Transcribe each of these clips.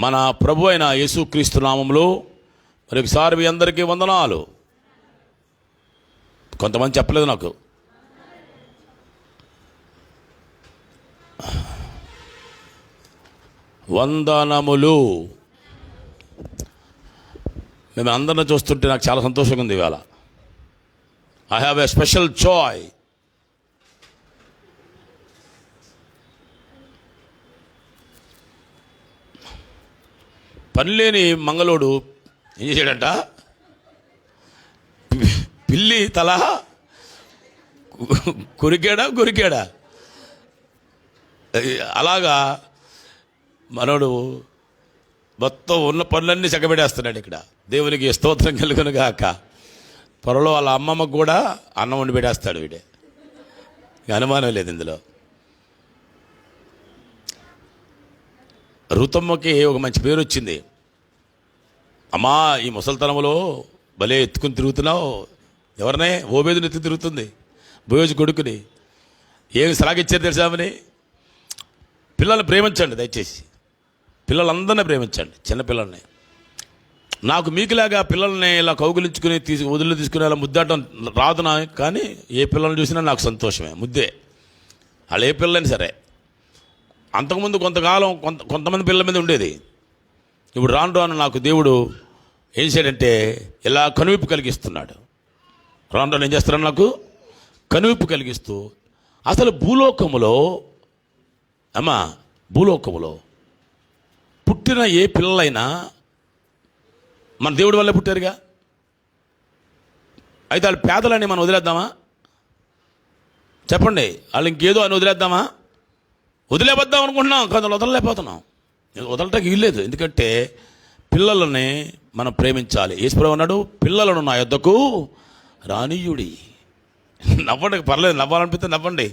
మన ప్రభు అయిన యేసుక్రీస్తు నామములో మరొకసారి మీ అందరికీ వందనాలు. కొంతమంది చెప్పలేదు నాకు. వందనములు. మేము అందరిని చూస్తుంటే నాకు చాలా సంతోషంగా ఉంది ఇవాళ. I have a special joy. పనిలేని మంగళోడు ఏం చేశాడంట, పిల్లి తల కొరికాడా. అలాగా మనోడు మొత్తం ఉన్న పనులన్నీ చక్కబెట్టేస్తున్నాడు. ఇక్కడ దేవునికి స్తోత్రం కలుగును గాక. త్వరలో వాళ్ళ అమ్మమ్మకు కూడా అన్నం వండి పెట్టేస్తాడు వీడే, అనుమానం లేదు ఇందులో. రుతమ్మకి ఒక మంచి పేరు వచ్చింది. అమ్మా, ఈ ముసలితనంలో భలే ఎత్తుకుని తిరుగుతున్నావు. ఎవరినే? ఓబేదుని ఎత్తుకు తిరుగుతుంది, బోయోజు కొడుకుని. ఏమి సలాగిచ్చారు తెలుసామని? పిల్లల్ని ప్రేమించండి దయచేసి, పిల్లలందరినీ ప్రేమించండి, చిన్నపిల్లల్ని. నాకు మీకులాగా పిల్లల్ని ఇలా కౌగులించుకుని వదిలి తీసుకుని అలా ముద్దాటం రాదు నా, కానీ ఏ పిల్లల్ని చూసినా నాకు సంతోషమే, ముద్దే. వాళ్ళు ఏ పిల్లలైనా సరే. అంతకుముందు కొంతకాలం కొంతమంది పిల్లల మీద ఉండేది. ఇప్పుడు రాను రాను నాకు దేవుడు ఏం చేశాడంటే ఇలా కనువిప్పు కలిగిస్తున్నాడు. రాను రాను ఏం చేస్తున్నాడు? నాకు కనువిప్పు కలిగిస్తూ, అసలు భూలోకములో పుట్టిన ఏ పిల్లలైనా మన దేవుడి వల్లే పుట్టారుగా. అయితే వాళ్ళు పేదలని మనం వదిలేద్దామా? చెప్పండి, వాళ్ళు ఇంకేదో అని వదిలేద్దామా? వదిలేబద్దాం అనుకుంటున్నాం, కానీ వదలలేకపోతున్నాం. వదలటానికి వీల్లేదు. ఎందుకంటే పిల్లలని మనం ప్రేమించాలి. యేసుప్రభువు అన్నాడు, పిల్లలను నా యొద్దకు రానీయుడి. నవ్వండి, పర్లేదు, నవ్వాలనిపిస్తే నవ్వండి.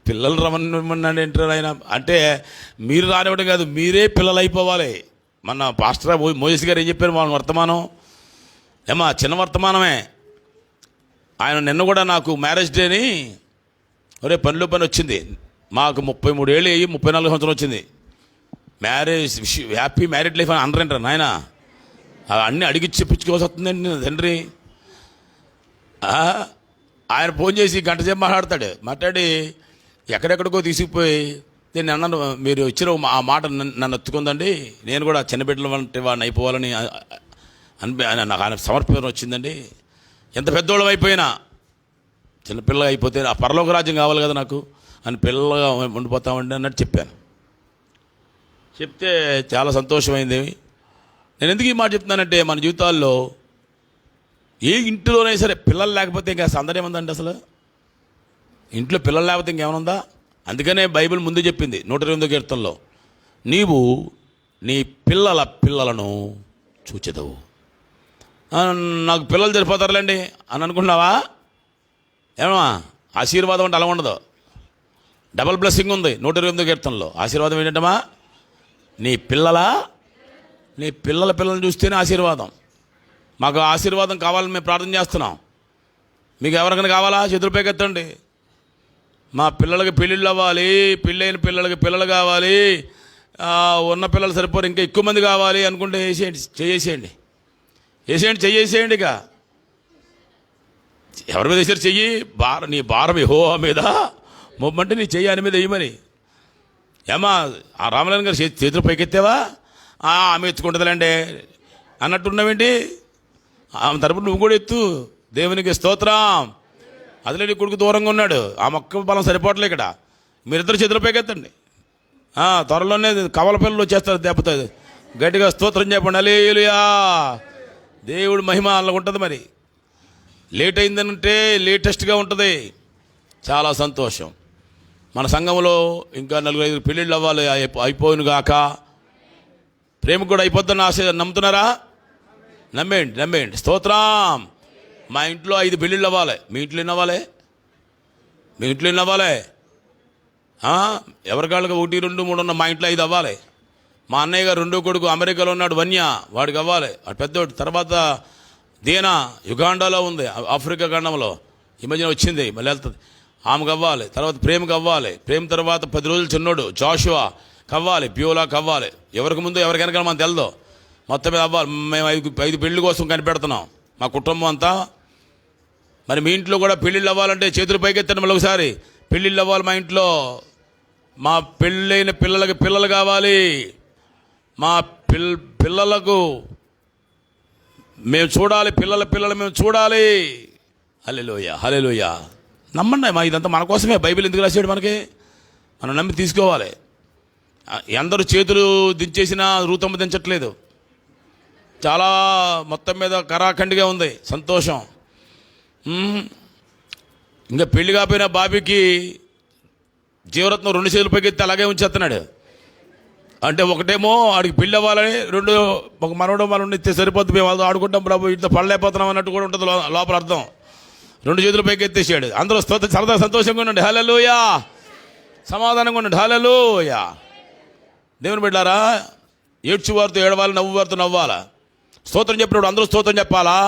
పిల్లలు రమ్మని ఏంటారు ఆయన అంటే, మీరు రానివ్వడం కాదు, మీరే పిల్లలు అయిపోవాలి. మన పాస్టర్ మోజేస్ గారు ఏం చెప్పారు వాళ్ళ వర్తమానం? చిన్న వర్తమానమే. ఆయన నిన్న కూడా నాకు మ్యారేజ్ డేని ఒరే పనిలో పని వచ్చింది. మాకు 33 ఏళ్ళు అయ్యి 34 సంవత్సరం వచ్చింది. మ్యారేజ్ హ్యాపీ మ్యారీడ్ లైఫ్ అని అనరంటారు నాయన. అన్నీ అడిగి చెప్పించుకోవాల్సి వస్తుందండి తండ్రి. ఆయన ఫోన్ చేసి గంట సేపు మాట్లాడి ఎక్కడెక్కడికో తీసుకుపోయి, నేను అన్నాను, మీరు ఇచ్చిన ఆ మాట నన్ను ఎత్తుకుందండి, నేను కూడా చిన్నబిడ్డల వంటి వాడిని అయిపోవాలని నాకు ఆయన సమర్పణ వచ్చిందండి. ఎంత పెద్దోళ్ళం అయిపోయినా చిన్నపిల్లగా అయిపోతే ఆ పరలోక రాజ్యం కావాలి కదా నాకు అని పిల్లగా ఉండిపోతామండి అన్నట్టు చెప్పాను. చెప్తే చాలా సంతోషమైంది. నేను ఎందుకు ఈ మాట చెప్తున్నానంటే, మన జీవితాల్లో ఏ ఇంటిలోనైనా సరే పిల్లలు లేకపోతే ఇంకా సందడి ఏముందండి? అసలు ఇంట్లో పిల్లలు లేకపోతే ఇంకేమనుందా? అందుకనే బైబిల్ ముందు చెప్పింది 108వ కీర్తనలో, నీవు నీ పిల్లలను చూచెదవు. నాకు పిల్లలు సరిపోతారులేండి అని అనుకుంటున్నావా? ఏమా ఆశీర్వాదం అంటే అలా ఉండదు. డబల్ బ్లెస్సింగ్ ఉంది 108వ కీర్తనలో. ఆశీర్వాదం ఏంటంటమ్మా? నీ పిల్లలను చూస్తేనే ఆశీర్వాదం. మాకు ఆశీర్వాదం కావాలని మేము ప్రార్థన చేస్తున్నాం. మీకు ఎవరికైనా కావాలా? చేతులు పైకెత్తండి. మా పిల్లలకి పెళ్ళిళ్ళు అవ్వాలి, పెళ్ళైన పిల్లలకి పిల్లలు కావాలి, ఉన్న పిల్లలు సరిపోరు, ఇంకా ఎక్కువ మంది కావాలి అనుకుంటే చేసేయండి. ఇక ఎవరి మీద వేసారు చెయ్యి? నీ భారం యెహోవా మీద మొమ్మంటే నీ చెయ్యి ఆయన మీద వేయమని. ఆ రామనారాయణ గారు చేతులు పైకెత్తావా? ఆమె ఎత్తుకుంటుందిలేండి అన్నట్టున్నావేంటి? ఆమె తరపున నువ్వు కూడా ఎత్తు. దేవునికి స్తోత్రం. అదిలే నీ కొడుకు దూరంగా ఉన్నాడు, ఆ మొక్క బలం సరిపోవట్లే. ఇక్కడ మీరిద్దరు చేతుల పైకెత్తండి. త్వరలోనే కవల పిల్లలు వచ్చేస్తారు దెబ్బతో. గట్టిగా స్తోత్రం చెప్పండి. హల్లెలూయా. దేవుడు మహిమ అలా ఉంటుంది. మరి లేట్ అయిందంటే లేటెస్ట్గా ఉంటుంది. చాలా సంతోషం. మన సంఘంలో ఇంకా 4-5 పెళ్ళిళ్ళు అవ్వాలి, అయిపోయిను గాక. ప్రేమ కూడా అయిపోద్దని ఆశ నమ్ముతున్నారా? నమ్మేయండి. స్తోత్రం. మా ఇంట్లో 5 పెళ్ళిళ్ళు అవ్వాలి. మీ ఇంట్లో ఎన్ని అవ్వాలి? ఎవరికాళ్ళకి 1, 2, 3 ఉన్న మా ఇంట్లో 5 అవ్వాలి. మా అన్నయ్య గారు 2వ కొడుకు అమెరికాలో ఉన్నాడు, వన్య, వాడికి అవ్వాలి. వాడు పెద్దోడు. తర్వాత దీనా యుగాండాలో ఉంది, ఆఫ్రికా ఖండంలో. ఈ మధ్యన వచ్చింది, మళ్ళీ వెళ్తుంది. ఆమెకు అవ్వాలి. తర్వాత ప్రేమకు అవ్వాలి. ప్రేమ తర్వాత 10 రోజులు చిన్నోడు జాషువా కవ్వాలి, ప్యూలా కవ్వాలి. ఎవరికి ముందు ఎవరికి వెనకాల మనకు తెలదు, మొత్తం మీద అవ్వాలి. మేము ఐదు పెళ్ళి కోసం కనిపెడుతున్నాం మా కుటుంబం అంతా. మరి మీ ఇంట్లో కూడా పెళ్ళిళ్ళు అవ్వాలంటే చేతులు పైకెత్తండి మళ్ళీ ఒకసారి. పెళ్ళిళ్ళు అవ్వాలి మా ఇంట్లో. మా పెళ్ళైన పిల్లలకి పిల్లలు కావాలి. మా పిల్లలకు మేము చూడాలి, పిల్లలు మేము చూడాలి. హల్లెలూయా, హల్లెలూయా. నమ్మండి, ఇదంతా మన కోసమే. బైబిల్ ఎందుకు రాసాడు మనకి? మనం నమ్మి తీసుకోవాలి. అందరూ చేతులు దించేసినా రూతమ్మ దించట్లేదు. చాలా మొత్తం మీద కరాఖండిగా ఉంది, సంతోషం. ఇంకా పెళ్లి కాపోయిన బాబీకి జీవరత్నం 2 చేతులు పైకెత్తి అలాగే ఉంచేస్తున్నాడు. అంటే ఒకటేమో ఆడికి పెళ్ళి అవ్వాలని, ఒక మనవడం మనం ఇస్తే సరిపోద్ది, మేము వాళ్ళతో ఆడుకుంటాం ప్రభు, ఇంట్లో పడలేకపోతున్నాం అన్నట్టు కూడా ఉంటుంది లోపల అర్థం. 2 చేతులు పైకి ఎత్తేసాడు. అందరూ సరదా సంతోషంగా ఉండండి. హల్లెలూయా. సమాధానంగా ఉండండి. హల్లెలూయా. దేవుని బిడ్డలారా, ఏడ్చువారితో ఏడవాలి, నవ్వువారితో నవ్వాలా. స్తోత్రం చెప్పినప్పుడు అందరూ స్తోత్రం చెప్పాలా.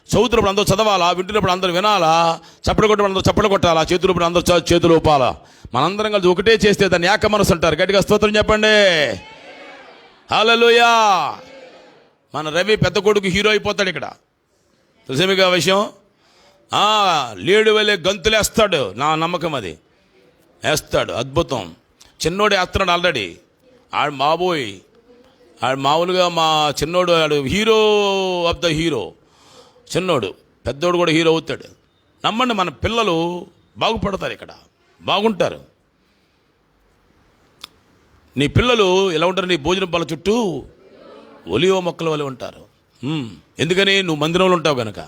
చదువుతున్నప్పుడు అందరూ చదవాలా. వింటున్నప్పుడు అందరూ వినాలా. చప్పట్లు కొట్టినప్పుడు అందరూ చప్పట్లు కొట్టాలా. చేతులు అందరూ చేతులు ఊపాలా. మనందరం కలిసి ఒకటే చేస్తే దాన్ని ఏక మనసు అంటారు. గట్టిగా స్తోత్రం చెప్పండి. హల్లెలూయా. మన రవి పెద్ద కొడుకు హీరో అయిపోతాడు ఇక్కడ. తెలిసే మీకు ఆ విషయం? లేడు వెళ్ళే గంతులేస్తాడు, నా నమ్మకం అది. వేస్తాడు, అద్భుతం. చిన్నోడు వేస్తున్నాడు ఆల్రెడీ. ఆడు మాబోయ్, ఆడు మామూలుగా మా చిన్నోడు, ఆడు హీరో ఆఫ్ ద హీరో. చిన్నోడు పెద్దోడు కూడా హీరో అవుతాడు. నమ్మండి, మన పిల్లలు బాగుపడతారు, ఇక్కడ బాగుంటారు. నీ పిల్లలు ఎలా ఉంటారు? నీ భోజనం పాల చుట్టూ ఒలివ మొక్కల వల్ల ఉంటారు. ఎందుకని? నువ్వు మందిరంలో ఉంటావు కనుక.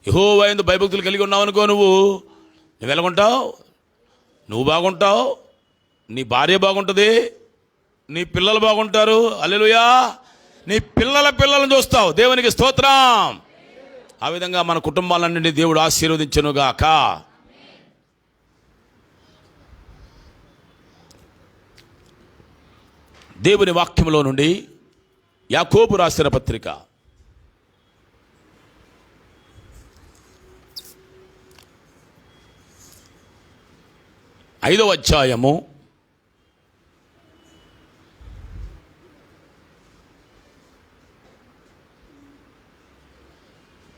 యెహోవా యందు భయభక్తులు కలిగి ఉన్నావు అనుకో, నువ్వు ఎలాగుంటావు? నువ్వు బాగుంటావు, నీ భార్య బాగుంటుంది, నీ పిల్లలు బాగుంటారు. హల్లెలూయా. నీ పిల్లలను చూస్తావు. దేవునికి స్తోత్రం. ఆ విధంగా మన కుటుంబాలన్నింటినీ దేవుడు ఆశీర్వదించునుగాక. దేవుని వాక్యంలో నుండి యాకోబు రాసిన పత్రిక 5వ అధ్యాయము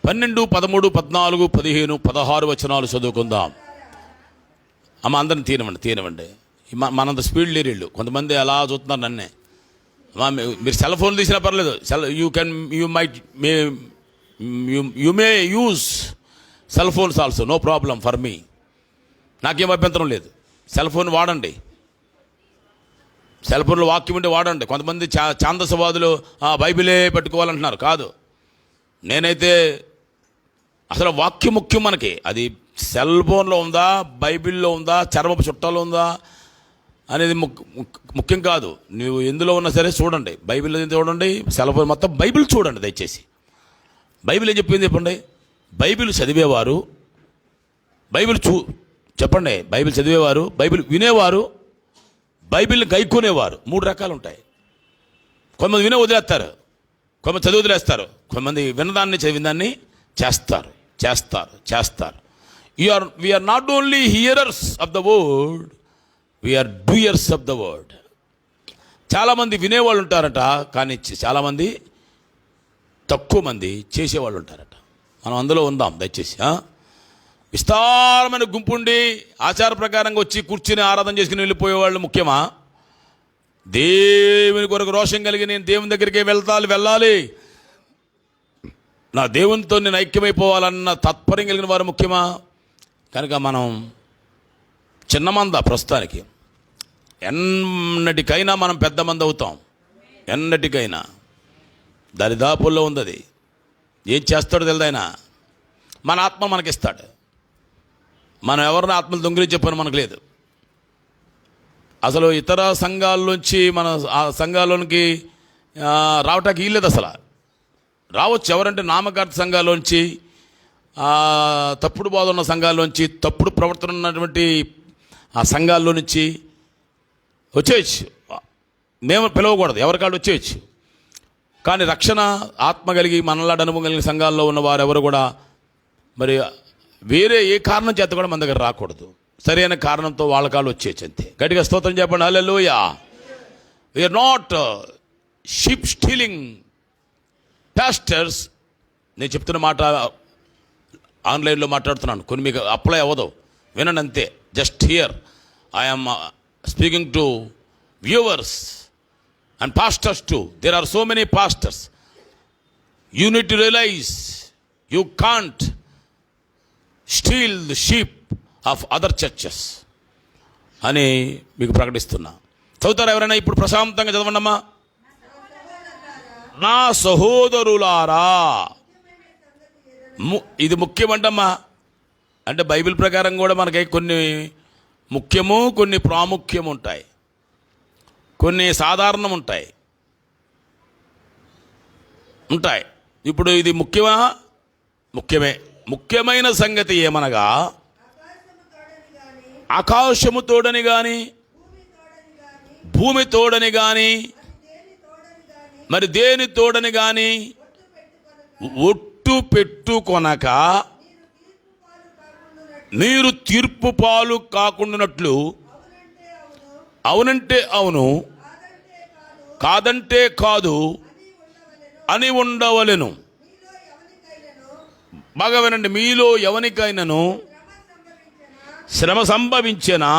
12, 13, 14, 15, 16 వచనాలు చదువుకుందాం. అమ్మ అందరిని తీయనివ్వండి. మనంత స్పీడ్ లేరు వీళ్ళు. కొంతమంది అలా చూస్తున్నారు నన్నే. మీరు సెల్ ఫోన్ తీసినా పర్లేదు. You may use cell phones also, no problem for me. నాకేం అభ్యంతరం లేదు. సెల్ ఫోన్ వాడండి. సెల్ ఫోన్లో వాక్యం ఉంటే వాడండి. కొంతమంది ఛాందసవాదులు బైబిలే పెట్టుకోవాలంటున్నారు. కాదు, నేనైతే అసలు వాక్యం ముఖ్యం మనకి. అది సెల్ ఫోన్లో ఉందా, బైబిల్లో ఉందా, చర్మపు చుట్టాలో ఉందా అనేది ముఖ్యం కాదు. నువ్వు ఎందులో ఉన్నా సరే చూడండి. బైబిల్లో చూడండి, సెల్ ఫోన్ మొత్తం బైబిల్ చూడండి దయచేసి. బైబిల్ ఏం చెప్పింది చెప్పండి. బైబిల్ చదివేవారు, చెప్పండి, బైబిల్ చదివేవారు, బైబిల్ వినేవారు, బైబిల్ని గైకొనేవారు. 3 రకాలు ఉంటాయి. కొంతమంది వినే వదిలేస్తారు, కొంతమంది చదివి వదిలేస్తారు, కొంతమంది వినదాన్ని చదివిందాన్ని చేస్తారు. We are not only hearers of the word, we are doers of the word. చాలామంది వినేవాళ్ళు ఉంటారట, కానీ చాలామంది తక్కువ మంది చేసేవాళ్ళు ఉంటారట. మనం అందులో ఉందాం దయచేసి. విస్తారమైన గుంపుండి ఆచార ప్రకారంగా వచ్చి కూర్చుని ఆరాధన చేసుకుని వెళ్ళిపోయేవాళ్ళు ముఖ్యమా? దేవుని కొరకు రోషం కలిగి నేను దేవుని దగ్గరికి వెళ్ళాలి, నా దేవునితో నేను ఐక్యమైపోవాలన్న తత్పర్యం కలిగిన వారు ముఖ్యమా? కనుక మనం చిన్న మంద ప్రస్తుతానికి. ఎన్నటికైనా మనం పెద్ద మంది అవుతాం. ఎన్నటికైనా దరిదాపుల్లో ఉంది అది. ఏం చేస్తాడో తెలియదు ఆయన. మన ఆత్మ మనకిస్తాడు. మనం ఎవరిని ఆత్మలు దొంగిలి చెప్పని మనకు లేదు. అసలు ఇతర సంఘాల్లోంచి మన ఆ సంఘాల్లోనికి రావటానికి వీల్లేదు. అసలు రావచ్చు. ఎవరంటే నామకార్థ సంఘాల్లోంచి, తప్పుడు బోధ ఉన్న సంఘాల్లోంచి, తప్పుడు ప్రవర్తన ఉన్నటువంటి ఆ సంఘాల్లో నుంచి వచ్చేయచ్చు. మేము పిలవకూడదు, ఎవరికాళ్ళు వచ్చేయచ్చు. కానీ రక్షణ ఆత్మ కలిగి మనలాంటి అనుభవం కలిగిన సంఘాల్లో ఉన్న వారు ఎవరు కూడా మరి వేరే ఏ కారణం చేత కూడా మన దగ్గర రాకూడదు. సరైన కారణంతో వాళ్ళ కాళ్ళు వచ్చేయచ్చు అంతే. గట్టిగా స్తోత్రం చెప్పండి. హల్లెలూయా. We are not sheep stealing pastors. నేను చెప్తున్న మాట ఆన్లైన్లో మాట్లాడుతున్నాను, కొన్ని మీకు అప్లై అవ్వదు, వినండి అంతే. Just hear I'm speaking to viewers and pastors too. There are so many pastors. You need to realise you can't steal the sheep of other churches అని మీకు ప్రకటిస్తున్నా. చదువుతారా ఎవరైనా? ఇప్పుడు ప్రశాంతంగా చదవండమ్మా. నా సహోదరులారా, ఇది ముఖ్యమంటమ్మా. అంటే బైబిల్ ప్రకారం కూడా మనకి కొన్ని ముఖ్యము, కొన్ని ప్రాముఖ్యం ఉంటాయి, కొన్ని సాధారణం ఉంటాయి. ఇప్పుడు ఇది ముఖ్యమా? ముఖ్యమే. ముఖ్యమైన సంగతి ఏమనగా, ఆకాశము తోడని గాని, భూమి తోడని గాని, మరి దేని తోడని గాని ఒట్టు పెట్టుకొనక మీరు తీర్పు పాలు కాకుండానట్లు అవునంటే అవును, కాదంటే కాదు అని ఉండవలెను. బాగా వినండి. మీలో ఎవనికైనాను శ్రమ సంభవించెనా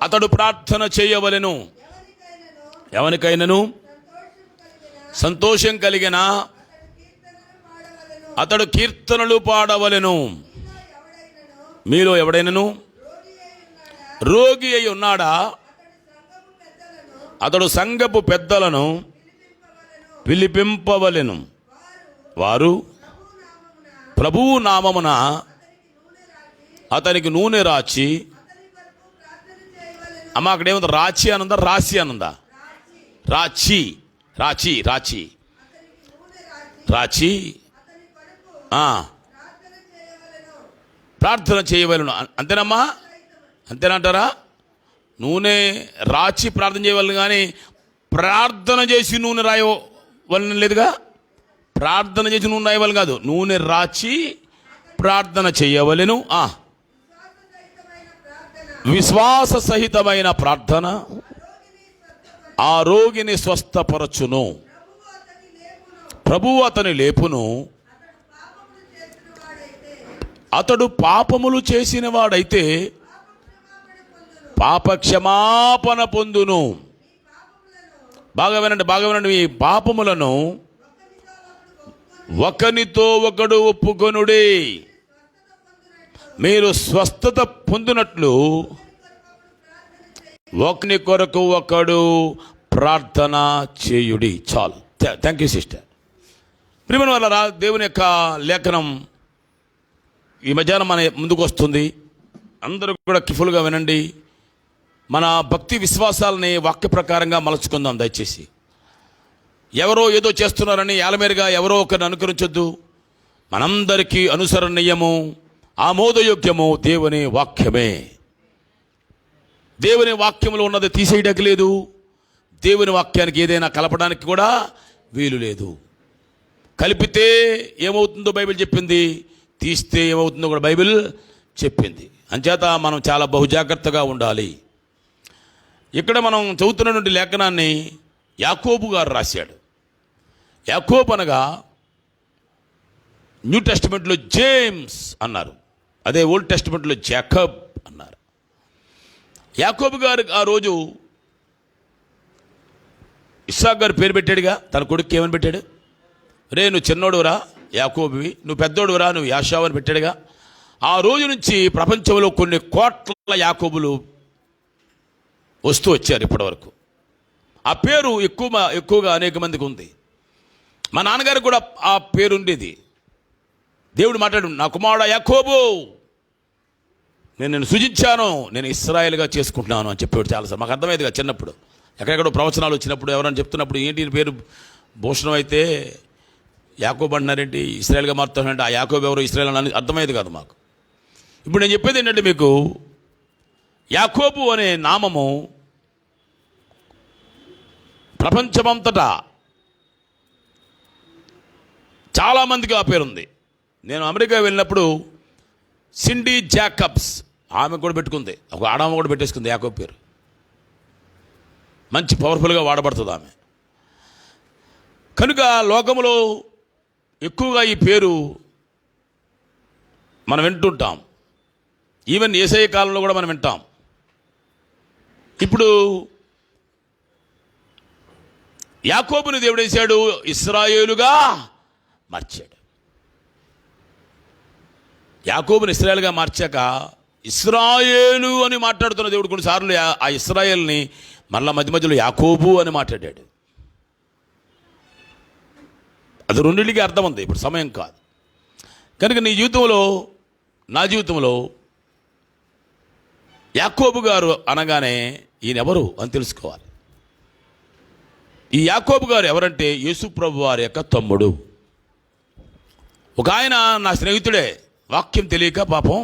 అతడు ప్రార్థన చేయవలెను. ఎవనికైనాను సంతోషం కలిగిన అతడు కీర్తనలు పాడవలెను. మీలో ఎవడైనాను రోగి అయి ఉన్నాడా అతడు సంఘపు పెద్దలను పిలిపింపవలెను. వారు ప్రభువు నామమున అతనికి నూనె రాచి, అమ్మ అక్కడేముంది? రాచి అనుందా, రాసి అనుందా? రాచి రాచి రాచి రాచి ప్రార్థన చేయవలను. అంతేనమ్మా? అంతేనంటారా? నూనె రాచి ప్రార్థన చేయవలను, కానీ ప్రార్థన చేసి నూనె రాయవలన లేదుగా. ప్రార్థన చేసి నూనె రాయవలను కాదు, నూనె రాచి ప్రార్థన చేయవలెను. విశ్వాస సహితమైన ప్రార్థన ఆ రోగిని స్వస్థపరచును. ప్రభువు అతని లేపును. అతడు పాపములు చేసిన వాడైతే పాప క్షమాపణ పొందును. బాగా వినండి, బాగా వినండి. మీ పాపములను ఒకనితో ఒకడు ఒప్పుకొనుడి, మీరు స్వస్థత పొందినట్లు ఒకని కొరకు ఒకడు ప్రార్థన చేయుడి. చాలు. Thank you sister. ప్రియమైన వాళ్ళరా, దేవుని యొక్క లేఖనం ఈ మధ్యాహ్నం మన ముందుకు వస్తుంది. అందరూ కూడా కిఫుల్గా వినండి. మన భక్తి విశ్వాసాలని వాక్య ప్రకారంగా మలుచుకుందాం దయచేసి. ఎవరో ఏదో చేస్తున్నారని ఏలమేరుగా ఎవరో ఒకరిని అనుకరించొద్దు. మనందరికీ అనుసరణీయము, ఆమోదయోగ్యము దేవుని వాక్యమే. దేవుని వాక్యములో ఉన్నది తీసేయడానికి లేదు. దేవుని వాక్యానికి ఏదైనా కలపడానికి కూడా వీలు లేదు. కలిపితే ఏమవుతుందో బైబిల్ చెప్పింది, తీస్తే ఏమవుతుందో కూడా బైబిల్ చెప్పింది. అంచేత మనం చాలా బహుజాగ్రత్తగా ఉండాలి. ఇక్కడ మనం చదువుతున్నటువంటి లేఖనాన్ని యాకోబు గారు రాశాడు. యాకోబు అనగా న్యూ టెస్టిమెంట్లో జేమ్స్ అన్నారు, అదే ఓల్డ్ టెస్టిమెంట్లో జాకబ్ అన్నారు. యాకోబు గారు ఆ రోజు ఇస్సాకు గారు పేరు పెట్టాడుగా, తన కొడుకు ఏమని పెట్టాడు? రే నువ్వు చిన్నోడురా యాకోబువి, నువ్వు పెద్దోడురా నువ్వు యాషావు అని పెట్టాడుగా. ఆ రోజు నుంచి ప్రపంచంలో కొన్ని కోట్ల యాకోబులు వస్తూ వచ్చారు ఇప్పటి వరకు. ఆ పేరు ఎక్కువగా అనేక మందికి ఉంది. మా నాన్నగారికి కూడా ఆ పేరు ఉండేది. దేవుడు మాట్లాడు, నా కుమారుడు యాకోబు, నేను నిన్ను సృజించాను, నేను ఇశ్రాయేలుగా చేసుకుంటున్నాను అని చెప్పాడు చాలాసార్లు. మాకు అర్థమైందిగా చిన్నప్పుడు. ఎక్కడెక్కడో ప్రవచనాలు వచ్చినప్పుడు ఎవరైనా చెప్తున్నప్పుడు ఏంటి పేరు భూషణం అయితే యాకోబు అంటున్నారేంటి, ఇశ్రాయేల్గా మారుతానంటే ఆ యాకోబు ఎవరు, ఇశ్రాయేల్ అని అర్థమయ్యేది కాదు మాకు. ఇప్పుడు నేను చెప్పేది ఏంటంటే, మీకు యాకోబు అనే నామము ప్రపంచమంతటా చాలామందికి ఆ పేరుంది. నేను అమెరికా వెళ్ళినప్పుడు సిండీ జాకబ్స్ ఆమె కూడా పెట్టుకుంది, ఒక ఆడామ కూడా పెట్టేసుకుంది యాకోబు పేరు. మంచి పవర్ఫుల్గా వాడబడుతుంది ఆమె. కనుక లోకంలో ఎక్కువగా ఈ పేరు మనం వింటుంటాం. ఈవెన్ యేసయ్య కాలంలో కూడా మనం వింటాం. ఇప్పుడు యాకోబుని దేవుడు వేశాడు, ఇశ్రాయేలుగా మార్చాడు. యాకోబుని ఇశ్రాయేలుగా మార్చాక ఇశ్రాయేలు అని మాట్లాడుతున్న దేవుడు కొన్నిసార్లు ఆ ఇశ్రాయేల్ని మళ్ళా మధ్యలో యాకోబు అని మాట్లాడాడు. అది రెండింటికి అర్థం ఉంది, ఇప్పుడు సమయం కాదు. కనుక నీ జీవితంలో, నా జీవితంలో యాకోబు గారు అనగానే ఈయన ఎవరు అని తెలుసుకోవాలి. ఈ యాకోబు గారు ఎవరంటే యేసు ప్రభు వారి యొక్క తమ్ముడు. ఒక ఆయన నా స్నేహితుడే, వాక్యం తెలియక పాపం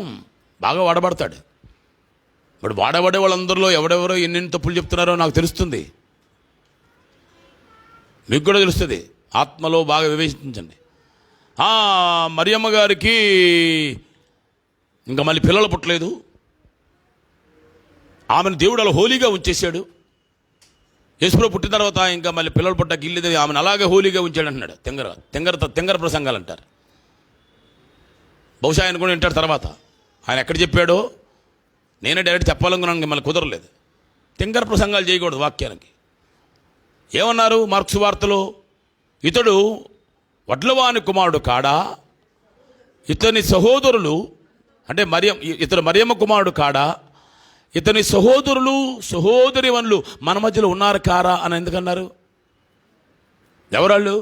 బాగా వాడబడతాడు. ఇప్పుడు వాడబడే వాళ్ళందరిలో ఎవడెవరో ఎన్నెన్ని తప్పులు చెప్తున్నారో నాకు తెలుస్తుంది, మీకు కూడా తెలుస్తుంది. ఆత్మలో బాగా వివేచించండి. మరియమ్మ గారికి ఇంకా మళ్ళీ పిల్లలు పుట్టలేదు, ఆమెను దేవుడు అలా హోలీగా ఉంచేశాడు. యేసుప్రభు పుట్టిన తర్వాత ఇంకా మళ్ళీ పిల్లలు పుట్టక ఇల్లు ఆమెను అలాగే హోలీగా ఉంచాడు అంటున్నాడు. తెంగర ప్రసంగాలు అంటారు. బహుశా ఆయన కూడా వింటాడు తర్వాత. ఆయన ఎక్కడ చెప్పాడో నేనే డైరెక్ట్ చెప్పాలనుకున్నాను, మళ్ళీ కుదరలేదు. తెంగర ప్రసంగాలు చేయకూడదు వాక్యానికి. ఏమన్నారు మార్క్సు వార్తలో? ఇతడు వడ్లవాని కుమారుడు కాడా, ఇతని సహోదరులు అంటే ఇతడు మరియమ్మ కుమారుడు కాడా, ఇతని సహోదరులు సహోదరివనులు మన మధ్యలో ఉన్నారు కారా అని ఎందుకన్నారు? ఎవరాళ్ళు?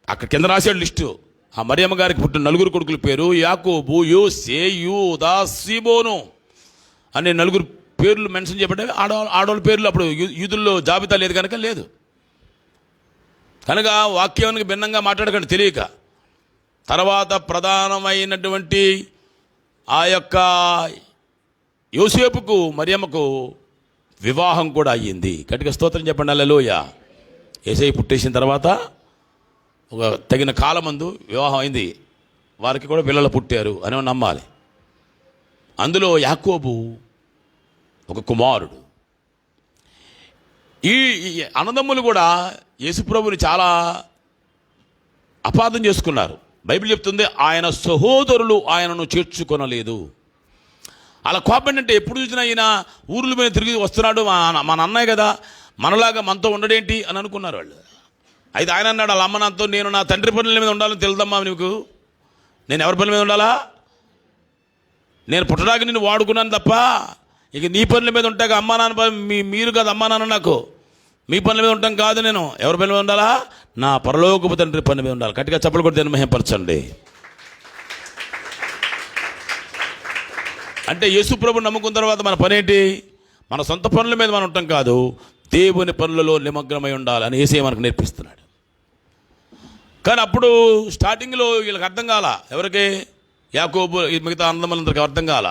అక్కడ కింద రాశాడు లిస్టు. ఆ మరియమ్మ గారికి పుట్టిన నలుగురు కొడుకుల పేరు యాకోబు, యోసే, యూదా, సీమోను అనే నలుగురు పేర్లు మెన్షన్ చేయబడ్డాయి. ఆడవాళ్ళ పేర్లు అప్పుడు యూదుల్లో జాబితా లేదు కనుక లేదు. కనుక వాక్యానికి భిన్నంగా మాట్లాడకండి తెలియక. తర్వాత ప్రధానమైనటువంటి ఆ యొక్క యోసేపుకు మరియమ్మకు వివాహం కూడా అయ్యింది. గట్టిగా స్తోత్రం చెప్పండి హల్లెలూయా. యేసయ్య పుట్టేసిన తర్వాత ఒక తగిన కాలమందు వివాహం అయింది, వారికి కూడా పిల్లలు పుట్టారు అని నమ్మాలి. అందులో యాకోబు ఒక కుమారుడు. ఈ అన్నదమ్ములు కూడా యేసుప్రభుని చాలా అపార్థం చేసుకున్నారు. బైబిల్ చెప్తుంది ఆయన సహోదరులు ఆయనను చేర్చుకొనలేదు. అలా కోపం అంటే ఎప్పుడు చూసినా ఈయన ఊర్ల మీద తిరిగి వస్తున్నాడు, మన అన్నయ్య కదా, మనలాగా మనతో ఉండడేంటి అని అనుకున్నారు వాళ్ళు. అయితే ఆయన అన్నాడు వాళ్ళ అమ్మ నాతో, నేను నా తండ్రి పనుల మీద ఉండాలని తెలుదమ్మా నీకు, నేను ఎవరి పనుల మీద ఉండాలా? నేను పుట్టడానికి నిన్ను వాడుకున్నాను తప్ప ఇక నీ పనుల మీద ఉంటాక అమ్మా నాన్న మీరు కాదు అమ్మా నాన్న, నాకు మీ పనుల మీద ఉంటాం కాదు. నేను ఎవరి పనుల మీద ఉండాలా? నా పరలోకపు తండ్రి పని మీద ఉండాలి. గట్టిగా చప్పలు కొట్టి దాన్ని మహిమపరచండి. అంటే యేసుప్రభుని నమ్ముకున్న తర్వాత మన పని ఏంటి? మన సొంత పనుల మీద మనం ఉంటాం కాదు, దేవుని పనులలో నిమగ్నమై ఉండాలి అని యేసయ్య మనకు నేర్పిస్తున్నాడు. కానీ అప్పుడు స్టార్టింగ్లో వీళ్ళకి అర్థం కాల, ఎవరికి? యాకోబు మిగతా అన్నదమ్ములందరికీ అర్థం కాల.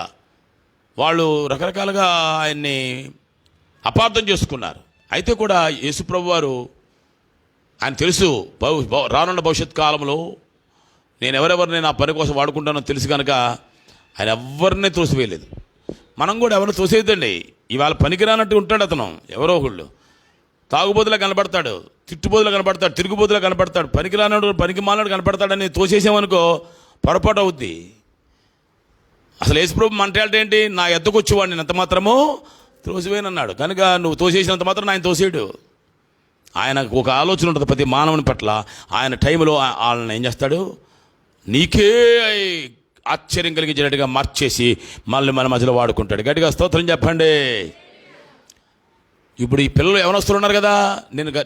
వాళ్ళు రకరకాలుగా ఆయన్ని అపార్థం చేసుకున్నారు. అయితే కూడా యేసుప్రభు వారు ఆయన తెలుసు రానున్న భవిష్యత్ కాలంలో నేను ఎవరెవరిని నా పని కోసం వాడుకుంటానో తెలుసు కనుక ఆయన ఎవరిని తోసివేయలేదు. మనం కూడా ఎవరిని తోసేయద్దండి. ఇవాళ పనికిరానట్టు ఉంటాడు అతను, ఎవరో ఒకళ్ళు. తాగుబోతులా కనపడతాడు, తిట్టుబోతులా కనపడతాడు, తిరుగుబోతులా కనపడతాడు, పనికిరానాడు పనికి మాలనాడు కనపడతాడని తోసేసామనుకో పొరపాటు అవుద్ది. అసలు యేసుప్రభు మంటాడు ఏంటి? నా ఎద్దకొచ్చేవాడు నేను ఎంత మాత్రమో తోసివేయనన్నాడు. కనుక నువ్వు తోసేసినంత మాత్రం ఆయన తోసేయడు. ఆయనకు ఒక ఆలోచన ఉంటుంది ప్రతి మానవుని పట్ల. ఆయన టైంలో వాళ్ళని ఏం చేస్తాడు? నీకే ఆశ్చర్యం కలిగించేటట్టుగా మార్చేసి మళ్ళీ మన మధ్యలో వాడుకుంటాడు. గట్టిగా స్తోత్రం చెప్పండి. ఇప్పుడు ఈ పిల్లలు ఎవరొస్తున్నారు ఉన్నారు కదా,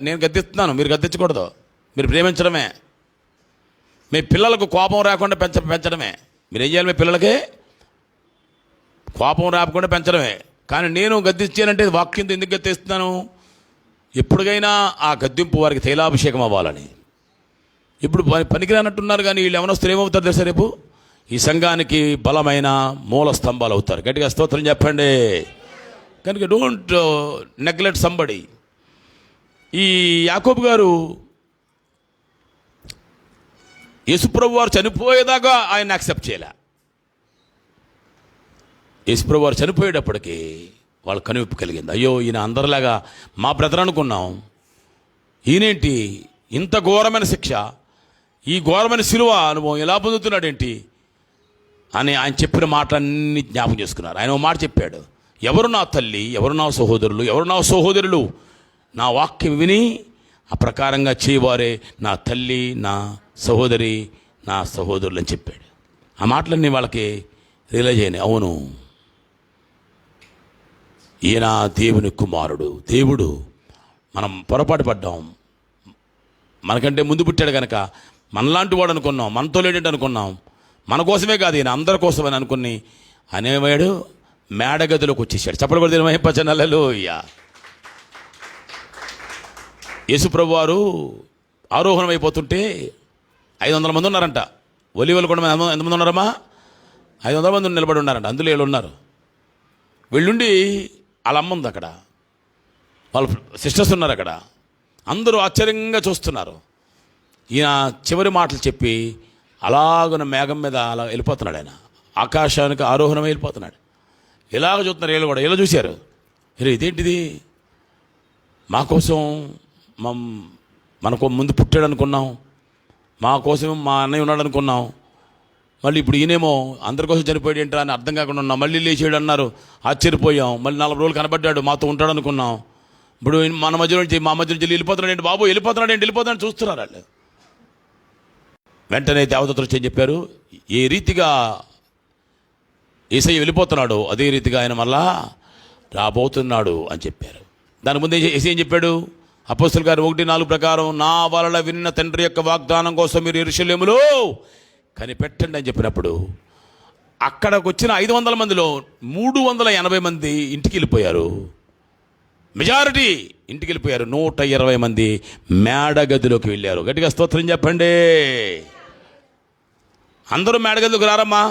నేను గద్దిస్తున్నాను, మీరు గద్దించకూడదు. మీరు ప్రేమించడమే. మీ పిల్లలకు కోపం రాకుండా పెంచడమే. మీరు ఏం చేయాలి? మీ పిల్లలకి కోపం రాకుండా పెంచడమే. కానీ నేను గద్దించానంటే వాక్యంతో ఎందుకు గద్దిస్తున్నాను? ఎప్పటికైనా ఆ గద్దింపు వారికి తైలాభిషేకం అవ్వాలని. ఇప్పుడు పనికిరానట్టున్నారు, కానీ వీళ్ళు ఎవరొస్తారు ఏమవుతారు తెలుసా? రేపు ఈ సంఘానికి బలమైన మూల స్తంభాలు అవుతారు. గట్టిగా స్తోత్రం చెప్పండి. కనుక డోంట్ నెగ్లెక్ట్ సంబడి. ఈ యాకోబు గారు యేసుప్రభు వారు చనిపోయేదాకా ఆయన యాక్సెప్ట్ చేయలే. యేసుప్రభు వారు చనిపోయేటప్పటికీ వాళ్ళ కనువిప్పు కలిగింది. అయ్యో, ఈయన అందరిలాగా మా బ్రదర్ అనుకున్నాం, ఈయనేంటి ఇంత ఘోరమైన శిక్ష, ఈ ఘోరమైన శిలువ అనుభవం ఎలా పొందుతున్నాడేంటి అని ఆయన చెప్పిన మాటలన్నీ జ్ఞాపకం చేసుకున్నారు. ఆయన ఒక మాట చెప్పాడు, ఎవరు నా తల్లి, ఎవరు నా సహోదరులు, ఎవరు నా సహోదరులు, నా వాక్యం విని ఆ ప్రకారంగా చేయవారే నా తల్లి, నా సహోదరి, నా సహోదరులు అని చెప్పాడు. ఆ మాటలన్నీ వాళ్ళకి రియలైజ్ అయినాయి. అవును, ఈయన దేవుని కుమారుడు. దేవుడు, మనం పొరపాటు పడ్డాం, మనకంటే ముందు పుట్టాడు కనుక మనలాంటి వాడు అనుకున్నాం, మనతో లేడేంటి అనుకున్నాం. మన కోసమే కాదు, ఈయన అందరి కోసమని అనుకుని అనేవాడు మేడగదిలోకి వచ్చేసాడు. చెప్పబడిన మహిపచనలలోయ. యేసుప్రభు వారు ఆరోహణం అయిపోతుంటే 500 మంది ఉన్నారంట. ఒలివలు కూడా ఎంతమంది ఉన్నారమ్మా? 500 మంది నిలబడి ఉన్నారంట. అందులో వీళ్ళు ఉన్నారు. వీళ్ళుండి వాళ్ళ అమ్మ ఉంది అక్కడ, వాళ్ళ సిస్టర్స్ ఉన్నారు అక్కడ. అందరూ ఆశ్చర్యంగా చూస్తున్నారు. ఈయన చివరి మాటలు చెప్పి అలాగున్న మేఘం మీద అలా వెళ్ళిపోతున్నాడు. ఆయన ఆకాశానికి ఆరోహణమై వెళ్ళిపోతున్నాడు. ఇలాగ చూస్తున్నారు వీళ్ళు కూడా. ఇలా చూశారు, ఇదేంటిది, మా కోసం మనకు ముందు పుట్టాడు అనుకున్నాం, మా కోసం మా అన్నయ్య ఉన్నాడు అనుకున్నాం, మళ్ళీ ఇప్పుడు ఈయనేమో అందరి కోసం చనిపోయాడు ఏంట్రా అని అర్థం కాకుండా ఉన్నాం. మళ్ళీ లేచాడు అన్నారు, ఆశ్చర్యపోయాం. మళ్ళీ 40 రోజులు కనబడ్డాడు, మాతో ఉంటాడు అనుకున్నాం. ఇప్పుడు మన మధ్య నుంచి మా మధ్య నుంచి వెళ్ళిపోతున్నాడు ఏంటి బాబు, వెళ్ళిపోతున్నాడు చూస్తున్నారు వాళ్ళు. వెంటనే దేవదూతలు వచ్చి చెప్పారు, ఏ రీతిగా యేసయ్య వెళ్ళిపోతున్నాడు అదే రీతిగా ఆయన మళ్ళా రాబోతున్నాడు అని చెప్పారు. దాని ముందే యేసయ్య ఏం చెప్పాడు? అపోస్తలుల కార్యం 1:4 ప్రకారం, నా వలన విన్న తండ్రి యొక్క వాగ్దానం కోసం మీరు యెరూషలేములో కనిపెట్టండి అని చెప్పినప్పుడు అక్కడికి వచ్చిన 500 మందిలో 380 మంది ఇంటికి వెళ్ళిపోయారు. మెజారిటీ ఇంటికి వెళ్ళిపోయారు. 120 మంది మేడగదిలోకి వెళ్ళారు. గట్టిగా స్తోత్రం చెప్పండి. అందరూ మేడగదిలోకి రారమ్మా.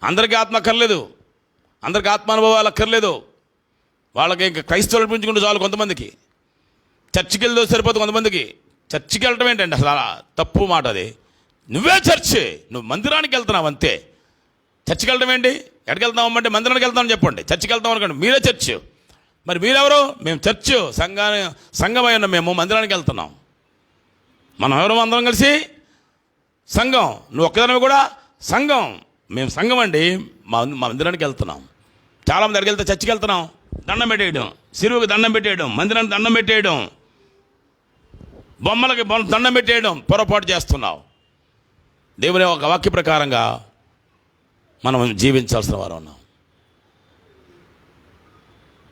అందరికీ ఆత్మ అక్కర్లేదు, అందరికీ ఆత్మానుభవాలు అక్కర్లేదు. వాళ్ళకి ఇంకా క్రైస్తవులు అనిపించుకుంటూ చాలు. కొంతమందికి చర్చికి వెళ్తే సరిపోతుంది. కొంతమందికి చర్చికి వెళ్ళటం ఏంటండి అసలు తప్పు మాట అది. నువ్వే చర్చి, నువ్వు మందిరానికి వెళ్తున్నావు అంతే. చర్చికి వెళ్ళటం ఏంటి? ఎక్కడికి వెళ్తాం అంటే మందిరానికి వెళ్తామని చెప్పండి. చర్చికి వెళ్తాం అనుకోండి, మీరే చర్చ్. మరి మీరెవరు? మేము చర్చ్ సంఘమై ఉన్నాం, మేము మందిరానికి వెళ్తున్నాం. మనం ఎవరు? అందరం కలిసి సంఘం. నువ్వు ఒక్కదానివి కూడా సంఘం. మేము సంఘం అండి, మా మందిరానికి వెళ్తున్నాం. చాలామంది అక్కడికి వెళ్తే చర్చికి వెళ్తున్నాం, దండం పెట్టేయడం, సిరువుకి దండం పెట్టేయడం, మందిరానికి దండం పెట్టేయడం, బొమ్మలకి దండం పెట్టేయడం పొరపాటు చేస్తున్నావు. దేవుని ఒక వాక్య ప్రకారంగా మనం జీవించాల్సిన వారు ఉన్నాం.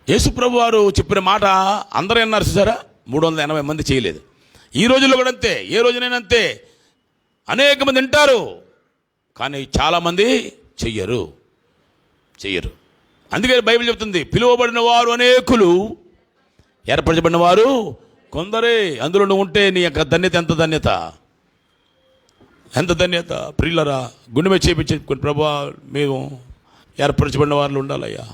యేసుప్రభు వారు చెప్పిన మాట అందరూ అన్నారు చూసారా? 380 మంది చేయలేదు. ఈ రోజుల్లో కూడా అంతే, ఏ రోజునైనా అంతే. అనేక మంది వింటారు కానీ చాలామంది చెయ్యరు. అందుకే బైబిల్ చెప్తుంది, పిలువబడిన వారు అనేకులు, ఏర్పరచబడిన వారు కొందరే. అందులో నువ్వు ఉంటే నీ యొక్క ధన్యత ఎంత ధన్యత ప్రియులరా. గుండె మీద చేపించుకుని, ప్రభువా మేము ఏర్పరచబడిన వారిలో ఉండాలయ్యా.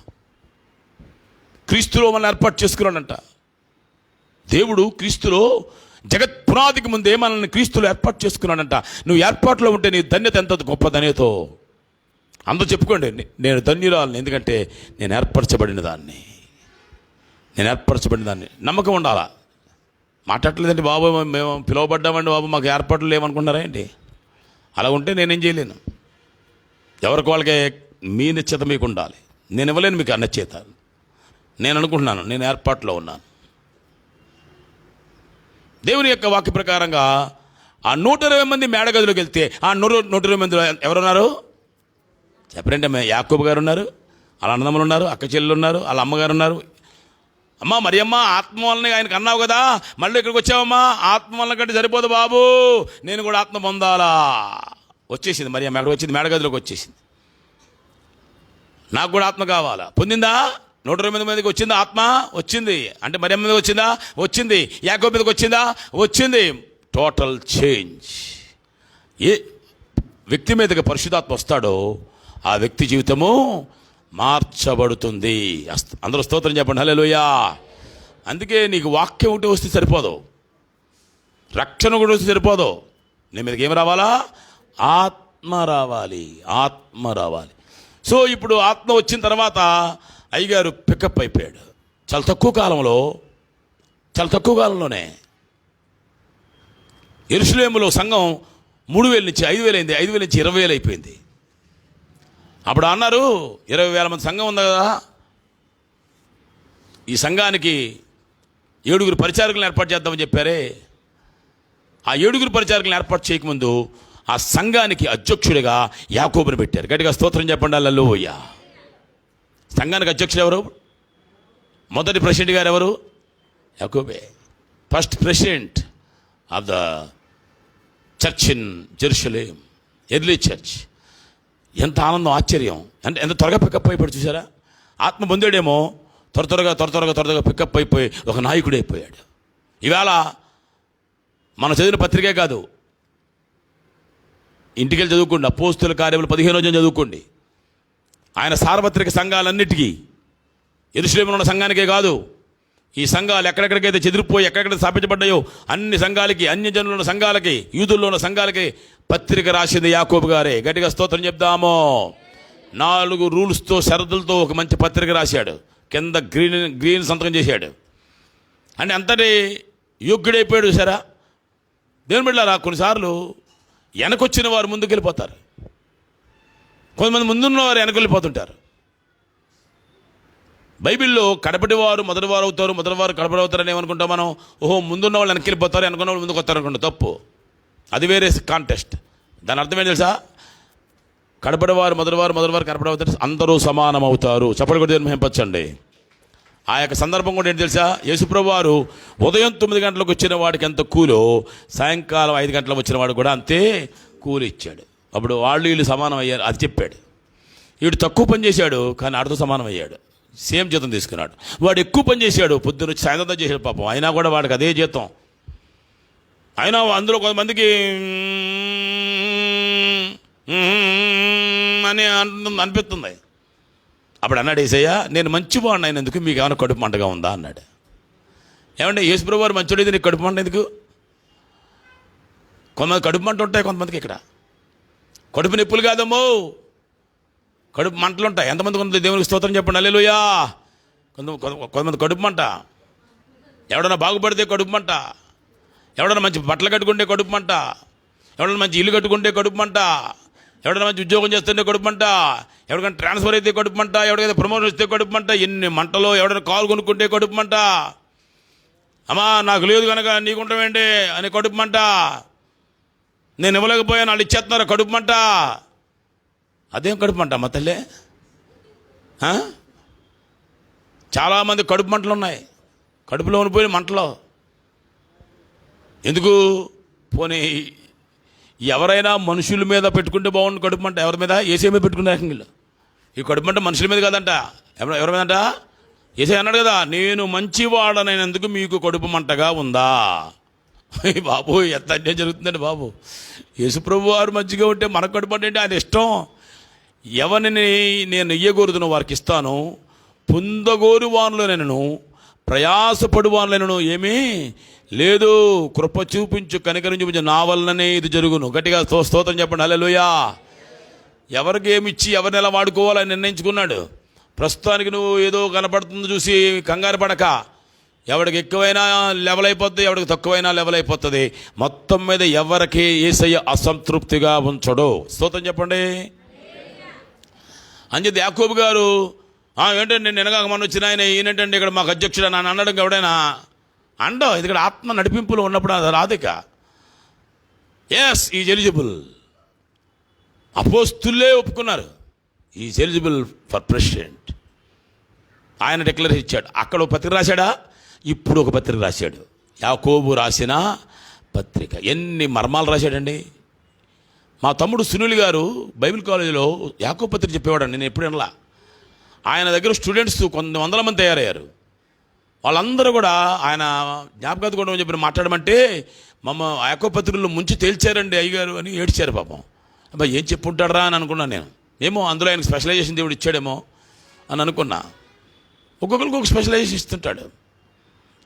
క్రీస్తులో మనల్ని ఏర్పాటు చేసుకున్నాడంట దేవుడు. క్రీస్తులో జగత్ పునాదికి ముందే మనల్ని క్రీస్తులో ఏర్పాటు చేసుకున్నాడంట. నువ్వు ఏర్పాటులో ఉంటే నీ ధన్యత ఎంత గొప్ప ధన్యతో అందరూ చెప్పుకోండి, నేను ధన్యురాలని, ఎందుకంటే నేను ఏర్పరచబడిన దాన్ని. నమ్మకం ఉండాలా. మాట్లాడలేదండి బాబు, మేము పిలువబడ్డామండి బాబు, మాకు ఏర్పాట్లు లేవనుకున్నారా ఏంటి? అలా ఉంటే నేనేం చేయలేను. ఎవరికి వాళ్ళకి మీ నిశ్చత మీకు ఉండాలి. నేను ఇవ్వలేను మీకు అనిశ్చత. నేను అనుకుంటున్నాను నేను ఏర్పాట్లో ఉన్నాను. దేవుని యొక్క వాక్య ప్రకారంగా ఆ 120 మంది మేడగదిలోకి వెళ్తే ఆ 120 మందిలో ఎవరున్నారు చెప్పరంటే? యాకోబు గారు ఉన్నారు, వాళ్ళ అన్నదమ్ములు ఉన్నారు, అక్క చెల్లెలు ఉన్నారు, వాళ్ళ అమ్మగారు ఉన్నారు. అమ్మ మరియమ్మ, ఆత్మ వలన ఆయనకు అన్నావు కదా, మళ్ళీ ఇక్కడికి వచ్చావమ్మా, ఆత్మ వలన కంటే సరిపోదు బాబు, నేను కూడా ఆత్మ పొందాలా. వచ్చేసింది మరియమ్మ, అక్కడ వచ్చింది, మేడగదిలోకి వచ్చేసింది. నాకు కూడా ఆత్మ కావాలా. పొందిందా? 120 మందికి వచ్చిందా ఆత్మ? వచ్చింది. అంటే మరియమ్మ మీదకి వచ్చిందా? వచ్చింది. యాకోబు మీదకి వచ్చిందా? వచ్చింది. Total change. ఏ వ్యక్తి మీదకి పరిశుద్ధాత్మ వస్తాడో ఆ వ్యక్తి జీవితము మార్చబడుతుంది. అందరూ స్తోత్రం చెప్పండి, హల్లెలూయా. అందుకే నీకు వాక్యం ఒకటి వస్తే సరిపోదు, రక్షణ కూడా వస్తే సరిపోదు. నీ మీదకి ఏమి రావాలా? ఆత్మ రావాలి. సో ఇప్పుడు ఆత్మ వచ్చిన తర్వాత అయ్యగారు పికప్ అయిపోయాడు. చాలా తక్కువ కాలంలోనే యెరూషలేములో సంఘం 3,000 నుంచి 5,000 అయింది, 5,000 నుంచి 20,000 అయిపోయింది. అప్పుడు అన్నారు 20,000 మంది సంఘం ఉంది కదా, ఈ సంఘానికి 7 పరిచారకులను ఏర్పాటు చేద్దామని చెప్పారే. ఆ 7 పరిచారకులను ఏర్పాటు చేయకముందు ఆ సంఘానికి అధ్యక్షుడిగా యాకోబుని పెట్టారు. గట్టిగా స్తోత్రం చెప్పండి హల్లెలూయా. సంఘానికి అధ్యక్షుడు ఎవరు? మొదటి ప్రెసిడెంట్ గారు ఎవరు? యాకోబే. First president of the church in Jerusalem, early church. ఎంత ఆనందం, ఆశ్చర్యం. అంటే ఎంత త్వరగా పికప్ అయిపోయాడు చూసారా. ఆత్మ పొందాడేమో త్వరగా పికప్ అయిపోయి ఒక నాయకుడు అయిపోయాడు. ఇవాళ మనం చదివిన పత్రికే కాదు, ఇంటికెళ్ళి చదువుకోండి. అపోస్తుల కార్యములు 15వ చదువుకోండి. ఆయన సార్వత్రిక సంఘాలన్నిటికీ, యెరూషలేములో ఉన్న సంఘానికే కాదు, ఈ సంఘాలు ఎక్కడెక్కడికైతే చెదిరిపోయి ఎక్కడెక్కడ స్థాపించబడ్డాయో అన్ని సంఘాలకి, అన్యజనులు ఉన్న సంఘాలకి, యూదుల్లో ఉన్న సంఘాలకి పత్రిక రాసింది యాకోబు గారే. గట్టిగా స్తోత్రం చెప్దాము. 4 రూల్స్తో, షరతులతో ఒక మంచి పత్రిక రాశాడు. కింద గ్రీన్ సంతకం చేశాడు. అంటే అంతటి యోగ్యుడైపోయాడు సరా. దేవుని బిడ్డలారా, కొన్నిసార్లు వెనకొచ్చిన వారు ముందుకెళ్ళిపోతారు, కొంతమంది ముందున్న వారు వెనకెళ్ళిపోతుంటారు. బైబిల్లో కడపటి వారు మొదటి వారు అవుతారు, మొదటి వారు కడపటి అవుతారని ఏమనుకుంటాం మనం. ఓహో, ముందున్న వాళ్ళు వెనకెళ్ళిపోతారు, అనుకున్న వాళ్ళు ముందుకు వస్తారు అనుకుంటాం. తప్పు. అది వేరే కాంటెస్ట్. దాని అర్థం ఏంటి తెలుసా? కడపటి వారు మొదటి వారు కడపటి అవుతారు, అందరూ సమానం అవుతారు. చప్పటి కొట్టి మహింపరచండి. ఆ యొక్క సందర్భం కూడా ఏంటి తెలుసా? యేసుప్రభు వారు ఉదయం 9 గంటలకు వచ్చిన వాడికి ఎంత కూలో, సాయంకాలం 5 గంటలకు వచ్చిన వాడు కూడా అంతే కూలి ఇచ్చాడు. అప్పుడు వీళ్ళు సమానం అయ్యారు. అది చెప్పాడు. వీడు తక్కువ పని చేశాడు, కానీ ఆడితో సమానం అయ్యాడు. సేమ్ జీతం తీసుకున్నాడు. వాడు ఎక్కువ పని చేశాడు, పొద్దున్న వచ్చి సాయంత్రం చేశాడు పాపం, అయినా కూడా వాడికి అదే జీతం. అయినా అందులో కొంతమందికి అని అనిపిస్తుంది. అప్పుడు అన్నాడు యేసయ్య, నేను మంచివాడిని అయినందుకు మీకు ఏమైనా కడుపు మంటగా ఉందా అన్నాడు. ఏమంటే యేసుప్రభు వారు మంచోడైతే నీకు కడుపు మంట ఎందుకు? కొంతమంది కడుపు మంట ఉంటాయి, కొంతమందికి ఇక్కడ కడుపు నొప్పులు కాదమ్మో, కడుపు మంటలు ఉంటాయి. ఎంతమంది కొంతమంది దేవునికి స్తోత్రం చెప్పండి హల్లెలూయా. కొంతమంది కడుపు మంట. ఎవడన్నా బాగుపడితే కడుపు మంట, ఎవడన్నా మంచి బట్టలు కట్టుకుంటే కడుపు మంట, ఎవడన్నా మంచి ఇల్లు కట్టుకుంటే కడుపు మంట, ఎవడైనా మంచి ఉద్యోగం చేస్తుంటే కడుపు మంట, ఎవరికైనా ట్రాన్స్ఫర్ అయితే కడుపు మంట, ఎవరికైతే ప్రమోషన్ వస్తే కడుపు మంట, ఎన్ని మంటలో. ఎవడైనా కారు కొనుక్కుంటే కడుపు మంట, అమ్మా నాకు లేదు కనుక నీకుంటామేంటి అని కడుపు మంట, నేను ఇవ్వలేకపోయాను వాళ్ళు ఇచ్చేస్తున్నారు కడుపు మంట. అదేం కడుపు మంట అమ్మ తల్లే? చాలామంది కడుపు మంటలు ఉన్నాయి, కడుపులో ఉండిపోయిన మంటలో. ఎందుకు? పోనీ ఎవరైనా మనుషుల మీద పెట్టుకుంటే బాగుండు కడుపు మంట. ఎవరి మీద? యేసయ్య మీద పెట్టుకున్నారు. ఈ కడుపు మంట మనుషుల మీద కాదంట. ఎవరి మీదంట? యేసయ్య అన్నాడు కదా, నేను మంచివాడనైనందుకు మీకు కడుపు మంటగా ఉందా? బాబు ఎంత అన్యాయం జరుగుతుందండి బాబు. యేసుప్రభు వారు మంచిగా ఉంటే మనకు కడుపు మంట ఏంటి? ఆయన ఇష్టం. ఎవరిని నేను ఇయ్యగోరుదునో వారికి ఇస్తాను, పొందగోరు వానులనను ప్రయాసపడు వానులనను ఏమీ లేదు. కృప చూపించు, కనికరం చూపించు, నా వల్లనే ఇది జరుగును. గట్టిగా స్తోత్రం చెప్పండి హల్లెలూయా. ఎవరికి ఏమిచ్చి ఎవరిని ఎలా వాడుకోవాలని నిర్ణయించుకున్నాడు. ప్రస్తుతానికి నువ్వు ఏదో కనపడుతుంది చూసి కంగారు పడక. ఎవడికి ఎక్కువైనా లెవెల్ అయిపోతుంది, ఎవడికి తక్కువైనా లెవెల్ అయిపోతుంది. మొత్తం మీద ఎవరికి యేసయ్య అసంతృప్తిగా ఉంచడు. స్తోత్రం చెప్పండి. అంచేది యాకోబు గారు ఏంటంటే నిన్నగాక మన వచ్చిన ఆయన ఈయనంటండి ఇక్కడ మాకు అధ్యక్షుడు అని అనడం ఎవడైనా అండో. ఎందుకంటే ఆత్మ నడిపింపులో ఉన్నప్పుడు అది రాదిక. Yes is eligible. అపోస్తులే ఒప్పుకున్నారు, ఈజ్ ఎలిజిబుల్ ఫర్ ప్రెసిడెంట్. ఆయన డిక్లరేషన్ ఇచ్చాడు. అక్కడ ఒక పత్రిక రాశాడా? ఇప్పుడు ఒక పత్రిక రాశాడు. యాకోబు రాసిన పత్రిక. ఎన్ని మర్మాలు రాశాడండి. మా తమ్ముడు సునీల్ గారు బైబిల్ కాలేజీలో యాకోబు పత్రిక చెప్పేవాడండి. నేను ఎప్పుడు వినలా. ఆయన దగ్గర స్టూడెంట్స్ కొన్ని వందల మంది తయారయ్యారు. వాళ్ళందరూ కూడా ఆయన జ్ఞాపకాలు కూడా చెప్పిన మాట్లాడమంటే యాకోబు పత్రికల్లో ముంచి తేల్చారండి అయ్యగారు అని ఏడ్చారు పాపం. అబ్బా ఏం చెప్పుంటాడరా అని అనుకున్నాను నేను. ఏమో అందులో ఆయనకు స్పెషలైజేషన్ దేవుడు ఇచ్చాడేమో అని అనుకున్నా. ఒక్కొక్కరికి ఒక స్పెషలైజేషన్ ఇస్తుంటాడు.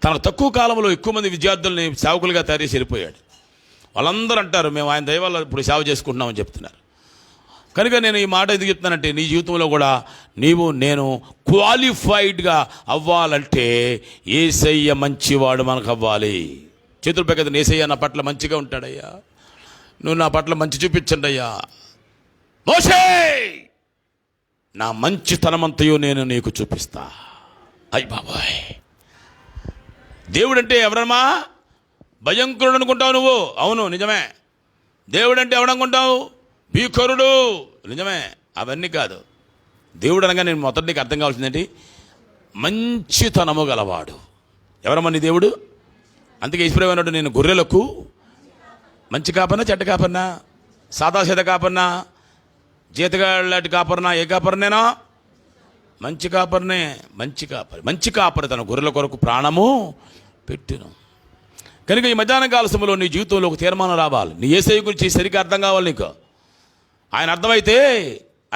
తన తక్కువ కాలంలో ఎక్కువ మంది విద్యార్థుల్ని సేవకులుగా తయారు చేసి వెళ్ళిపోయాడు. వాళ్ళందరూ అంటారు మేము ఆయన దయ వల్ల ఇప్పుడు సేవ చేసుకుంటున్నామని చెప్తున్నారు. కనుక నేను ఈ మాట ఎందుకు చెప్తానంటే, నీ జీవితంలో కూడా నేను క్వాలిఫైడ్గా అవ్వాలంటే యేసయ్య మంచివాడు మనకు అవ్వాలి. చేతుల పైకి యేసయ్య నా పట్ల మంచిగా ఉంటాడయ్యా, నువ్వు నా పట్ల మంచి చూపించండి అయ్యా. మోషే, నా మంచితనమంతయు నేను నీకు చూపిస్తా. అయ్య బాబాయ్, దేవుడంటే ఎవరమ్మా? భయంకరుడు అనుకుంటావు నువ్వు, అవును నిజమే. దేవుడంటే ఎవడనుకుంటావు? భీకరుడు, నిజమే. అవన్నీ కాదు. దేవుడు అనగా నేను మొదటి నీకు అర్థం కావాల్సిందేంటి? మంచితనము గలవాడు. ఎవరమ్మా నీ దేవుడు? అందుకే ఈశ్వరమైనట్టు, నేను గొర్రెలకు మంచి కాపన్నా చెడ్డ కాపన్నా, సాదాసీద కాపన్నా, జీతగాళ్ళటి కాపర్నా, ఏ కాపర్నేనా? మంచి కాపర్నే. మంచి కాపరి తన గొర్రెల కొరకు ప్రాణము పెట్టును. కనుక ఈ మధ్యాహ్న కాల సమయంలో నీ జీవితంలో ఒక తీర్మానం రావాలి. నీ యేసయ్య గురించి సరిగ్గా అర్థం కావాలి నీకు. ఆయన అర్థమైతే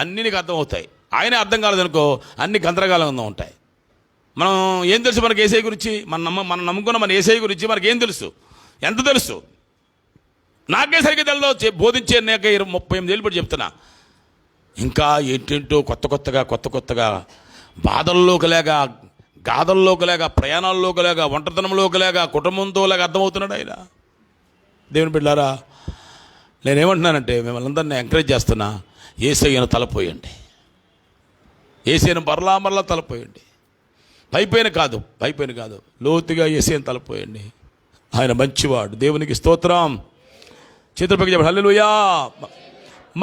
అన్నీ నీకు అర్థమవుతాయి. ఆయనే అర్థం కాలేదనుకో అన్ని గందరగోళంగా ఉంటాయి. మనం ఏం తెలుసు మనకి యేసయ్య గురించి? మనం నమ్ముకున్న మన యేసయ్య గురించి మనకేం తెలుసు? ఎంత తెలుసు? నాకే సరిగ్గా తెలదో. బోధించే నేక 38 ఏళ్ళు పడి చెప్తున్నా. ఇంకా ఏంటేంటో కొత్తగా బాధల్లోకి లేక, గాథల్లోకి లేక, ప్రయాణాల్లోకి లేక, ఒంటరితనంలోకి లేక, కుటుంబంతో లేక అర్థమవుతున్నాడు ఆయన. దేవుని బిడ్డలారా, నేనేమంటున్నానంటే మిమ్మల్ని అందరినీ ఎంకరేజ్ చేస్తున్నా. యేసయ్యను తలపోయండి. యేసయ్యను మరలా తలపోయండి. పైపైన కాదు, లోతుగా యేసయ్యను తలపోయండి. ఆయన మంచివాడు. దేవునికి స్తోత్రం. చేతులపైకి చెప్పండి హల్లెలూయా.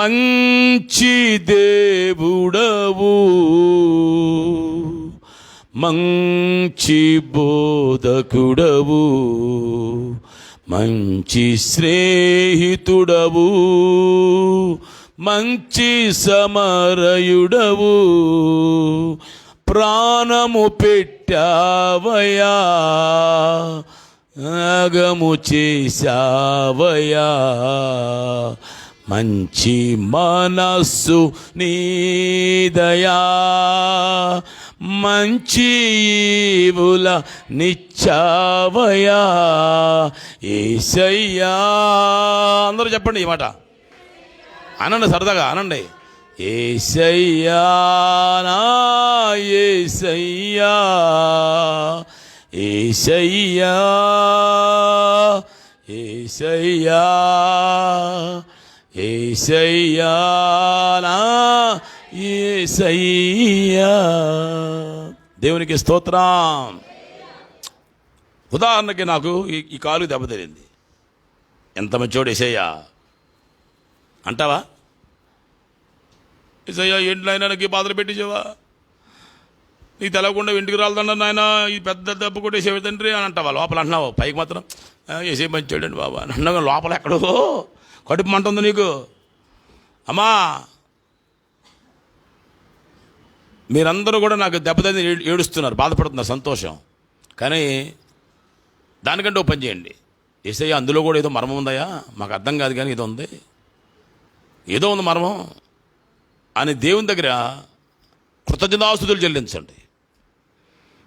మంచి దేవుడవు, మంచి బోధకుడవు, మంచి స్నేహితుడవు, మంచి సమరయుడవు, ప్రాణము పెట్టావయా, త్యాగము చేశావయా, మంచి మనస్సు నీదయా, మంచి ఈవుల నిచ్చావయా యేసయ్యా. అందరూ చెప్పండి ఈ మాట, అనండి, సరదాగా అనండి. యేసయ్యా, నా యేసయ్యా, యేసయ్యా, యేసయ్యా, యేసయ్యా, నా యేసయ్యా. దేవునికి స్తోత్రం. ఉదాహరణకి నాకు ఈ కాలు దెబ్బతిరింది. ఎంత మంచోడు యేసయ్యా అంటావా? యేసయ్యా ఏంటి నాయన నాకు బాధలు పెట్టించేవా? నీకు తెలవకుండా ఇంటికి రాలదండ నాయన, ఈ పెద్ద దెబ్బ కొట్టేసేవి తండ్రి అని అంటావా? లోపల అంటున్నావు, పైకి మాత్రం యేసయ్య మంచోడండి బాబా అన్నాగా, లోపల ఎక్కడో కడుపు మంట ఉంది నీకు. అమ్మా, మీరందరూ కూడా నాకు దెబ్బతిని ఏడుస్తున్నారు, బాధపడుతున్నారు, సంతోషం. కానీ దానికంటే ఓ పని చేయండి. యేసయ్య అందులో కూడా ఏదో మర్మం ఉందయ్యా, మాకు అర్థం కాదు కానీ ఏదో ఉంది మర్మం అని దేవుని దగ్గర కృతజ్ఞతాస్తుతులు చెల్లించండి.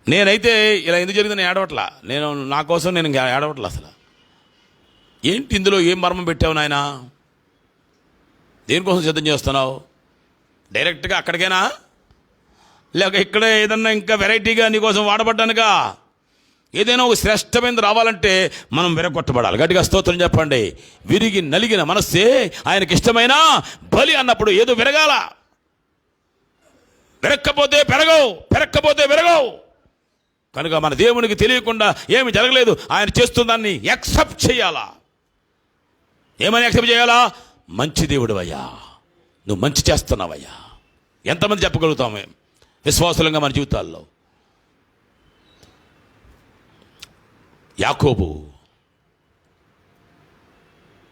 నేనైతే ఇలా ఎందుకు జరిగిందని ఏడవట్లా. నా కోసం నేను ఇంకా ఏడవట్లా. అసలు ఏంటి ఇందులో ఏం మర్మం పెట్టావు నాయన? దేనికోసం సిద్ధం చేస్తున్నావు? డైరెక్ట్గా అక్కడికైనా, లేక ఇక్కడే ఏదన్నా ఇంకా వెరైటీగా నీకోసం వాడబడ్డానుగా? ఏదైనా ఒక శ్రేష్టమైనది రావాలంటే మనం విరగొట్టబడాలి. గట్టిగా స్తోత్రం చెప్పండి. విరిగి నలిగిన మనస్సే ఆయనకి ఇష్టమైన బలి అన్నప్పుడు ఏదో విరగాల. పెరక్కపోతే పెరగవు. కనుక మన దేవునికి తెలియకుండా ఏమి జరగలేదు, ఆయన చేస్తుందాన్ని యాక్సెప్ట్ చేయాలా. ఏమని యాక్సెప్ట్ చేయాలా? మంచి దేవుడివయ్యా, నువ్వు మంచి చేస్తున్నావయ్యా. ఎంతమంది చెప్పగలుగుతాము విశ్వాసులంగా మన జీవితాల్లో? యాకోబు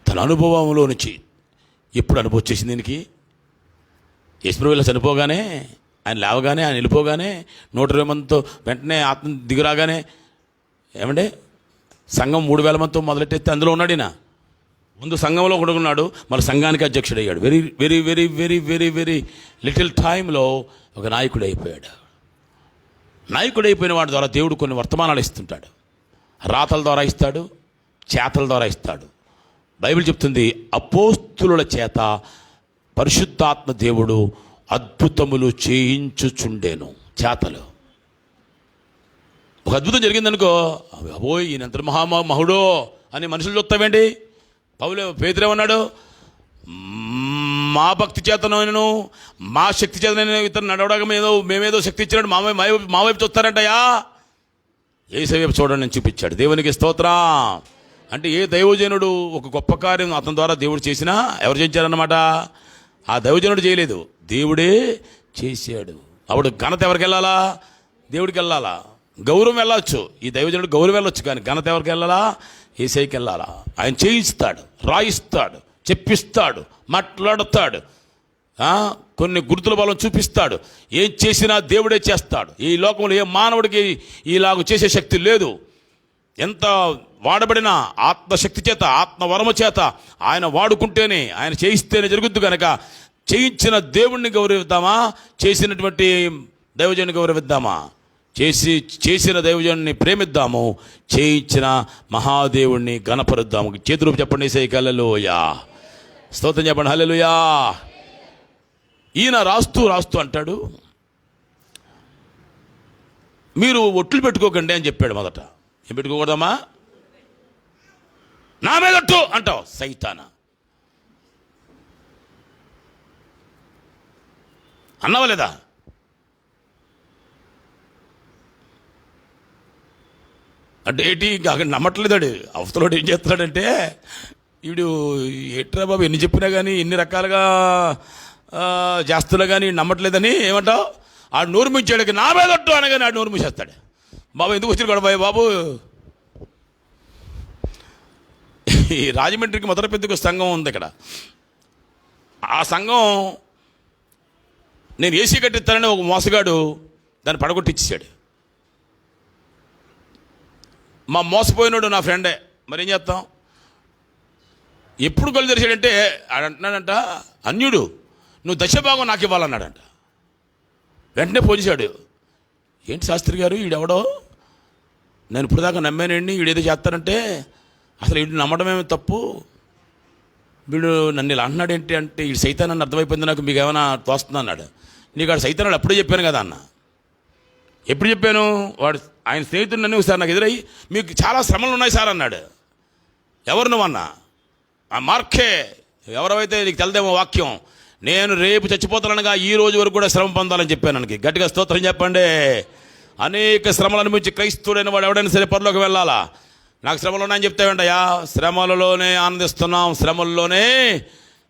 తన అనుభవంలో నుంచి ఎప్పుడు అనుభవం చేసింది దీనికి? యేసుప్రభువు చనిపోగానే, ఆయన లేవగానే, ఆయన వెళ్ళిపోగానే, 120 మందితో వెంటనే ఆత్మ దిగురాగానే, ఏమంటే సంఘం 3000 మందితో మొదలెట్టేస్తే అందులో ఉన్నాడు. ఈయన ముందు సంఘంలో ఉన్నాడు, మళ్ళీ సంఘానికి అధ్యక్షుడు అయ్యాడు. Very very very very very very little టైంలో ఒక నాయకుడు అయిపోయాడు. నాయకుడైపోయిన వాడి ద్వారా దేవుడు కొన్ని వర్తమానాలు ఇస్తుంటాడు. రాతల ద్వారా ఇస్తాడు, చేతల ద్వారా ఇస్తాడు. బైబిల్ చెప్తుంది అపోస్తులుల చేత పరిశుద్ధాత్మ దేవుడు అద్భుతములు చేయించుచుండెను. చేతలు ఒక అద్భుతం జరిగిందనుకో, అబోయ్ ఈయన ఎంత మహుడో అని మనుషులు చూస్తావేంటి? పేతురేమన్నాడు? మా భక్తి చేతనైనను మా శక్తి చేతనైనా ఇతను నడవడం మేమేదో శక్తి ఇచ్చినాడు మా వైపు చూస్తారంటయా. యేసు వైపు చూడండి అని చూపించాడు. దేవునికి స్తోత్రం. అంటే ఏ దైవజనుడు ఒక గొప్ప కార్యం అతని ద్వారా దేవుడు చేసినా ఎవరు చేయించారన్నమాట? ఆ దైవజనుడు చేయలేదు, దేవుడే చేశాడు. అప్పుడు ఘనత ఎవరికి వెళ్ళాలా? దేవుడికి వెళ్ళాలా. గౌరవం వెళ్ళొచ్చు, ఈ దైవజనుడు గౌరవం వెళ్ళొచ్చు, కానీ ఘనత ఎవరికి వెళ్ళాలా? యేసయ్యకి వెళ్ళాలా. ఆయన చేయిస్తాడు, రాయిస్తాడు, చెప్పిస్తాడు, మాట్లాడుతాడు, కొన్ని గుర్తుల బలం చూపిస్తాడు. ఏం చేసినా దేవుడే చేస్తాడు. ఈ లోకంలో ఏ మానవుడికి ఇలాగ చేసే శక్తి లేదు. ఎంత వాడబడిన ఆత్మశక్తి చేత, ఆత్మవరము చేత ఆయన వాడుకుంటేనే, ఆయన చేయిస్తేనే జరుగుద్దు. కనుక చేయించిన దేవుణ్ణి గౌరవిద్దామా, చేసినటువంటి దైవజనుని గౌరవిద్దామా? చేసిన దైవజనుని ప్రేమిద్దాము, చేయించిన మహాదేవుణ్ణి గణపరుద్దాము. చేతులు చెప్పండి యేసయ్యకి హల్లెలూయా, స్తోత్రం చెప్పండి హల్లెలూయా. ఈయన రాస్తూ అంటాడు, మీరు ఒట్లు పెట్టుకోకండి అని చెప్పాడు. మొదట ఏం పెట్టుకోకూడదమ్మా? నా మీద ఒట్టు అంటావు, సైతానా. అన్నావా లేదా? అంటే ఏంటి, అక్కడ నమ్మట్లేదాడు. అవతలోడు ఏం చేస్తున్నాడంటే, వీడు ఎట్రా బాబు ఎన్ని చెప్పినా కానీ, ఎన్ని రకాలుగా చేస్తున్నా కానీ నమ్మట్లేదని ఏమంటావు? ఆ నోరు ముంచాడు, నా మీద ఒట్టు అనగానే ఆ నోరు మూసేస్తాడు. బాబు ఎందుకు వచ్చిన గొడవ బాబు? ఈ రాజమండ్రికి మొదటి పెద్దకు సంఘం ఉంది ఇక్కడ. ఆ సంఘం నేను ఏసీ కట్టిస్తానని ఒక మోసగాడు దాన్ని పడగొట్టిచ్చాడు. మా మోసపోయినాడు నా ఫ్రెండే. మరి ఏం చేస్తాం? ఎప్పుడు కళ్ళు తెరిచాడంటే అంటున్నాడంట, అన్యుడు నువ్వు దశభాగం నాకు ఇవ్వాలన్నాడంట. వెంటనే పోలీసాడు, ఏంటి శాస్త్రి గారు వీడెవడో, నేను ఇప్పుడు దాకా నమ్మానండి, వీడేదో చేస్తానంటే అసలు వీడు నమ్మడమేమో తప్పు, వీడు నన్ను ఇలా అంటున్నాడు ఏంటి అంటే, వీడు సైతాన్ అని అర్థమైపోయింది నాకు, మీకు ఏమైనా తోస్తుంది అన్నాడు. నీకు వాడు సైతాన్ అప్పుడే చెప్పాను కదా అన్న. ఎప్పుడు చెప్పాను? వాడు ఆయన స్నేహితుడు నన్ను సార్ నాకు ఎదురయ్యి, మీకు చాలా శ్రమలు ఉన్నాయి సార్ అన్నాడు. ఎవరు నువ్వన్నా? ఆ మార్కే, ఎవరైతే నీకు తెలదేమో వాక్యం, నేను రేపు చచ్చిపోతానగా ఈ రోజు వరకు కూడా శ్రమ పొందాలని చెప్పాను. ನನಗೆ గట్టిగా స్తోత్రం చెప్పండి. అనేక శ్రమలు అనుభవించి క్రైస్తవుడైన వాడు ఎవడైనా సరే పరలోకి వెళ్ళాలా. నాకు శ్రమలు ఉన్నాయని చెప్తావేంటయ్యా? శ్రమలలోనే ఆనందిస్తున్నాం, శ్రమల్లోనే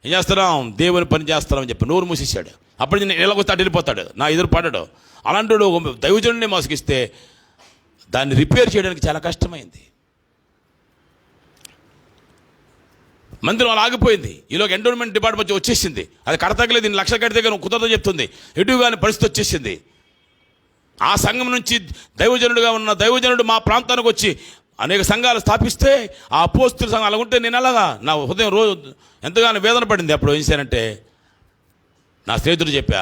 ఏం చేస్తున్నాం? దేవుని పని చేస్తున్నామని చెప్పి నోరు మూసేశాడు. అప్పుడు నేను ఇలాగొస్తే అటు వెళ్ళిపోతాడు, నా ఎదురు పడ్డాడు. అలాంటి దైవజనుడిని మోసగిస్తే దాన్ని రిపేర్ చేయడానికి చాలా కష్టమైంది. మందిరం అలా ఆగిపోయింది. ఈలోకి ఎండోన్మెంట్ డిపార్ట్మెంట్ వచ్చేసింది. అది కడతగలేదు, దీన్ని లక్ష కడితే కానీ కుదరదని చెప్తుంది. ఎటుగాని పరిస్థితి వచ్చేసింది. ఆ సంఘం నుంచి దైవజనుడిగా ఉన్న దైవజనుడు మా ప్రాంతానికి వచ్చి అనేక సంఘాలు స్థాపిస్తే, ఆ అపోస్తుల సంఘం అలాగుంటే నేను అలాగా నా హృదయం రోజు ఎంతగానో వేదన పడింది. అప్పుడు ఏం చేశానంటే, నా స్నేహితుడు చెప్పా,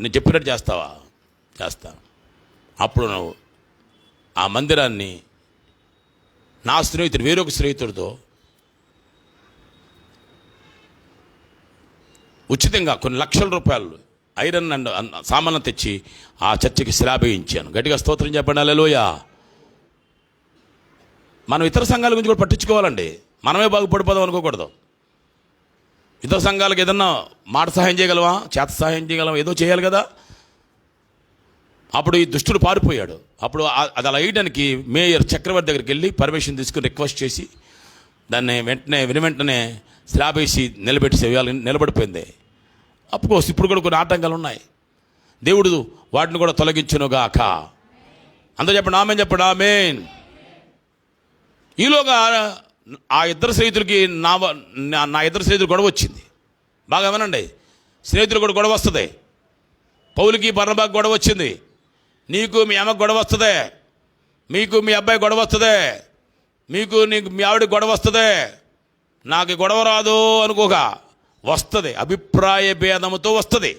నేను చెప్పినట్టు చేస్తావా? చేస్తా. అప్పుడు నువ్వు ఆ మందిరాన్ని నా స్నేహితుడు వేరొక స్నేహితుడితో ఉచితంగా కొన్ని లక్షల రూపాయలు ఐరన్ అండ్ సామాన్లు తెచ్చి ఆ చర్చికి స్లాబ్ వేయించాను. గట్టిగా స్తోత్రం చెప్పండి హల్లెలూయా. మనం ఇతర సంఘాల గురించి కూడా పట్టించుకోవాలండి. మనమే బాగుపడిపోదాం అనుకోకూడదు. ఇతర సంఘాలకు ఏదన్నా మాట సహాయం చేయగలవా, చేత సహాయం చేయగలవా, ఏదో చేయాలి కదా. అప్పుడు ఈ దుష్టుడు పారిపోయాడు. అప్పుడు అది అలా వేయడానికి మేయర్ చక్రవర్తి దగ్గరికి వెళ్ళి పర్మిషన్ తీసుకుని రిక్వెస్ట్ చేసి దాన్ని వెంటనే స్లాబ్ వేసి నిలబడిపోయింది. అఫ్కోర్స్ ఇప్పుడు కూడా కొన్ని ఆటంకాలు ఉన్నాయి. దేవుడు వాటిని కూడా తొలగించునుగాక. అందరూ చెప్పండి ఆమేన్, చెప్పండి ఆమేన్. ఈలోగా ఆ ఇద్దరు స్నేహితులకి నా ఇద్దరు స్నేహితులు గొడవ వచ్చింది. బాగా వినండి, స్నేహితులు కూడా గొడవ వస్తుంది. పౌలుకి బర్నబాకి గొడవ వచ్చింది. నీకు మీ అమ్మకి గొడవ వస్తుంది, మీకు మీ అబ్బాయి గొడవ వస్తుంది, నీకు మీ ఆవిడకి గొడవ వస్తుంది. నాకు గొడవ రాదు అనుకోగా వస్తుంది. అభిప్రాయ భేదముతో వస్తుంది.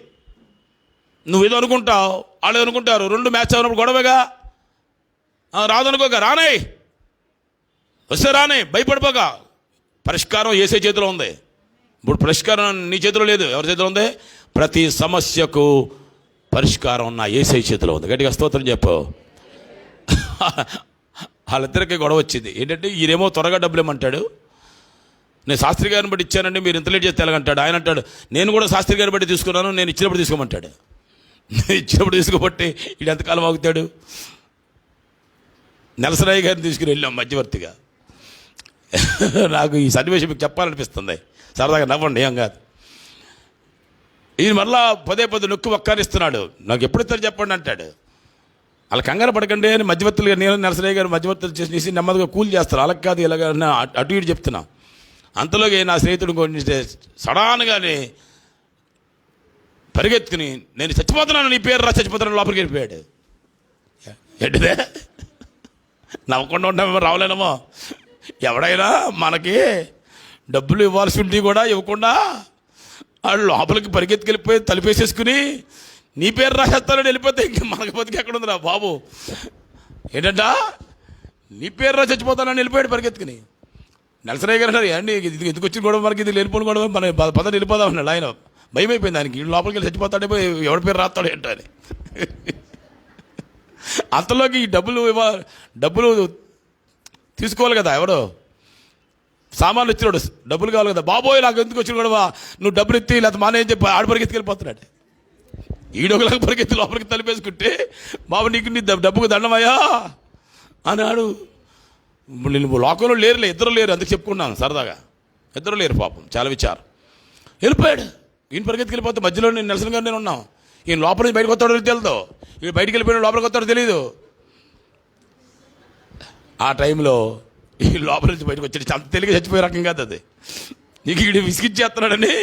నువ్వేదో అనుకుంటావు, వాళ్ళు అనుకుంటారు. రెండు మ్యాచ్ అయినప్పుడు గొడవగా. రాదు అనుకోగా రానే వస్తే రానే, భయపడిపోగా. పరిష్కారం యేసే చేతిలో ఉంది. ఇప్పుడు పరిష్కారం నీ చేతిలో లేదు, ఎవరి చేతిలో ఉంది? ప్రతి సమస్యకు పరిష్కారం నా యేసయ్య చేతిలో ఉంది. గట్టిగా స్తోత్రం చెప్పు. వాళ్ళిద్దరికి గొడవ వచ్చింది. ఏంటంటే ఈయనేమో త్వరగా డబ్బులు ఇవ్వమంటాడు, నేను శాస్త్రి గారిని బట్టి ఇచ్చానండి, మీరు ఇంత లేట్ చేస్తే ఎలాగంటాడు. ఆయన అంటాడు నేను కూడా శాస్త్రి గారిని బట్టి తీసుకున్నాను, నేను ఇచ్చినప్పుడు తీసుకోమంటాడు. ఇచ్చినప్పుడు తీసుకోబట్టి వీడు ఎంతకాలం ఆగుతాడు? నెలసరాయి గారిని తీసుకుని వెళ్ళాం మధ్యవర్తిగా. నాకు ఈ సన్నివేశం మీకు చెప్పాలనిపిస్తుంది, సరదాగా నవ్వండి, ఏం కాదు. ఈయన మళ్ళా పదే నొక్కి ఒక్కరిస్తున్నాడు. నాకు ఎప్పుడు ఇస్తారు చెప్పండి అంటాడు. వాళ్ళ కంగారు పడకండి అని మధ్యవర్తులుగా నేను నరసరాయ గారు మధ్యవర్తులు చేసి నెమ్మదిగా కూల్ చేస్తారు. వాళ్ళకి కాదు ఇలాగ అటు ఇటు చెప్తున్నా. అంతలోకి నా స్నేహితుడు కొన్ని సడన్గానే పరిగెత్తుకుని నేను చచ్చిపోతున్నాను, నీ పేరు రా, చచ్చిపోతున్నాను లోపలికి వెళ్ళిపోయాడు. ఏంటిదే నవ్వకుండా ఉంటామేమో, రావలేనేమో. ఎవడైనా మనకి డబ్బులు ఇవ్వాల్సి ఉండి కూడా ఇవ్వకుండా వాళ్ళు లోపలికి పరిగెత్తుకెళ్ళిపోయి తలిపేసేసుకుని నీ పేరు రాసేస్తానని వెళ్ళిపోతే ఇంక మనకి బతికి ఎక్కడ ఉందిరా బాబు. ఏంటంట నీ పేరు రా, చచ్చిపోతానని వెళ్ళిపోయాడు పరిగెత్తుకుని. నరసరాయ గారు అన్నారు, అండి ఇది ఎందుకు వచ్చిన గొడవ, మనకి ఇది లేనిపోయిన గొడవ, మన పదవి వెళ్ళిపోదాం అన్నాడు. ఆయన భయం అయిపోయింది ఆయనకి, లోపలికి వెళ్ళి చచ్చిపోతాడే, ఎవరి పేరు రాస్తాడు ఏంటో అని. అంతలోకి ఈ డబ్బులు తీసుకోవాలి కదా, ఎవడో సామాన్లు ఇచ్చినాడు, డబ్బులు కావాలి కదా. బాబోయ్ నాకు ఎందుకు వచ్చిన గొడవ, నువ్వు డబ్బులు ఇచ్చి లేకపోతే మానే అని చెప్పి ఆడు పరిగెత్తుకెళ్ళిపోతున్నాడు. ఈడొకలాగా పరిగెత్తి లోపలికి తలిపేసుకుంటే, బాబు నీకు నీ డబ్బుకు దండమయ్యా అన్నాడు. నేను లోకంలో లేరులే, ఇద్దరు లేరు, అందుకు చెప్పుకున్నాను సరదాగా. ఇద్దరు లేరు పాపం, చాలా విచారం. వెళ్ళిపోయాడు. ఈయన పరిగెత్తికి వెళ్ళిపోతే మధ్యలో నేను నెలసన్ గారు నేను ఉన్నాం. ఈయన లోపల నుంచి బయటకు వస్తాడో తెలియదు, ఈయన బయటికి వెళ్ళిపోయిన లోపలికి వస్తాడో తెలియదు. ఆ టైంలో ఈ లోపల నుంచి బయటకు వచ్చాడు. అంత తెలియక చచ్చిపోయే రకం కాదు అది. నీకు వీడు విసిగిచ్చేస్తున్నాడని,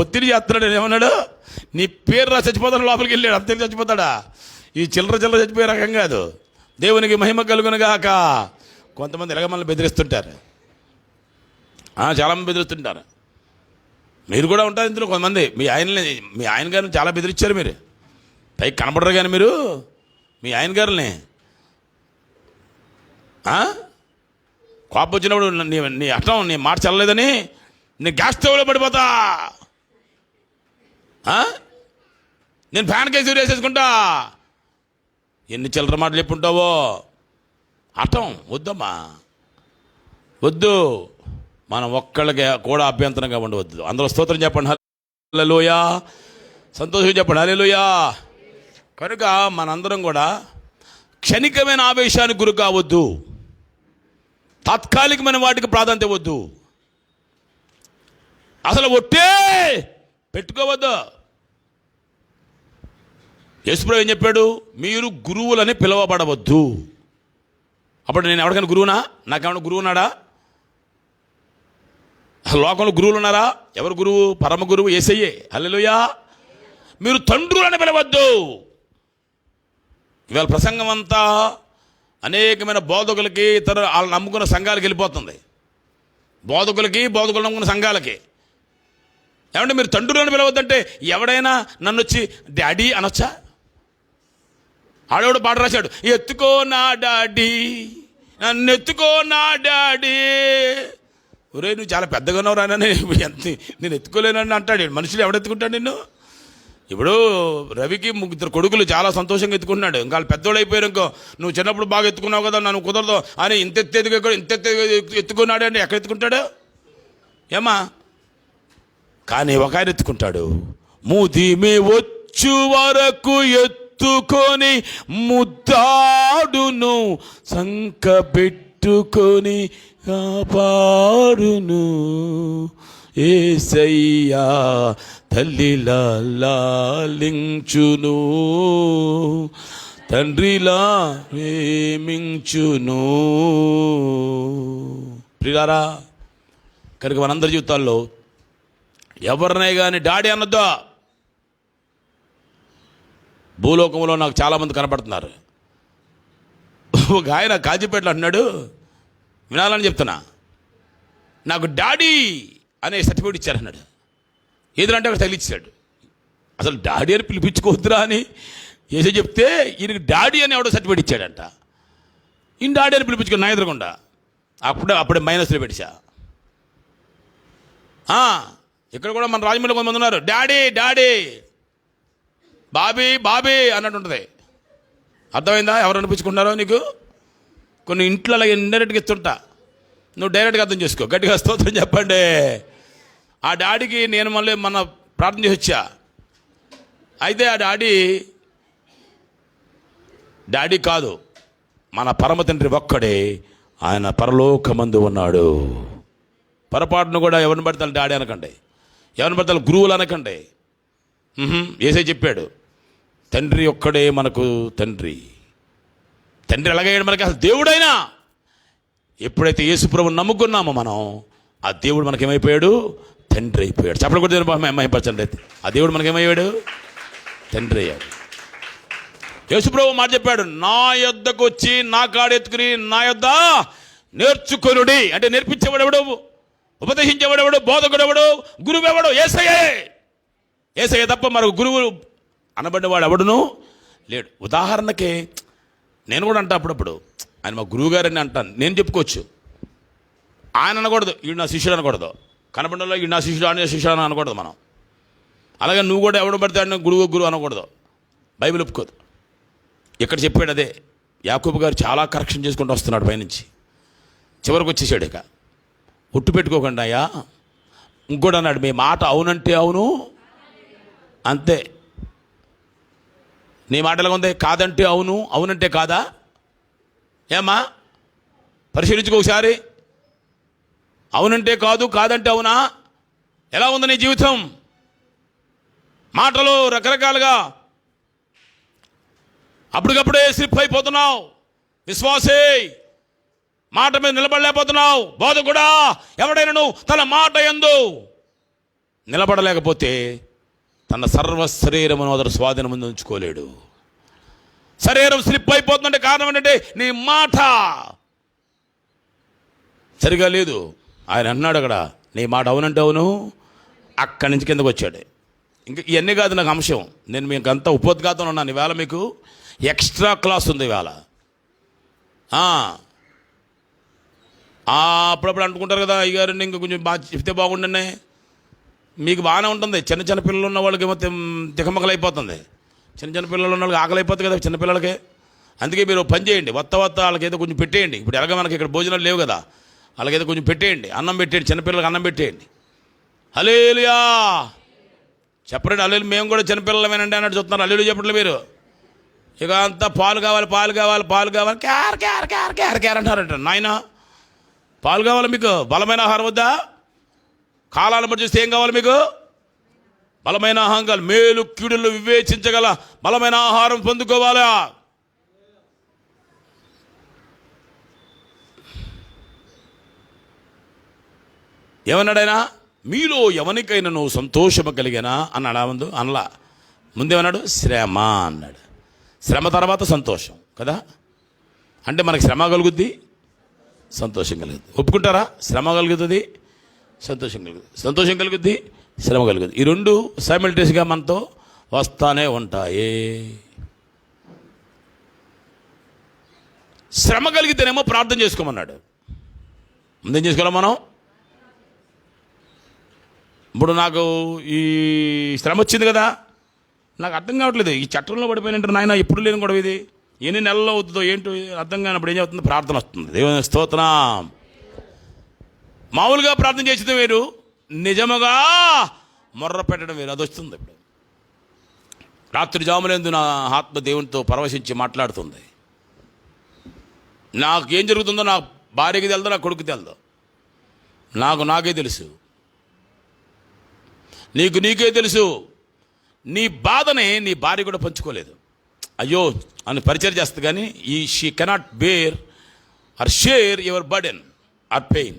ఒత్తిడి చేస్తున్నాడని ఏమన్నాడు, నీ పేరు రా, చచ్చిపోతాడు. లోపలికి వెళ్ళాడు, అంత తెలిసి చచ్చిపోతాడా? ఈ చిల్లర చచ్చిపోయే రకం కాదు. దేవునికి మహిమ కలుగునుగాక. కొంతమంది ఇలాగ మనల్ని బెదిరిస్తుంటారు, చాలామంది బెదిరిస్తుంటారు. మీరు కూడా ఉంటారు ఇందులో కొంతమంది. మీ ఆయన గారిని చాలా బెదిరించారు మీరు, పైకి కనపడరు కానీ మీరు మీ ఆయన గారిని కోపం వచ్చినప్పుడు నీ అర్థం నీ మాట చల్లలేదని నీ గ్యాస్ స్టవ్లో పడిపోతా, నేను ఫ్యాన్ కేసు వేసేసుకుంటా, ఎన్ని చిల్లర మాటలు చెప్పుంటావో. అర్థం వద్దమ్మా, వద్దు. మనం ఒక్కళ్ళకి కూడా అభ్యంతరంగా ఉండవద్దు. అందరూ స్తోత్రం చెప్పండి, హల్లెలూయా. సంతోషం చెప్పండి, హల్లెలూయా. కనుక మనందరం కూడా క్షణికమైన ఆవేశానికి గురి కావద్దు, తాత్కాలికమైన వాటికి ప్రాధాన్యత ఇవ్వద్దు, అసలు ఒట్టే పెట్టుకోవద్దు. యేసుప్రభు ఏం చెప్పాడు? మీరు గురువులని పిలవబడవద్దు. అప్పుడు నేను ఎవరికైనా గురువునా? నాకేమన్నా గురువు ఉన్నాడా? అసలు లోకంలో గురువులు ఉన్నారా? ఎవరు గురువు? పరమ గురువు యేసయ్యే. హల్లెలూయా. మీరు తండ్రులని పిలవద్దు. ఇవాళ ప్రసంగం అంతా అనేకమైన బోధకులకి వాళ్ళు నమ్ముకున్న సంఘాలకి వెళ్ళిపోతుంది. బోధకులు నమ్ముకున్న సంఘాలకి. ఏమంటే మీరు తండ్రులని పిలవద్దంటే ఎవడైనా నన్ను వచ్చి డాడీ అనొచ్చా? ఆడవాడు పాట రాశాడు, ఎత్తుకో నా డాడీ, నన్ను ఎత్తుకో నా డాడీ. ఒరే నువ్వు చాలా పెద్దగా ఉన్నావు రా, నేను ఎత్తుకోలేనని అంటాడు. మనుషులు ఎవడెత్తుకుంటాడు నిన్ను? ఇప్పుడు రవికి 3 కొడుకులు చాలా సంతోషంగా ఎత్తుకుంటున్నాడు. ఇంకా వాళ్ళు పెద్దోళ్ళు అయిపోయారు. ఇంకో నువ్వు చిన్నప్పుడు బాగా ఎత్తుకున్నావు కదా, నన్ను కుదరదు అని ఇంత ఎత్తుకున్నాడు అంటే ఎక్కడ ఎత్తుకుంటాడు ఏమా? కానీ ఒక ఆయన ఎత్తుకుంటాడు, ముదిమి వచ్చు వరకు ఎత్తుకొని ముద్దాడును, సంక పెట్టుకొని కాపాడును. యేసయ్యా తల్లిలా లాలించును, తండ్రిలా ప్రేమించును. ప్రియులారా, కనుక మనందరి జీవితాల్లో ఎవరినే కానీ డాడీ అనొద్దా. భూలోకంలో నాకు చాలామంది కనపడుతున్నారు. ఒక ఆయన కాజీపేటలో అంటున్నాడు, వినాలని చెప్తున్నా, నాకు డాడీ అనే సర్టిఫికేట్ ఇచ్చారన్నాడు. ఏదంటే అక్కడ తగిలిచ్చాడు. అసలు డాడీ అని పిలిపించుకోవద్దురా అని ఏదో చెప్తే ఈయనకి డాడీ అని ఎవడో సర్టిఫికేట్ ఇచ్చాడంట. ఈయన డాడీ అని పిలిపించుకుని నా ఎదురుకుండా అప్పుడే మైనస్లో పెట్టా. ఇక్కడ కూడా మన రాజమండ్రిలో కొంతమంది ఉన్నారు, డాడీ డాడీ, బాబీ బాబీ అన్నట్టు ఉంటుంది. అర్థమైందా? ఎవరు అనిపించుకుంటున్నారో నీకు? కొన్ని ఇంట్లో అలాగే ఇండైరెక్ట్గా ఇస్తుంటా, నువ్వు డైరెక్ట్గా అర్థం చేసుకో. గట్టిగా స్తోత్రం చెప్పండి. ఆ డాడీకి నేను మళ్ళీ మన ప్రార్థన చేసి వచ్చా. అయితే ఆ డాడీ కాదు, మన పరమ తండ్రి ఒక్కడే, ఆయన పరలోకమందు ఉన్నాడు. పొరపాటును కూడా ఎవరిని పడతాను డాడీ అనకండి, ఎవరిని పడతాను గురువులు అనకండి. యేసయ్య చెప్పాడు, తండ్రి ఒక్కడే మనకు తండ్రి. తండ్రి ఎలాగయ్యాడు మనకి? అసలు దేవుడైనా ఎప్పుడైతే యేసుప్రభుని నమ్ముకున్నామో మనం, ఆ దేవుడు మనకేమైపోయాడు? తండ్రి అయిపోయాడు. చెప్పలు కూడా మహిమపరచండి. ఆ దేవుడు మనకేమయ్యాడు? తండ్రి అయ్యాడు. యేసుప్రభు మాట చెప్పాడు, నా యొద్దకు వచ్చి నా కాడెత్తుకుని నా యొద్ద నేర్చుకొనుడి. అంటే నేర్పించేవాడెవడు? ఉపదేశించేవాడెవడు? బోధకుడెవడు? గురువు ఎవడు? యేసయ్యే. యేసయ్య తప్ప మరొక గురువు అనబడినవాడు ఎవడును లేడు. ఉదాహరణకి నేను కూడా అంటా అప్పుడప్పుడు, ఆయన మా గురువు గారని అంటాను. నేను చెప్పుకోవచ్చు, ఆయన అనకూడదు, ఈడు నా శిష్యుడు అనకూడదు. కనబడిలో ఈడు నా శిష్యుడు, ఆయన శిష్యుడు అని అనకూడదు మనం. అలాగే నువ్వు కూడా ఎవడు పడితే ఆయన గురువు అనకూడదు. బైబిల్ ఒప్పుకోదు. ఇక్కడ చెప్పాడు అదే. యాకోబు గారు చాలా కరెక్షన్ చేసుకుంటూ వస్తున్నాడు పైనుంచి, చివరికి వచ్చేసాడు. ఇక ఒట్టు పెట్టుకోకండి అయ్యా. ఇంకోటి అన్నాడు, మీ మాట అవునంటే అవును అంతే. నీ మాట ఎలా ఉంది? కాదంటే అవును, అవునంటే కాదా? ఏమ్మా పరిశీలించుకో ఒకసారి. అవునంటే కాదు, కాదంటే అవునా? ఎలా ఉంది నీ జీవితం? మాటలు రకరకాలుగా అప్పటికప్పుడే స్లిప్ అయిపోతున్నావు. విశ్వాసే మాట మీద నిలబడలేకపోతున్నావు. బోధకుడా ఎవడైనా తన మాట యందు నిలబడలేకపోతే తన సర్వ శరీరమును అతడు స్వాధీనం ముందు ఉంచుకోలేడు. శరీరం స్లిప్ అయిపోతుందంటే కారణం ఏంటంటే నీ మాట సరిగా లేదు. ఆయన అన్నాడు అక్కడ, నీ మాట అవునంటే అవును. అక్కడి నుంచి కిందకు వచ్చాడు. ఇంకా ఇవన్నీ కాదు నాకు అంశం. నేను మీకు అంతా ఉపోద్ఘాతం ఉన్నాను. ఈవేళ మీకు ఎక్స్ట్రా క్లాస్ ఉంది ఈవేళ. అప్పుడప్పుడు అనుకుంటారు కదా, అయ్యగారు ఇంకా కొంచెం బాగా చెప్తే బాగుండండి. మీకు బాగానే ఉంటుంది. చిన్న చిన్న పిల్లలు ఉన్న వాళ్ళకి ఏమో తికమకలు అయిపోతుంది. చిన్న పిల్లలు ఉన్న వాళ్ళకి ఆకలి అయిపోతుంది కదా చిన్నపిల్లలకి. అందుకే మీరు పని చేయండి, వత్త వాళ్ళకైతే కొంచెం పెట్టేయండి. ఇప్పుడు ఎలాగ మనకి ఇక్కడ భోజనాలు లేవు కదా, వాళ్ళకైతే కొంచెం పెట్టేయండి, అన్నం పెట్టేయండి, చిన్నపిల్లలకి అన్నం పెట్టేయండి. హల్లెలూయా చెప్పండి. హల్లెలూయా. మేము కూడా చిన్నపిల్లలమేనండి అన్నట్టు చెప్తున్నారు. హల్లెలూయా చెప్పట్లేదు మీరు. ఇక అంతా పాలు కావాలి క్యార్ క్యార్ క్యార్ క్యార్ క్యార్ అంటారంట. నాయన పాలు కావాలి మీకు? బలమైన ఆహారం వద్దా? కాలాన్ని బట్టి చూస్తే ఏం కావాలి మీకు? బలమైన ఆహారం కావాలి. మేలు కీడులు వివేచించగల బలమైన ఆహారం పొందుకోవాలా? ఏమన్నాడైనా? మీలో ఎవరికైనా నువ్వు సంతోషము కలిగినా అన్నాడా? ముందేమన్నాడు? శ్రమ అన్నాడు. శ్రమ తర్వాత సంతోషం కదా. అంటే మనకి శ్రమ కలుగుద్ది, సంతోషం కలుగుద్ది. ఒప్పుకుంటారా? శ్రమ కలుగుతుంది, సంతోషం కలుగుతుంది. సంతోషం కలుగుద్ది, శ్రమ కలుగుద్ది. ఈ రెండు సైమల్టేనియస్గా మనతో వస్తానే ఉంటాయి. శ్రమ కలిగితేనేమో ప్రార్థన చేసుకోమన్నాడు. ముందేం చేసుకోవాలి మనం? ఇప్పుడు నాకు ఈ శ్రమ వచ్చింది కదా, నాకు అర్థం కావట్లేదు. ఈ చట్టంలో పడిపోయినట్టు నాయన ఎప్పుడు లేని గొడవ ఇది, ఎన్ని నెలల్లో అవుతుందో ఏంటో అర్థం కానప్పుడు ఏం చెప్తుంది? ప్రార్థన వస్తుంది. దేవుని స్తోత్రం. మామూలుగా ప్రార్థన చేసేది వేరు, నిజముగా మొర్ర పెట్టడం వేరు. అది వస్తుంది. ఇప్పుడు రాత్రి జాములందు నా ఆత్మ దేవునితో పరవశించి మాట్లాడుతుంది. నాకు ఏం జరుగుతుందో నా భార్యకి తెలుదో, నా కొడుకు తెలుదో, నాకే తెలుసు, నీకే తెలుసు. నీ బాధని నీ భార్య కూడా పంచుకోలేదు. అయ్యో అని పరిచయం చేస్తుంది, కానీ she cannot bear or share your burden or pain.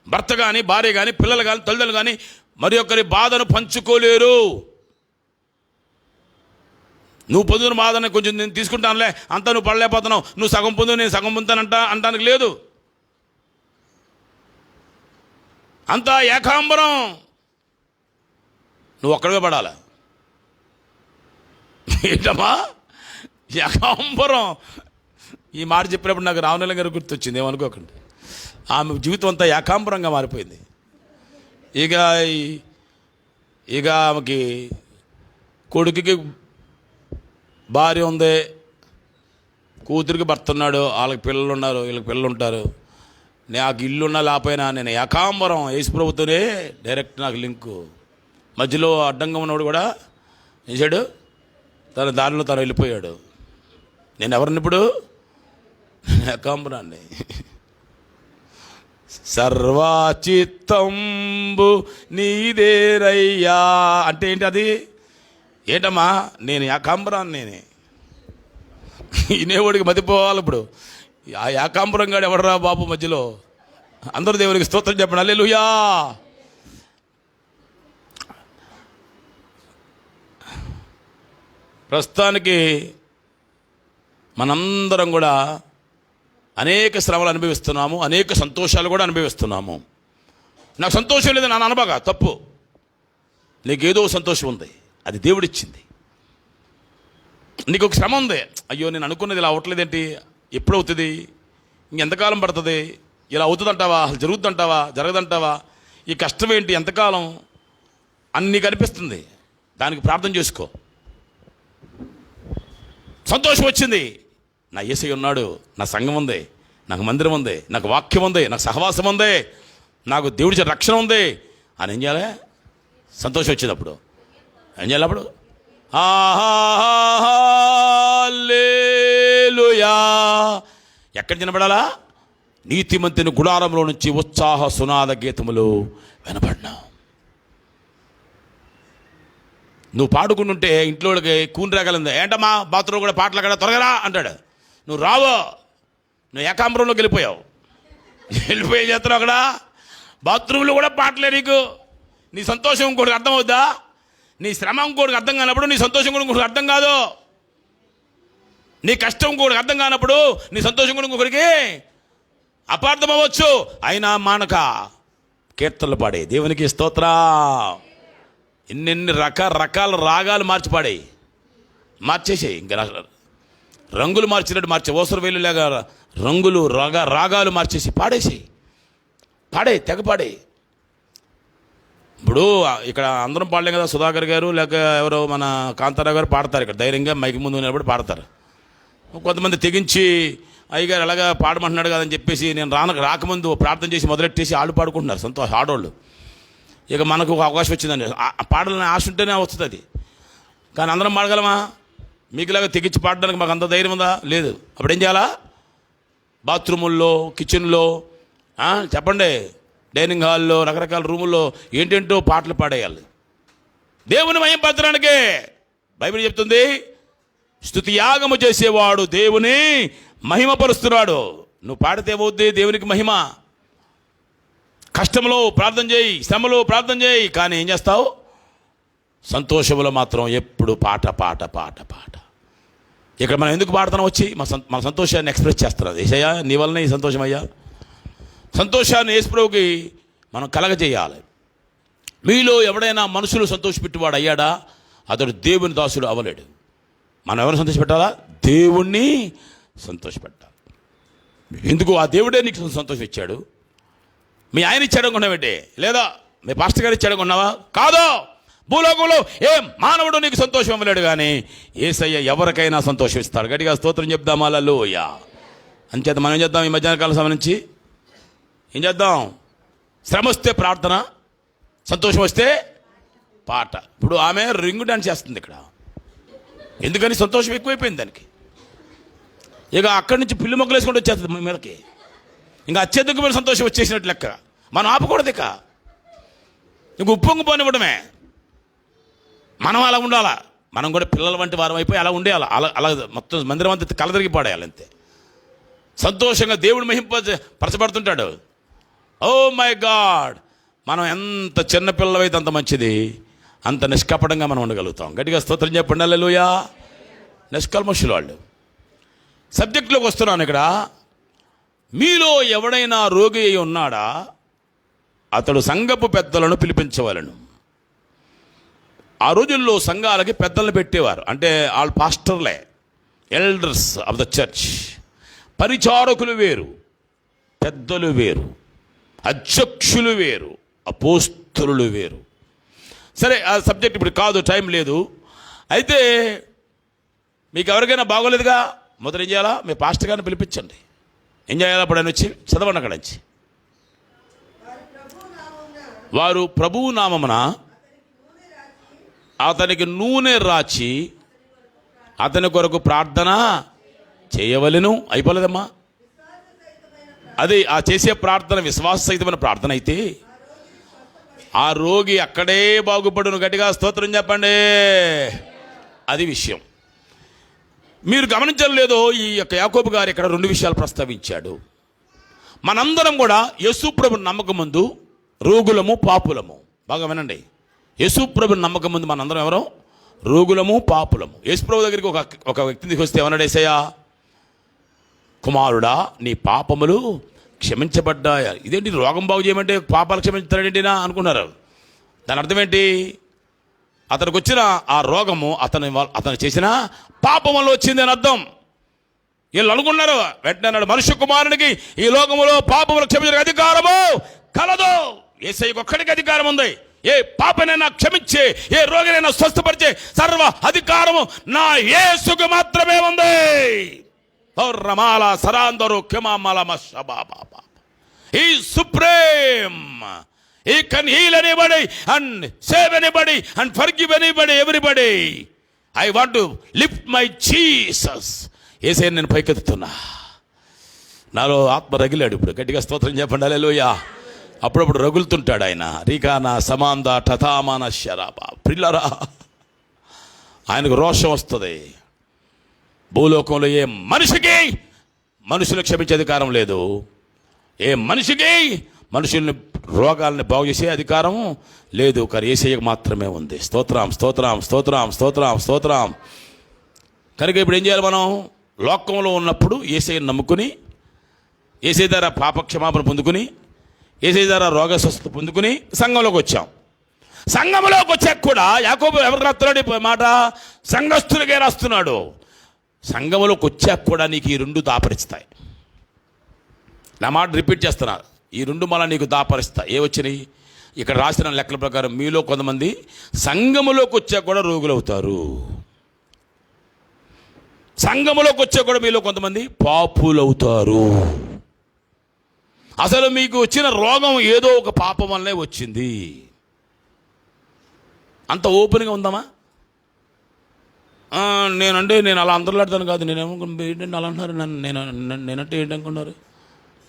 భర్త కానీ, భార్య కానీ, పిల్లలు కానీ, తల్లిదండ్రులు కానీ మరి ఒక్కరి బాధను పంచుకోలేరు. నువ్వు పొందిన బాధను కొంచెం నేను తీసుకుంటానులే, అంతా నువ్వు పడలేకపోతున్నావు, నువ్వు సగం పొందు నేను సగం పొందుతానంట అంటానికి లేదు. అంతా ఏకాంబరం, నువ్వు ఒక్కడివే పడాలి. ఏంటమ్మా ఏకాంబరం? ఈ మాట చెప్పినప్పుడు నాకు రావణల గారు గుర్తొచ్చింది. ఏమనుకోకండి, ఆమె జీవితం అంతా ఏకాంబరంగా మారిపోయింది. ఇక ఇక ఆమెకి కొడుకుకి భార్య ఉంది, కూతురికి భర్త ఉన్నాడు, వాళ్ళకి పిల్లలు ఉన్నారు, వీళ్ళకి పిల్లలు ఉంటారు. నాకు ఇల్లున్నా లేకపోయినా నేను ఏకాంబరం యేసుప్రభుతోనే డైరెక్ట్ నాకు లింకు. మధ్యలో అడ్డంగా ఉన్నవాడు కూడా వేసాడు, తన దారిలో తను వెళ్ళిపోయాడు. నేను ఎవరిని ఇప్పుడు? ఏకాంబరాన్ని. సర్వచిత్తంబు నీదేరయ్యా అంటే ఏంటి అది? ఏంటమ్మా, నేను ఏకాంబరాన్ని. నేనే ఇనేవాడికి మతిపోవాలి. ఇప్పుడు ఆ ఏకాంబరం గాడు ఎవడరా బాబు మధ్యలో? అందరూ దేవునికి స్తోత్రం చెప్పండి, హల్లెలూయా. ప్రస్తుతానికి మనందరం కూడా అనేక శ్రమలు అనుభవిస్తున్నాము, అనేక సంతోషాలు కూడా అనుభవిస్తున్నాము. నాకు సంతోషం లేదు నాన్న అనబాగా, తప్పు. నీకేదో సంతోషం ఉంది, అది దేవుడిచ్చింది. నీకు ఒక శ్రమ ఉంది, అయ్యో నేను అనుకున్నది ఇలా అవ్వట్లేదేంటి, ఎప్పుడు అవుతుంది, ఇంకెంతకాలం పడుతుంది, ఇలా అవుతుందంటావా, అసలు జరుగుతుందంటావా, జరగదంటావా, ఈ కష్టం ఏంటి, ఎంతకాలం అని నీకు అనిపిస్తుంది. దానికి ప్రార్థన చేసుకో. సంతోషం వచ్చింది, నా యేసయ్య ఉన్నాడు, నా సంఘం ఉంది, నాకు మందిరం ఉంది, నాకు వాక్యం ఉంది, నాకు సహవాసం ఉంది, నాకు దేవుడి రక్షణ ఉంది అని ఏం చేయాలి? సంతోషం వచ్చినప్పుడు ఏం చేయాలి? అప్పుడు హల్లెలూయా. ఎక్కడ వినబడాలా? నీతిమంతుని గుడారంలో నుంచి ఉత్సాహ సునాద గీతములు వినబడినా. నువ్వు పాడుకుంటుంటే ఇంట్లోకి కూని రాగలింది, ఏంటమ్మా బాత్రూమ్ కూడా పాటలు కూడా త్వరగా అంటాడు. నువ్వు రావో, నువ్వు ఏకాంబరంలోకి వెళ్ళిపోయావు. వెళ్ళిపోయి చేస్తున్నావు అక్కడ బాత్రూంలో కూడా పాటలే. నీ సంతోషం ఇంకోటికి అర్థమవుద్దా? నీ శ్రమ ఇంకోటికి అర్థం కానప్పుడు నీ సంతోషం కూడా ఇంకోటికి అర్థం కాదు. నీ కష్టం ఇంకోటికి అర్థం కానప్పుడు నీ సంతోషం కూడా ఇంకొకరికి అపార్థం అవ్వచ్చు. అయినా మానక కీర్తనలు పాడే దేవునికి స్తోత్రం. ఎన్నెన్ని రకరకాల రాగాలు మార్చి పాడాయి, మార్చేసాయి. ఇంకా రంగులు మార్చినట్టు మార్చే ఓసర వేలులాగా రంగులు రాగాలు మార్చేసి పాడేసాయి. తెగ పాడే. ఇప్పుడు ఇక్కడ అందరం పాడలేం కదా. సుధాకర్ గారు లేక ఎవరో మన కాంతారావు గారు పాడతారు, ఇక్కడ ధైర్యంగా మైకి ముందు నిలబడి పాడతారు. కొంతమంది తెగించి అయ్యగారు అలాగా పాడమంటున్నాడు కదని చెప్పేసి నేను రాకముందు ప్రార్థన చేసి మొదలెట్టేసి ఆళ్ళు పాడుకుంటున్నారు, సంతోషం ఆడవాళ్ళు. ఇక మనకు ఒక అవకాశం వచ్చిందండి, పాడాలని ఆశ ఉంటేనే వస్తుంది అది. కానీ అందరం పాడగలమా? మీకులాగా తెగించి పాడడానికి మాకు అంత ధైర్యం ఉందా? లేదు. అప్పుడు ఏం చేయాలా? బాత్రూముల్లో, కిచెన్లో, చెప్పండి, డైనింగ్ హాల్లో, రకరకాల రూముల్లో ఏంటేంటో పాటలు పాడేయాలి. దేవుని మహిమపరచడానికే బైబిల్ చెప్తుంది, స్తుతి యాగము చేసేవాడు దేవుని మహిమపరుస్తున్నాడు. నువ్వు పాడితే ఏమవుద్ది? దేవునికి మహిమ. కష్టంలో ప్రార్థన చేయి, శ్రమలో ప్రార్థన చేయి, కానీ ఏం చేస్తావు? సంతోషంలో మాత్రం ఎప్పుడు పాట. ఇక్కడ మనం ఎందుకు పాడుతున్నాం? వచ్చి మన సంతోషాన్ని ఎక్స్ప్రెస్ చేస్తున్నాం. యేసయ్యా నీ వల్లనే ఈ సంతోషం అయ్యా. సంతోషాన్ని యేసుప్రభువుకి మనం కలగజేయాలి. మీలో ఎవడైనా మనుషులు సంతోషపెట్టేవాడు అయ్యాడా, అతడు దేవుని దాసుడు అవ్వలేడు. మనం ఎవరిని సంతోషపెట్టాలా? దేవుణ్ణి సంతోషపెట్టాలి. ఎందుకు? ఆ దేవుడే నీకు సంతోషం ఇచ్చాడు. మీ ఆయన ఇచ్చాడనుకున్నావేంటి? లేదా మీ పాస్టర్ గారు ఇచ్చాడనుకున్నావా? కాదు. భూలోకంలో ఏ మానవుడు నీకు సంతోషం ఇవ్వలేడు, కానీ యేసయ్య ఎవరికైనా సంతోషం ఇస్తాడు. గట్టిగా స్తోత్రం చెప్దాం, హల్లెలూయా. అంచేత మనం ఏం చేద్దాం? ఈ మధ్యాహ్న కాల సమయం నుంచి ఏం చేద్దాం? శ్రమ వస్తే ప్రార్థన, సంతోషం వస్తే పాట. ఇప్పుడు ఆమె రింగు డాన్స్ చేస్తుంది ఇక్కడ. ఎందుకని? సంతోషం ఎక్కువైపోయింది దానికి. ఇక అక్కడి నుంచి పిల్లి మొక్కలు వేసుకుంటూ వచ్చేస్తుంది మీ మీదకి. ఇంకా అత్యధిక మీద సంతోషం వచ్చేసినట్టు లెక్క. మనం ఆపకూడదు. ఇంక ఉప్పొంగిపోనివ్వడమే. మనం అలా ఉండాలా. మనం కూడా పిల్లల వంటి వారం అయిపోయి అలా ఉండేయాలి. అలా మొత్తం మందిరం అంతా కలదరిగి పాడేయాలి అంతే. సంతోషంగా దేవుడు పరచబడుతుంటాడు. ఓ మై గాడ్, మనం ఎంత చిన్న పిల్లవైతే అంత మంచిది, అంత నిష్కపటంగా మనం ఉండగలుగుతాం. గట్టిగా స్తోత్రం చెప్పండి, హల్లెలూయా. నిష్కల్మషులు వాళ్ళు. సబ్జెక్టులోకి వస్తున్నాను. ఇక్కడ మీలో ఎవడైనా రోగి అయి ఉన్నాడా, అతడు సంఘపు పెద్దలను పిలిపించవలను. ఆ రోజుల్లో సంఘాలకి పెద్దలను పెట్టేవారు. అంటే వాళ్ళు పాస్టర్లే, ఎల్డర్స్ ఆఫ్ ద చర్చ్. పరిచారకులు వేరు, పెద్దలు వేరు, అధ్యక్షులు వేరు, అపోస్తలులు అపోస్తులు వేరు. సరే, ఆ సబ్జెక్ట్ ఇప్పుడు కాదు, టైం లేదు. అయితే మీకు ఎవరికైనా బాగోలేదుగా, మొదట ఏం చేయాలా? మీ పాస్టర్ గారిని పిలిపించండి. ఏం చేయాలా? అప్పుడు ఆయన వచ్చి చదవండి అక్కడి నుంచి. వారు ప్రభువు నామమున అతనికి నూనె రాచి అతని కొరకు ప్రార్థన చేయవలెను. అయిపోలేదమ్మా, అది ఆ చేసే ప్రార్థన విశ్వాస సహితమైన ప్రార్థన అయితే ఆ రోగి అక్కడే బాగుపడును. గట్టిగా స్తోత్రం చెప్పండి. అది విషయం. మీరు గమనించలేదో, ఈ యొక్క యాకోబు గారు ఇక్కడ 2 విషయాలు ప్రస్తావించాడు. మనందరం కూడా యేసుప్రభుని నమ్మకం ముందు రోగులము, పాపులము. బాగా వినండి, యేసుప్రభుని నమ్మకం ముందు మనందరం ఎవరు? రోగులము, పాపులము. యేసుప్రభు దగ్గరికి ఒక వ్యక్తిని తీసుకొస్తే ఏమన్నాడు యేసయ్య? కుమారుడా, నీ పాపములు క్షమించబడ్డాయా. ఇదేంటి, రోగం బాగు చేయమంటే పాపాలు క్షమించాడేంటినా అనుకున్నారు. దాని అర్థం ఏంటి? అతనికి వచ్చిన ఆ రోగము అతను చేసిన పాపం వల్ల వచ్చింది అని అర్థం. వీళ్ళు అనుకున్నారు. వెంటనే అన్నాడు, మనుష్య కుమారునికి ఈ లోకములో పాపములు క్షమించే అధికారము కలదు. యేసయ్యకు ఒక్కడికి అధికారం ఉంది. ఏ పాపనైనా క్షమించే, ఏ రోగినైనా స్వస్థపరిచే సర్వ అధికారము నా యేసుకు మాత్రమే ఉంది. రమాల సరాందరు క్షమామల మషబాబా. He is supreme. He can heal anybody and save anybody and forgive anybody, everybody. I want to lift my Jesus. యేసయ్య నేను పైకెత్తుతున్నా. నాలో ఆత్మ రగిలాడు. ఇప్పుడు గట్టిగా స్తోత్రం చెప్పండి. హల్లెలూయా. అప్పుడప్పుడు రగులుతుంటాడు ఆయన. రీకానా సమాంద టథామాన శరాబా. ప్రిల్లరా, ఆయనకు రోషం వస్తుంది. భూలోకంలో ఏ మనిషికి మనుషులు క్షమించే అధికారం లేదు. ఏ మనిషికి మనుషుల్ని రోగాల్ని బాగు చేసే అధికారం లేదు. కానీ యేసయ్యకు మాత్రమే ఉంది. స్తోత్రం, స్తోత్రం, స్తోత్రం, స్తోత్రం, స్తోత్రం. కనుక ఇప్పుడు ఏం చేయాలి? మనం లోకంలో ఉన్నప్పుడు యేసయ్యను నమ్ముకుని, యేసయ్య ద్వారా పాపక్షమాపణ పొందుకుని, యేసయ్య ద్వారా రోగ స్వస్థత పొందుకుని సంఘంలోకి వచ్చాం. సంఘంలోకి వచ్చాక కూడా యాకోబు ఎవరు రాస్తున్నాడు మాట? సంఘస్థులకే రాస్తున్నాడు. సంఘంలోకి వచ్చాక కూడా నీకు ఈ 2 దాపరిస్తాయి. నా మాట రిపీట్ చేస్తున్నా, ఈ 2 మళ్ళీ నీకు దాపరిస్తాయి. ఏ వచ్చినాయి? ఇక్కడ రాసిన లెక్కల ప్రకారం మీలో కొంతమంది సంఘములోకి వచ్చాక కూడా రోగులు అవుతారు. సంఘములోకి వచ్చాక కూడా మీలో కొంతమంది పాపులు అవుతారు. అసలు మీకు వచ్చిన రోగం ఏదో ఒక పాపం వల్లనే వచ్చింది. అంత ఓపెన్గా ఉందామా? నేను అలా అందరిలాడతాను కాదు. ఏంటంటే అలా అంటున్నారు నేనంటే ఏంటనుకున్నారు?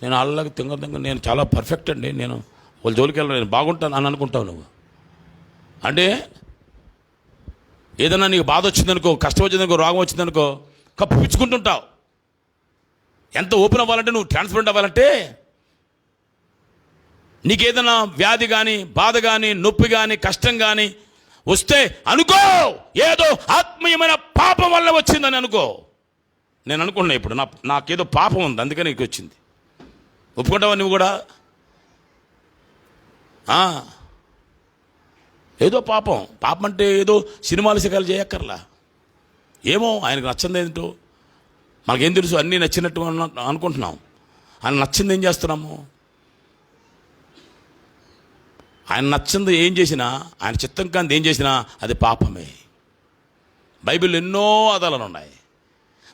నేను వాళ్ళకి నేను చాలా పర్ఫెక్ట్ అండి, నేను వాళ్ళ జోలికి వెళ్ళను, నేను బాగుంటాను అని అనుకుంటావు నువ్వు. అంటే ఏదన్నా నీకు బాధ వచ్చిందనుకో, కష్టం వచ్చిందనుకో, రోగం వచ్చిందనుకో, కప్పించుకుంటుంటావు. ఎంత ఓపెన్ అవ్వాలంటే, నువ్వు ట్రాన్స్పరెంట్ అవ్వాలంటే, నీకేదైనా వ్యాధి కానీ, బాధ కానీ, నొప్పి కానీ, కష్టం కానీ వస్తే అనుకో ఏదో ఆత్మీయమైన పాపం వల్ల వచ్చిందని అనుకో. నేను అనుకున్నా ఇప్పుడు నాకేదో పాపం ఉంది అందుకని నీకు వచ్చింది. ఒప్పుకుంటావా నువ్వు కూడా? ఏదో పాపం అంటే ఏదో సినిమాలు శిఖాలు చేయక్కర్లా. ఏమో ఆయనకు నచ్చింది ఏంటో మనకేం తెలుసు, అన్నీ నచ్చినట్టు అనుకుంటున్నాం. ఆయన నచ్చింది ఏం చేస్తున్నాము? ఆయన నచ్చింది ఏం చేసినా, ఆయన చిత్తం కాంతి ఏం చేసినా అది పాపమే. బైబిల్ ఎన్నో ఆధారాలు ఉన్నాయి.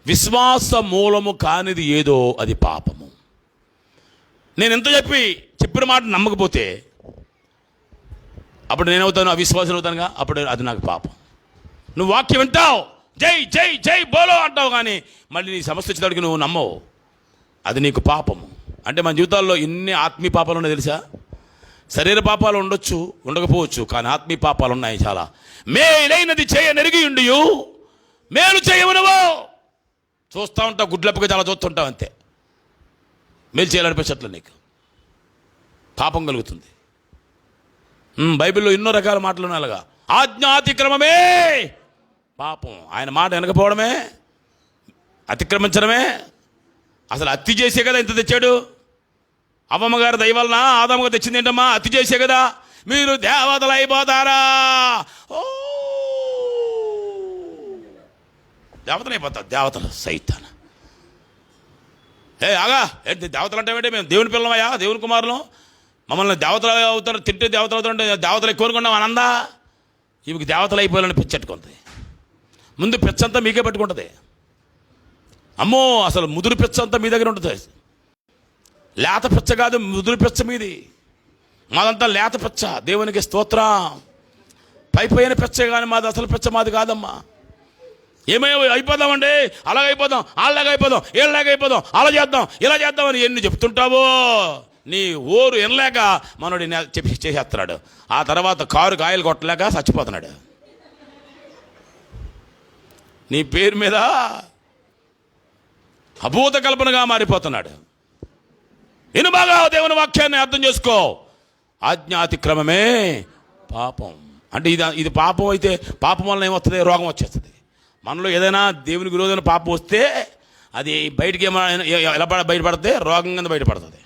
విశ్వాస మూలము కానిది ఏదో అది పాపము. నేను ఎంత చెప్పిన మాట నమ్మకపోతే అప్పుడు నేనవుతాను అవిశ్వాసం అవుతానుగా, అప్పుడు అది నాకు పాపం. నువ్వు వాక్యం వింటావు, జై జై జై బోలో అంటావు, కానీ మళ్ళీ నీ సమస్య వచ్చేటప్పటికి నువ్వు నమ్మవు, అది నీకు పాపము. అంటే మన జీవితాల్లో ఎన్ని ఆత్మీయ పాపాలు ఉన్నాయో తెలుసా? శరీర పాపాలు ఉండొచ్చు, ఉండకపోవచ్చు, కానీ ఆత్మీయ పాపాలు ఉన్నాయి చాలా. మేలైనది చేయనెరిగి ఉండియు మేలు చేయవు నువ్వు. చూస్తూ ఉంటావు, గుడ్లప్పగా చాలా చూస్తుంటావు, అంతే. మేలు చేయాలనిపించట్లే, నీకు పాపం కలుగుతుంది. బైబిల్లో ఎన్నో రకాల మాటలు ఉన్నాయి అలాగా. ఆజ్ఞాతిక్రమమే పాపం. ఆయన మాట వెనకపోవడమే అతిక్రమించడమే. అసలు అతి చేసే కదా ఇంత తెచ్చాడు. అవ్వమ్మ గారు దయవలన ఆదాముగా తెచ్చింది ఏంటమ్మా? అతి చేసే కదా. మీరు దేవతలు అయిపోతారా? ఓ దేవతలు అయిపోతారు, దేవతలు సైతాన్. ఆగా ఏంటి దేవతలు అంటే? మేము దేవుని పిల్లమయ్యా, దేవుని కుమారులం. మమ్మల్ని దేవతలు అవుతారు, తింటే దేవతలు అవుతారంటే దేవతలు ఎక్కువ అనుకున్నాం ఆనందా. ఈమెకి దేవతలు అయిపోయాలని పిచ్చెట్టుకుంది. ముందు పిచ్చంతా మీకే పట్టుకుంటుంది. అమ్మో, అసలు ముదురు పిచ్చ అంతా మీ దగ్గర ఉంటుంది. లేత పిచ్చ కాదు, ముదురు పిచ్చ మీది. మాదంతా లేత పిచ్చ. దేవునికి స్తోత్రం. పైన పిచ్చే కానీ మాది అసలు పిచ్చ మాది కాదమ్మా. ఏమయ్యో అయిపోదామండి, అలాగైపోదాం, వాళ్ళలాగైపోదాం, వీళ్ళలాగైపోదాం, అలా చేద్దాం, ఇలా చేద్దాం అని ఎన్ని చెప్తుంటావో నీ ఓరు వినలేక మనోడి చెప్పి చేసేస్తున్నాడు. ఆ తర్వాత కారు కాయలు కొట్టలేక చచ్చిపోతున్నాడు. నీ పేరు మీద అభూత కల్పనగా మారిపోతున్నాడు. విను బాగా దేవుని వాక్యాన్ని అర్థం చేసుకో. ఆజ్ఞాతిక్రమమే పాపం. అంటే ఇది పాపం అయితే పాపం వలన ఏమొస్తుంది? రోగం వచ్చేస్తుంది. మనలో ఏదైనా దేవునికి విరోధమైన పాపం వస్తే అది బయటికి ఎలా బయటపడితే రోగం కింద బయటపడుతుంది.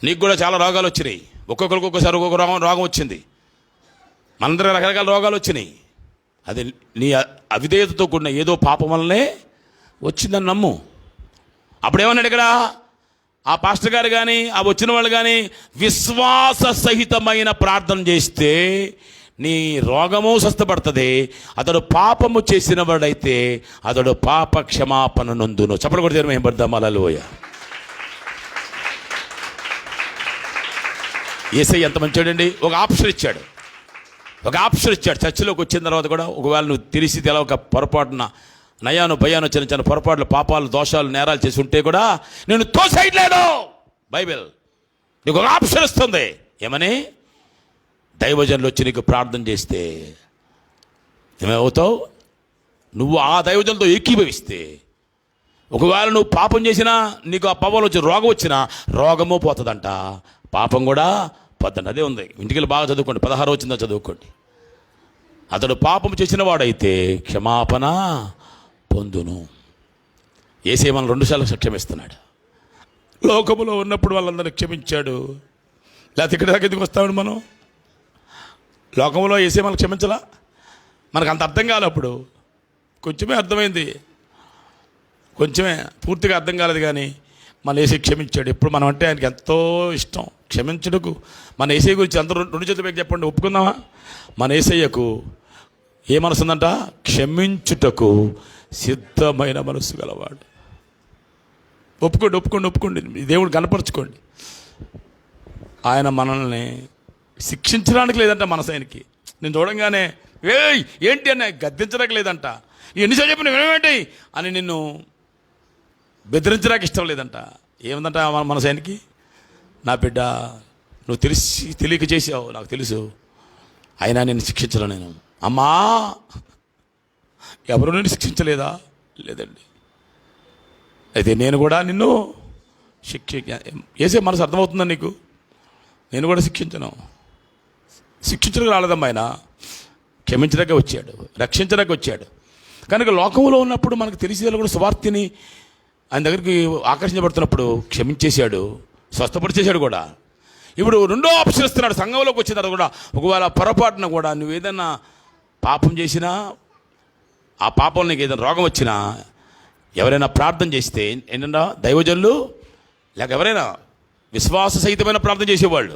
నీకు కూడా చాలా రోగాలు వచ్చినాయి. ఒక్కొక్కరికి ఒక్కొక్కసారి ఒక్కొక్క రోగం వచ్చింది. మనందరికీ రకరకాల రోగాలు వచ్చినాయి. అది నీ అవిధేయతతో కూడిన ఏదో పాపం వల్లనే వచ్చిందని నమ్ము. అప్పుడేమన్నాడు ఇక్కడ ఆ పాస్టర్ గారు కానీ ఆ వచ్చిన వాళ్ళు కానీ, విశ్వాస సహితమైన ప్రార్థన చేస్తే నీ రోగము స్వస్థపడుతుంది. అతడు పాపము చేసిన వాడైతే అతడు పాప క్షమాపణ నొందును. చెప్పలు కూడా ఏం పడదాం. హల్లెలూయా. యేసయ్య ఎంత మంచోడండి. ఒక ఆప్షన్ ఇచ్చాడు. చర్చిలోకి వచ్చిన తర్వాత కూడా ఒకవేళ నువ్వు తెలిసి తెలవక పొరపాటున నయాను భయాను చిన్న చిన్న పొరపాట్లు, పాపాలు, దోషాలు, నేరాలు చేసి ఉంటే కూడా నేను తోసేయట్లేదు. బైబిల్ నీకు ఒక ఆప్షన్ ఇస్తుంది. ఏమని? దైవజనులు వచ్చి నీకు ప్రార్థన చేస్తే ఏమవుతావు? నువ్వు ఆ దైవజనులతో ఏకీభవిస్తే, ఒకవేళ నువ్వు పాపం చేసినా నీకు ఆ పాపంలో వచ్చి రోగం వచ్చినా రోగము పోతుందంట, పాపం కూడా పోతుందంట. అదే ఉంది. ఇంటికి బాగా చదువుకోండి. 16 వచ్చిందో చదువుకోండి. అతడు పాపం చేసిన వాడైతే క్షమాపణ పొందును. యేసయ్య మనం 2 సార్లు క్షమిస్తున్నాడు. లోకములో ఉన్నప్పుడు వాళ్ళందరినీ క్షమించాడు. లేకపోతే ఇక్కడ దాకా ఎందుకు వస్తామని మనం? లోకంలో యేసయ్య మనం క్షమించలా? మనకు అంత అర్థం కాలప్పుడు. కొంచెమే అర్థమైంది, కొంచెమే, పూర్తిగా అర్థం కాలేదు. కానీ మన యేసయ్య క్షమించాడు. ఎప్పుడు మనం అంటే ఆయనకి ఎంతో ఇష్టం. క్షమించుటకు మన యేసయ్య గురించి అందరూ 2 చేతులు పెట్టి చెప్పండి, ఒప్పుకుందామా? మన యేసయ్యకు ఏ మనసు ఉందంట? క్షమించుటకు సిద్ధమైన మనసు గలవాడు. ఒప్పుకోండి. దేవుడు కనపరుచుకోండి. ఆయన మనల్ని శిక్షించడానికి లేదంట మనసు ఆయనకి. నేను చూడంగానే ఏంటి అని గద్దించడానికి లేదంట. ఎన్నిసార్లు చెప్పిన ఏమేంటి అని నిన్ను బెదిరించడానికి ఇష్టం లేదంట. ఏముందంట మన మనసు ఆయనకి? నా బిడ్డ, నువ్వు తెలియక చేసావు, నాకు తెలుసు, అయినా నేను శిక్షించను. నేను అమ్మా, ఎవరు నేను శిక్షించలేదా? లేదండి. అయితే నేను కూడా నిన్ను వేసే మనసు అర్థమవుతుందా నీకు? నేను కూడా శిక్షించడానికి రాలేదమ్మా. ఆయన క్షమించడానికి వచ్చాడు, రక్షించడానికి వచ్చాడు. కనుక లోకంలో ఉన్నప్పుడు మనకు తెలిసేది కూడా సువార్తిని ఆయన దగ్గరికి ఆకర్షించబడుతున్నప్పుడు క్షమించేశాడు, స్వస్థపరిచేశాడు కూడా. ఇప్పుడు 2వ ఆప్షన్ ఇస్తున్నాడు. సంఘంలోకి వచ్చిన తర్వాత కూడా ఒకవేళ పొరపాటున కూడా నువ్వు ఏదైనా పాపం చేసినా, ఆ పాపంలో నీకు ఏదైనా రోగం వచ్చినా, ఎవరైనా ప్రార్థన చేస్తే ఏంటంటే దైవజనులు లేక ఎవరైనా విశ్వాస సహితమైన ప్రార్థన చేసేవాళ్ళు,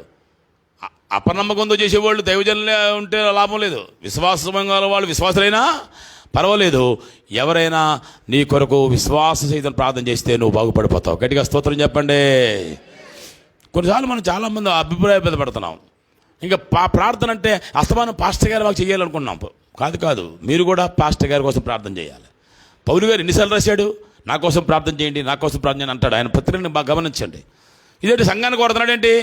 అపనమ్మకంతో చేసేవాళ్ళు దైవజనులే ఉంటే లాభం లేదు. విశ్వాసమైన వాళ్ళు విశ్వాసులైనా పర్వాలేదు. ఎవరైనా నీ కొరకు విశ్వాస సహితం ప్రార్థన చేస్తే నువ్వు బాగుపడిపోతావు. గట్టిగా స్తోత్రం చెప్పండి. కొన్నిసార్లు మనం చాలామంది అభిప్రాయపడుతున్నాం. ఇంకా ప్రార్థన అంటే అస్తమానం పాస్టర్ గారు మాకు చేయాలనుకున్నాం. కాదు, మీరు కూడా పాస్టర్ గారి కోసం ప్రార్థన చేయాలి. పౌలు గారు ఎన్నిసార్లు రాశాడు? నా కోసం ప్రార్థన చేయండి, నా కోసం ప్రార్థన చేయండి అంటాడు. ఆయన పత్రికని బాగా గమనించండి. ఇదేంటి సంఘాన్ని కోరుతున్నాడేంటి?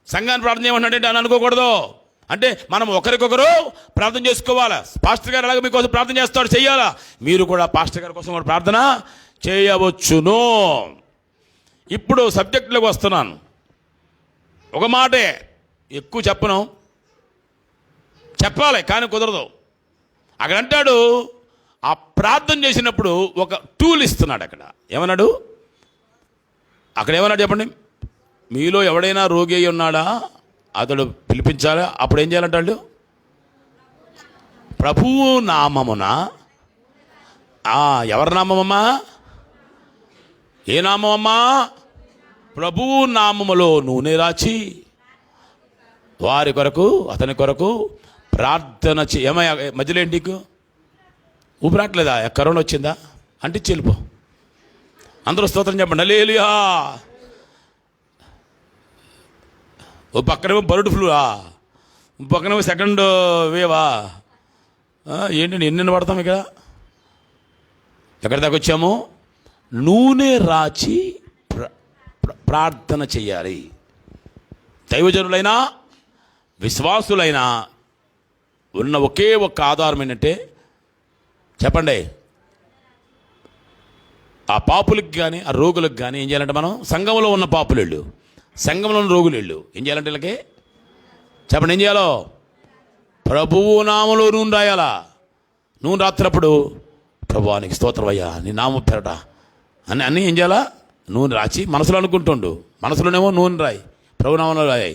సంఘాన్ని ప్రార్థన చేయమన్నాడేంటి అని అనుకోకూడదు. అంటే మనం ఒకరికొకరు ప్రార్థన చేసుకోవాలా. పాస్టర్ గారు అలాగే మీకోసం ప్రార్థన చేస్తాడు, చెయ్యాలా. మీరు కూడా పాస్టర్ గారి కోసం కూడా ప్రార్థన చేయవచ్చును. ఇప్పుడు సబ్జెక్టులోకి వస్తున్నాను. ఒక మాటే, ఎక్కువ చెప్పను, చెప్పాలి కానీ కుదరదు. అక్కడ అంటాడు, ఆ ప్రార్థన చేసినప్పుడు ఒక టూల్ ఇస్తున్నాడు. అక్కడ ఏమన్నాడు? చెప్పండి. మీలో ఎవడైనా రోగి అయి ఉన్నాడా? అతడు పిలిపించాలా. అప్పుడు ఏం చేయాలంటాడు? ప్రభువు నామమున. ఎవరి నామమ్మా? ఏ నామమ్మా? ప్రభువు నామములో నూనె రాచి వారి కొరకు అతని కొరకు ప్రార్థన ఏమయ్యా మధ్యలో ఏంటి నీకు ఊపిరాట్లేదా? కరోనా వచ్చిందా అంటే చెల్లిపో. అందరూ స్తోత్రం చెప్పండి హల్లెలూయా. ఓ పక్కనేమో బర్డ్ ఫ్లూవా, పక్కనేమో సెకండ్ వేవా, ఏంటండి ఎన్నెన్ని పడతాం ఇక్కడ? ఎక్కడి దాకా వచ్చాము? నూనె రాచి ప్రార్థన చెయ్యాలి. దైవజనులైనా విశ్వాసులైనా ఉన్న ఒకే ఒక్క ఆధారం ఏంటంటే చెప్పండి, ఆ పాపులకు కానీ ఆ రోగులకు కానీ ఏం చేయాలంటే మనం సంఘంలో ఉన్న పాపులు వెళ్ళు, సంఘంలో ఉన్న రోగులు వెళ్ళు, ఏం చేయాలంటే వీళ్ళకి చెప్పండి ఏం చేయాలో? ప్రభువు నామములో నూనె రాయాలా. నూనె రాత్రప్పుడు ప్రభువానికి స్తోత్రమయ్యా నీ నామం పెరట అని అన్నీ ఏం చేయాలా? నూనె రాచి మనసులో అనుకుంటుండు. మనసులోనేమో నూనె రాయి, ప్రభు నామంలో రాయి.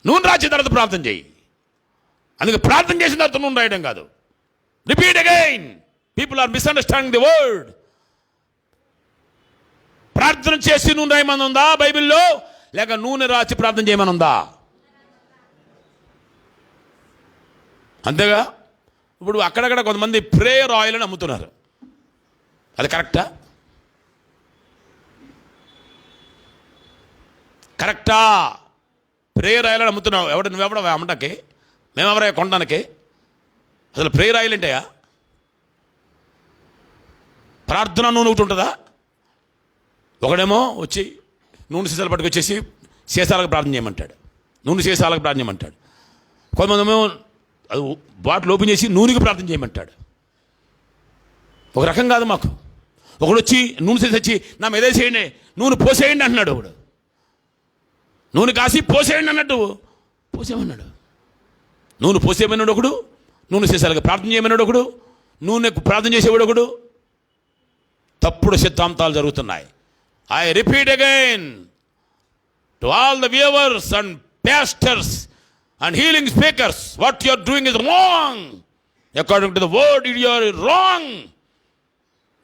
నూనె రాసిన తర్వాత ప్రార్థన చేయి. అందుకే ప్రార్థన చేసిన తర్వాత నూనె రాయడం కాదు. Repeat again. People are misunderstanding the word. ప్రార్థన చేసి నూనె రాయమని ఉందా బైబిల్లో? లేక నూనె రాచి ప్రార్థన చేయమని ఉందా? అంతేగా. ఇప్పుడు అక్కడక్కడ కొంతమంది ప్రేయర్ ఆయిల్ అని అమ్ముతున్నారు. అది కరెక్టా? కరెక్టా? ప్రేయర్ ఆయిల్ అని అమ్ముతున్నావు. నువ్వెవడ అమ్మటానికి? మేమెవరయ్యా కొనడానికి? అసలు ప్రేయర్ ఆయిల్ ఏంటయ్యా? ప్రార్థన నూనె ఒకటి ఉంటుందా? ఒకడేమో వచ్చి నూనె సీసాలు పట్టుకొచ్చేసి సీసాలకు ప్రార్థన చేయమంటాడు, నూనె సీసాలకు ప్రార్థన చేయమంటాడు. కొంతమంది ఏమో అది బాటిల్ ఓపెన్ చేసి నూనెకి ప్రార్థన చేయమంటాడు. ఒక రకం కాదు మాకు. ఒకడు వచ్చి నూనె సీసా వచ్చి నా మీద వేసేయండి, నూనె పోసేయండి అంటున్నాడు. ఒకడు నూనె కాసి పోసేయండి అన్నట్టు పోసేమన్నాడు. నూనె పోసేయమన్నాడు ఒకడు, నూనె సీసాలకు ప్రార్థన చేయమన్నాడు ఒకడు, నూనెకు ప్రార్థన చేసేవాడు ఒకడు. తప్పుడు సిద్ధాంతాలు జరుగుతున్నాయి. I repeat again to all the viewers and pastors and healing speakers, what you are doing is wrong. According to the word, you are wrong.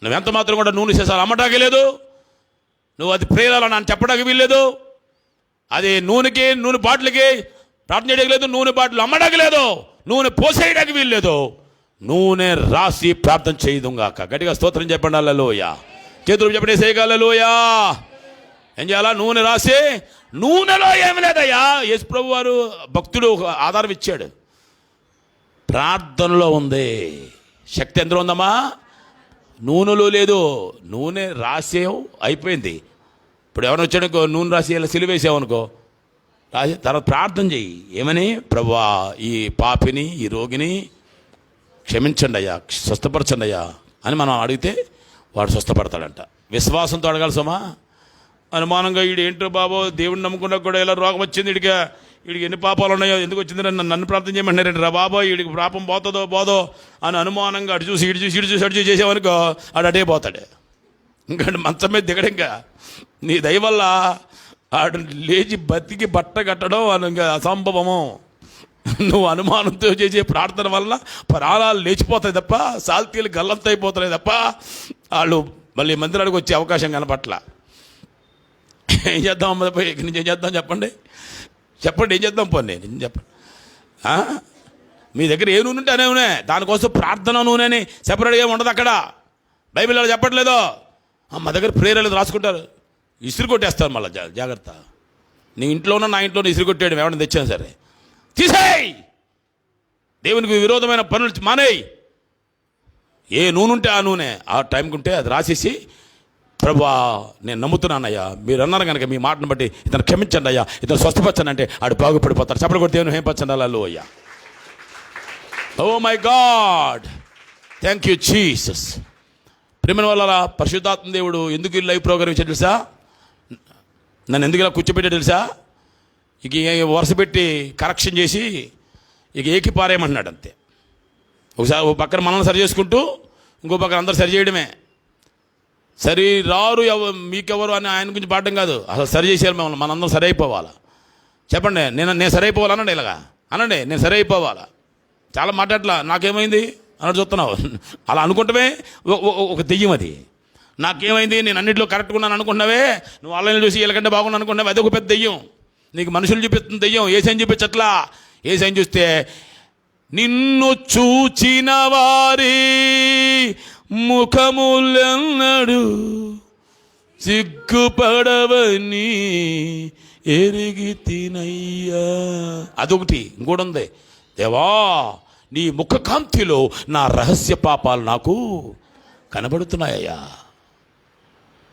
నువ్వు ఎంత మాత్రం కూడా నూనె సీసాలు అమ్మటానికి లేదు. నువ్వు అది ప్రేరాలని అని చెప్పడానికి వీల్లేదు. అది నూనెకి నూనె బాటిల్కి ప్రార్థన చేయడానికి లేదు. నూనె బాటిల్ అమ్మడానికి లేదు. నూనె పోసేయడానికి వీల్లేదు. నూనె రాసి ప్రార్థన చేయదుగాక. గట్టిగా స్తోత్రం చెప్పండి హల్లెలూయా. చేతులు చెప్పండి హల్లెలూయా. ఏం చేయాలా? నూనె రాసి. నూనెలో ఏమి లేదయ్యా. యేసు ప్రభు వారు భక్తుడు ఆధారం ఇచ్చాడు. ప్రార్థనలో ఉంది శక్తి. ఎందులో ఉందమ్మా? నూనెలో లేదు. నూనె రాసేం అయిపోయింది. ఇప్పుడు ఎవరైనా వచ్చాడనుకో నూనె రాసి ఇలా సిలువేసామనుకో, రాసి తర్వాత ప్రార్థన చెయ్యి. ఏమని? ప్రభువా ఈ పాపిని ఈ రోగిని క్షమించండి అయ్యా, స్వస్థపరచండి అయ్యా అని మనం అడిగితే వాడు స్వస్థపడతాడంట. విశ్వాసంతో అడగాలి సుమా. అనుమానంగా వీడు ఏంటో బాబో దేవుడిని నమ్ముకున్నా కూడా ఇలా రోగం వచ్చింది, వీడికి ఎన్ని పాపాలు ఉన్నాయో, ఎందుకు వచ్చింది నన్ను ప్రార్థన చేయమంటారండి రా బాబో, వీడికి పాపం పోదో అని అనుమానంగా అటు చూసి ఇటు చూసి చేసామనుకో ఆడు అటే పోతాడు. ఇంకా మంచం మీద దిగడం. ఇంకా నీ దయ వల్ల ఆడు లేచి బతికి బట్ట కట్టడం అని ఇంకా అసంభవము. నువ్వు అనుమానంతో చేసే ప్రార్థన వల్ల ప్రాణాలు లేచిపోతాయి తప్ప, సాల్తీలు గల్లంత అయిపోతున్నాయి తప్ప వాళ్ళు మళ్ళీ మందిరానికి వచ్చే అవకాశం కనపట్ల. ఏం చేద్దాం అమ్మ? ఇక్కడి నుంచి ఏం చేద్దాం చెప్పండి ఏం చేద్దాం? పోనీ నేను చెప్పండి. మీ దగ్గర ఏ నూనె ఉంటే అనే నూనె, దానికోసం ప్రార్థన నూనె అని సెపరేట్గా ఏమి ఉండదు అక్కడ. బైబిల్లో చెప్పట్లేదు. మా దగ్గర ప్రేరలు రాసుకుంటారు, ఇసురు కొట్టేస్తారు మళ్ళీ. జాగ్రత్త. నీ ఇంట్లోనో నా ఇంట్లోనో ఇసురు కొట్టాడు ఎవరైనా తెచ్చాను సరే తీసేయి. దేవునికి విరోధమైన పనులు మానేయి. ఏ నూనె ఉంటే ఆ నూనె ఆ టైంకి ఉంటే అది రాసేసి, ప్రభువా నేను నమ్ముతున్నానయ్యా, మీరు అన్నారు కనుక మీ మాటను బట్టి ఇతను క్షమించండి అయ్యా, ఇతను స్వస్థపరచండి అంటే ఆడు బాగుపడిపోతాడు. చెప్పలు కొట్టి దేవుని హేంపరచండి హల్లెలూయా. Oh my God, thank you Jesus. ప్రేమ వల్ల పరిశుద్ధాత్మ దేవుడు ఎందుకు ఈ లైవ్ ప్రోగ్రామ్ ఇచ్చాడు తెలుసా? నన్ను ఎందుకు ఇలా కూర్చోబెట్టాడు తెలుసా? ఇక వరుస పెట్టి కరెక్షన్ చేసి ఇక ఏకి పారేయమంటున్నాడు అంతే. ఒకసారి ఓ పక్కన మనల్ని సరి చేసుకుంటూ ఇంకో పక్కన అందరు సరి చేయడమే. సరి రారు మీకెవరు అని ఆయన గురించి పాడడం కాదు, అసలు సరి చేసేయాలి మిమ్మల్ని. మనందరం సరి అయిపోవాలా. చెప్పండి, నేను సరి అయిపోవాలి అనండి. ఇలాగా అనండి, నేను సరి అయిపోవాలా. చాలా మాట్లాడలా నాకేమైంది అన్నట్టు చూస్తున్నావు. అలా అనుకుంటమే ఒక దెయ్యం అది. నాకేమైంది, నేను అన్నింటిలో కరెక్ట్గా ఉన్నాను అనుకున్నావే, నువ్వు ఆన్లైన్లో చూసి వీళ్ళకంటే బాగున్నా అనుకున్నావు, అదొక పెద్ద దెయ్యం. నీకు మనుషులు చూపిస్తుంది దెయ్యం, ఏసైని చూపించట్లా. ఏసైని చూస్తే నిన్ను చూచిన వారి ముఖములెన్నడు సిగ్గుపడవని ఎరిగి తినయ్యా. అదొకటి. ఇంకోటి ఉంది, దేవా నీ ముఖ కాంతిలో నా రహస్య పాపాలు నాకు కనబడుతున్నాయ్యా.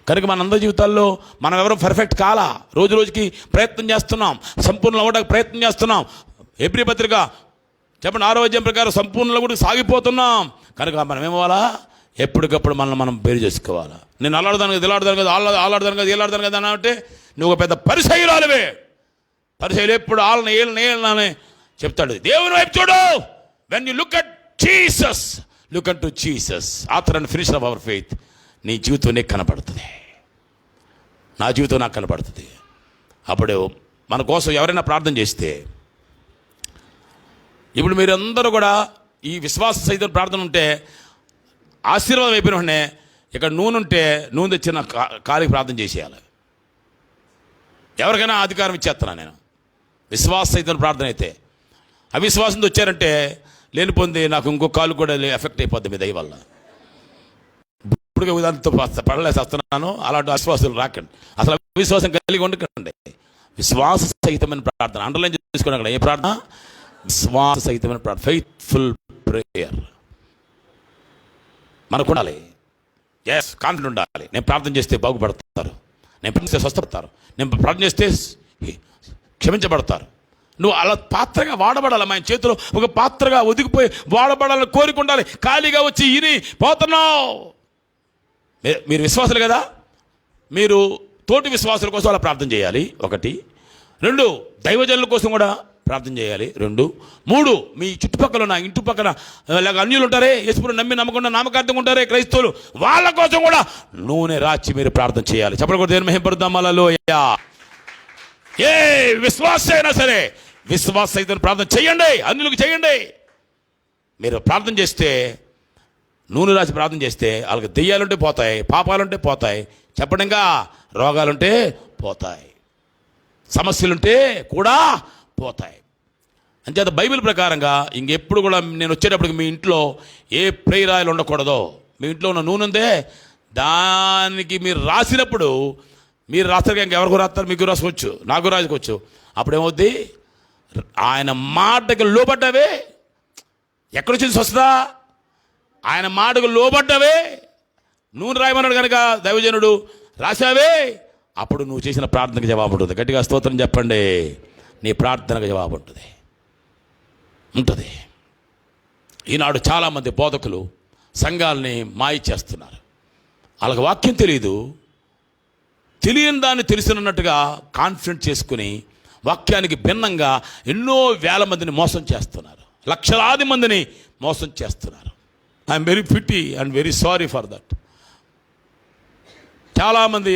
కనుక మనందరి జీవితాల్లో మనం ఎవరో పర్ఫెక్ట్ కాలా, రోజు రోజుకి ప్రయత్నం చేస్తున్నాం, సంపూర్ణ అవ్వడానికి ప్రయత్నం చేస్తున్నాం. ఎబ్రీ పత్రిక చెప్పండి 6వ అధ్యాయం ప్రకారం సంపూర్ణంలో కూడా సాగిపోతున్నాం. కనుక మనం ఏమవ్వాలా, ఎప్పటికప్పుడు మనల్ని మనం బేరు చేసుకోవాలా. నేను అలాడదాను కదా, ఇలాడదాను కదా, ఆలాడదాను కదా, ఇలాడదాను కదా అని అంటే నువ్వు ఒక పెద్ద పరిసయ్యురాలివే. పరిసయ్యులు ఎప్పుడు ఏళ్ళని చెప్తాడు. దేవుని వైపు చూడు. When you look at Jesus, look at to Jesus, author and finisher of our faith. నీ జీవితం నీకు కనపడుతుంది, నా జీవితం నాకు కనపడుతుంది. అప్పుడు మన కోసం ఎవరైనా ప్రార్థన చేస్తే, ఇప్పుడు మీరందరూ కూడా ఈ విశ్వాస సహితం ప్రార్థన ఉంటే ఆశీర్వాదం అయిపోయిన వెంటనే ఇక్కడ నూనె ఉంటే నూనె తెచ్చిన కాలికి ప్రార్థన చేసేయాలి. ఎవరికైనా అధికారం ఇచ్చేస్తున్నాను నేను. విశ్వాస సహితం ప్రార్థన అయితే, అవిశ్వాసంతో వచ్చారంటే లేని పొంది నాకు ఇంకో కాలు కూడా ఎఫెక్ట్ అయిపోద్ది మీ దయ వల్ల. ఇప్పుడు ఉదాహరణతో పడలేసి వస్తున్నాను. అలాంటి అవిశ్వాసాలు రాకండి, అసలు అవిశ్వాసం కలిగి ఉండకండి. విశ్వాస సహితమైన ప్రార్థన అండర్లైన్ చేసుకోండి. అక్కడ ఏ ప్రార్థన? విశ్వాస సహితమైన ప్రార్థన, ఫెయిత్ఫుల్ ప్రేయర్ మనకు ఉండాలి. ఎస్, కాన్ఫిడెంట్ ఉండాలి. నేను ప్రార్థన చేస్తే బాగుపడతారు, నేను ప్రార్థన చేస్తే స్వస్థపడతారు, నేను ప్రార్థన చేస్తే క్షమించబడతారు. నువ్వు అలా పాత్రగా వాడబడాలి. మన చేతిలో ఒక పాత్రగా ఒదిగిపోయి వాడబడాలని కోరిక ఉండాలి. ఖాళీగా వచ్చి ఇని పోతున్నావు. మీరు విశ్వాసులు కదా, మీరు తోటి విశ్వాసుల కోసం అలా ప్రార్థన చేయాలి. 1. 2, దైవజనుల కోసం కూడా ప్రార్థన చేయాలి. 2. 3, మీ చుట్టుపక్కల ఉన్న ఇంటి పక్కన ఇలాగ అన్యులు ఉంటారే, యేసుని నమ్మి నమ్మకుండా నామకార్థంగా ఉంటారే క్రైస్తవులు, వాళ్ళ కోసం కూడా నూనె రాచి మీరు ప్రార్థన చేయాలి. చెప్పడం కూడా దేవుని మహిమపరుద్దాం. హల్లెలూయా. ఏ విశ్వాస అయినా సరే విశ్వాస సహితం ప్రార్థన చేయండి, అన్యులకు చేయండి. మీరు ప్రార్థన చేస్తే, నూనె రాసి ప్రార్థన చేస్తే వాళ్ళకి దెయ్యాలుంటే పోతాయి, పాపాలుంటే పోతాయి, చెప్పడంగా రోగాలుంటే పోతాయి, సమస్యలుంటే కూడా పోతాయి. అంచేత బైబిల్ ప్రకారంగా ఇంకెప్పుడు కూడా నేను వచ్చేటప్పటికి మీ ఇంట్లో ఏ ప్రేయర్ ఆయిల్ ఉండకూడదో, మీ ఇంట్లో ఉన్న నూనె ఉందే దానికి మీరు రాసినప్పుడు, మీరు రాస్తారు ఇంకెవరికి రాస్తారు, మీకు రాసుకోవచ్చు, నాకు రాసుకోవచ్చు. అప్పుడేమవుద్ది, ఆయన మాటకు లోబడ్డవే. ఎక్కడొచ్చింది స్వస్థత? ఆయన మాటకు లోబడ్డవే. నూనె రాయమన్నాడు కనుక దైవజనుడు రాశావే, అప్పుడు నువ్వు చేసిన ప్రార్థనకు జవాబు ఉంటుంది. గట్టిగా స్తోత్రం చెప్పండి. నీ ప్రార్థనకు జవాబు ఉంటుంది. ఈనాడు చాలామంది బోధకులు సంఘాలని మాయ చేస్తున్నారు. వాళ్ళకి వాక్యం తెలియదు, తెలియని దాన్ని తెలిసినట్టుగా కాన్ఫిడెంట్ చేసుకుని వాక్యానికి భిన్నంగా ఎన్నో వేల మందిని మోసం చేస్తున్నారు, లక్షలాది మందిని మోసం చేస్తున్నారు. I'm very pity and very sorry for that. చాలామంది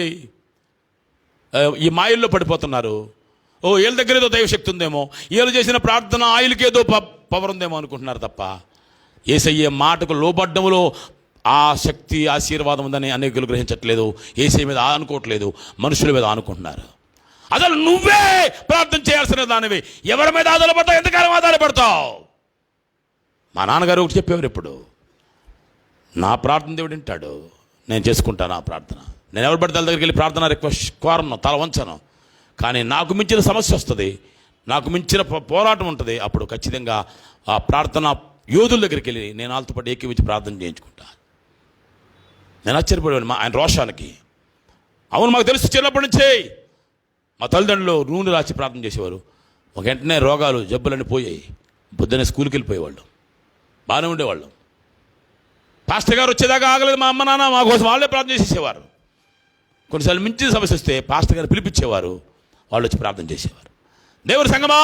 ఈ మాయల్లో పడిపోతున్నారు. వీళ్ళ దగ్గర ఏదో దైవశక్తి ఉందేమో, వీళ్ళు చేసిన ప్రార్థన ఆయిల్కి ఏదో పవర్ ఉందేమో అనుకుంటున్నారు తప్ప యేసయ్య మాటకు లోబడ్డంలో ఆ శక్తి ఆశీర్వాదం ఉందని అనేకులు గ్రహించట్లేదు. యేసయ్య మీద అనుకోవట్లేదు, మనుషుల మీద అనుకుంటున్నారు. అసలు నువ్వే ప్రార్థన చేయాల్సిన దానివి. ఎవరి మీద ఆధారపడతావు? ఎంతకాలం ఆధారపడతావు? మా నాన్నగారు ఒకటి చెప్పేవారు, ఎప్పుడు నా ప్రార్థన దేవుడు వింటాడు, నేను చేసుకుంటాను ఆ ప్రార్థన. నేను ఎవరి పడితే దగ్గరికి వెళ్ళి ప్రార్థన రిక్వెస్ట్ కోరను, తల వంచను. కానీ నాకు మించిన సమస్య వస్తుంది, నాకు మించిన పోరాటం ఉంటుంది, అప్పుడు ఖచ్చితంగా ఆ ప్రార్థన యోధుల దగ్గరికి వెళ్ళి నేను వాళ్ళతో పాటు ఏకీవించి ప్రార్థన చేయించుకుంటాను. నేను ఆశ్చర్యపడేవాడిని ఆయన రోషానికి. అవును, మాకు తెలుసు, చిన్నప్పటి నుంచే మా తల్లిదండ్రులు నూనె రాసి ప్రార్థన చేసేవారు. ఒక వెంటనే రోగాలు జబ్బులన్నీ పోయాయి. పొద్దున్నే స్కూల్కి వెళ్ళిపోయేవాళ్ళు, బాగానే ఉండేవాళ్ళు. పాస్టర్ గారు వచ్చేదాకా ఆగలేదు. మా అమ్మ నాన్న మా కోసం వాళ్ళే ప్రార్థన చేసేసేవారు. కొన్నిసార్లు మించిన సమస్య వస్తే పాస్టర్ గారు పిలిపించేవారు, వాళ్ళు వచ్చి ప్రార్థన చేసేవారు. దేవుని సంగమా,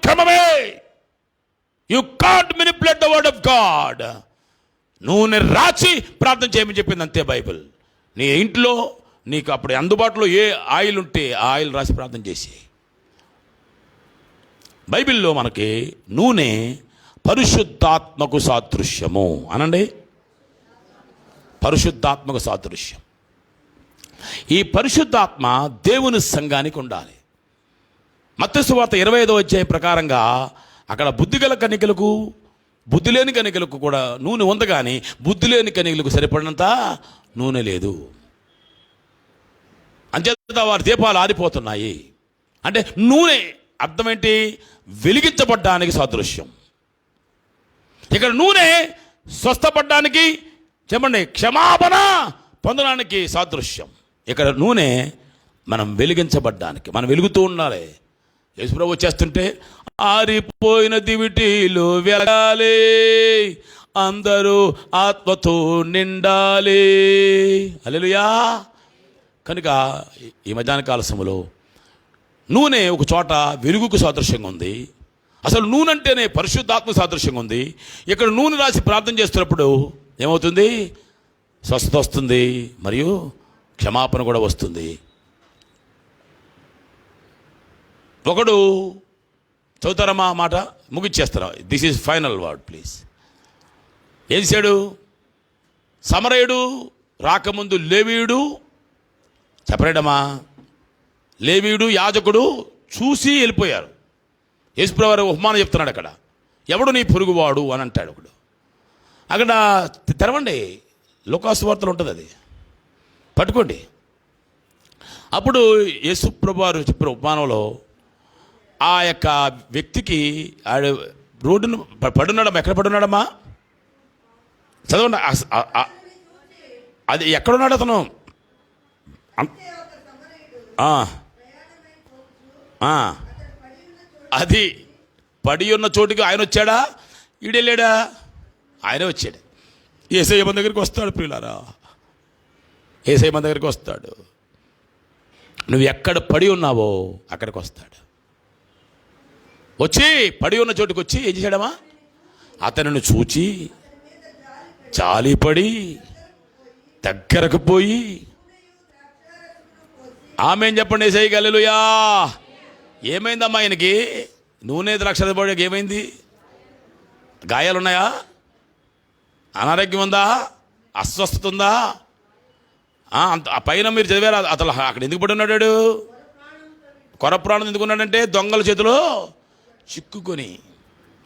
క్రమమే. You can't manipulate the word of God. నూనె రాచి ప్రార్థన చేయమని చెప్పింది, అంతే బైబిల్. నీ ఇంట్లో నీకు అప్పుడు అందుబాటులో ఏ ఆయిల్ ఉంటే ఆ ఆయిల్ రాసి ప్రార్థన చేసి. బైబిల్లో మనకి నూనె పరిశుద్ధాత్మకు సాదృశ్యము అనండి. పరిశుద్ధాత్మకు సాదృశ్యం. ఈ పరిశుద్ధాత్మ దేవుని సంఘానికి ఉండాలి. మత్తయి సువార్త 25వ అధ్యాయం ప్రకారంగా అక్కడ బుద్ధిగల కన్యకలకు బుద్ధి లేని కన్యకలకు కూడా నూనె ఉంది, కానీ బుద్ధి లేని కన్యకలకు సరిపడినంత నూనె లేదు. అంచేత వారి దీపాలు ఆరిపోతున్నాయి. అంటే నూనె అర్థం ఏంటి? వెలిగించబడ్డానికి సాదృశ్యం. ఇక్కడ నూనె స్వస్థపడ్డానికి, చెప్పండి, క్షమాపణ పొందడానికి సాదృశ్యం. ఇక్కడ నూనె మనం వెలిగించబడ్డానికి, మనం వెలుగుతూ ఉండాలి. యేసుప్రభు వచ్చేస్తుంటే ఆరిపోయిన దివిటీలు వెలగాలి, అందరూ ఆత్మతో నిండాలి. హల్లెలూయా. కనుక ఈ మధ్యాహ్న కాల సమయంలో నూనె ఒక చోట వెలుగుకు సాదృశ్యంగా ఉంది. అసలు నూనె అంటేనే పరిశుద్ధాత్మ సాదృశ్యంగా ఉంది. ఇక్కడ నూనె రాసి ప్రార్థన చేస్తున్నప్పుడు ఏమవుతుంది? స్వస్థత వస్తుంది, మరియు క్షమాపణ కూడా వస్తుంది. ఒకడు చదువుతారమ్మా మాట, ముగిచ్చేస్తారా? This is final word please. ఏం చేశాడు? సమరయుడు రాకముందు లేవీయుడు, చెప్పలేడమ్మా, లేవీయుడు యాజకుడు చూసి వెళ్ళిపోయారు. యేసుప్రభు ఉపమానం చెప్తున్నాడు అక్కడ. ఎవడు నీ పొరుగువాడు అని అంటాడు ఒకడు. అక్కడ తెరవండి, లూకాసు వార్తలు ఉంటుంది, అది పట్టుకోండి. అప్పుడు యేసుప్రభు వారు చెప్పిన ఉపమానంలో ఆ యొక్క వ్యక్తికి ఆడు రోడ్డును పడున్నాడమ్మా. ఎక్కడ పడున్నాడమ్మా? చదవండి. అది ఎక్కడున్నాడు అతను? అది పడి ఉన్న చోటుకి ఆయన వచ్చాడా? ఈడెళ్ళాడా? ఆయనే వచ్చాడు. యేసయ్య మన దగ్గరికి వస్తాడు. ప్రియులారా, యేసయ్య మన దగ్గరికి వస్తాడు. నువ్వు ఎక్కడ పడి ఉన్నావో అక్కడికి వస్తాడు. వచ్చి పడి ఉన్న చోటుకు వచ్చి ఏం చేశాడమ్మా? అతనిని చూచి జాలిపడి దగ్గరకు పోయి, ఆమేన్ చెప్పండి. యేసయ్యకి హల్లెలూయా. ఏమైందమ్మా ఆయనకి? నూనె ద్రాక్షరసపడికి ఏమైంది? గాయాలున్నాయా? అనారోగ్యం ఉందా? అస్వస్థత ఉందా? ఆ పైన మీరు చదివారు. అతను అక్కడ ఎందుకు పడి ఉన్నాడు? కొర ప్రాణం ఎందుకు ఉన్నాడంటే దొంగల చేతిలో చిక్కుకొని.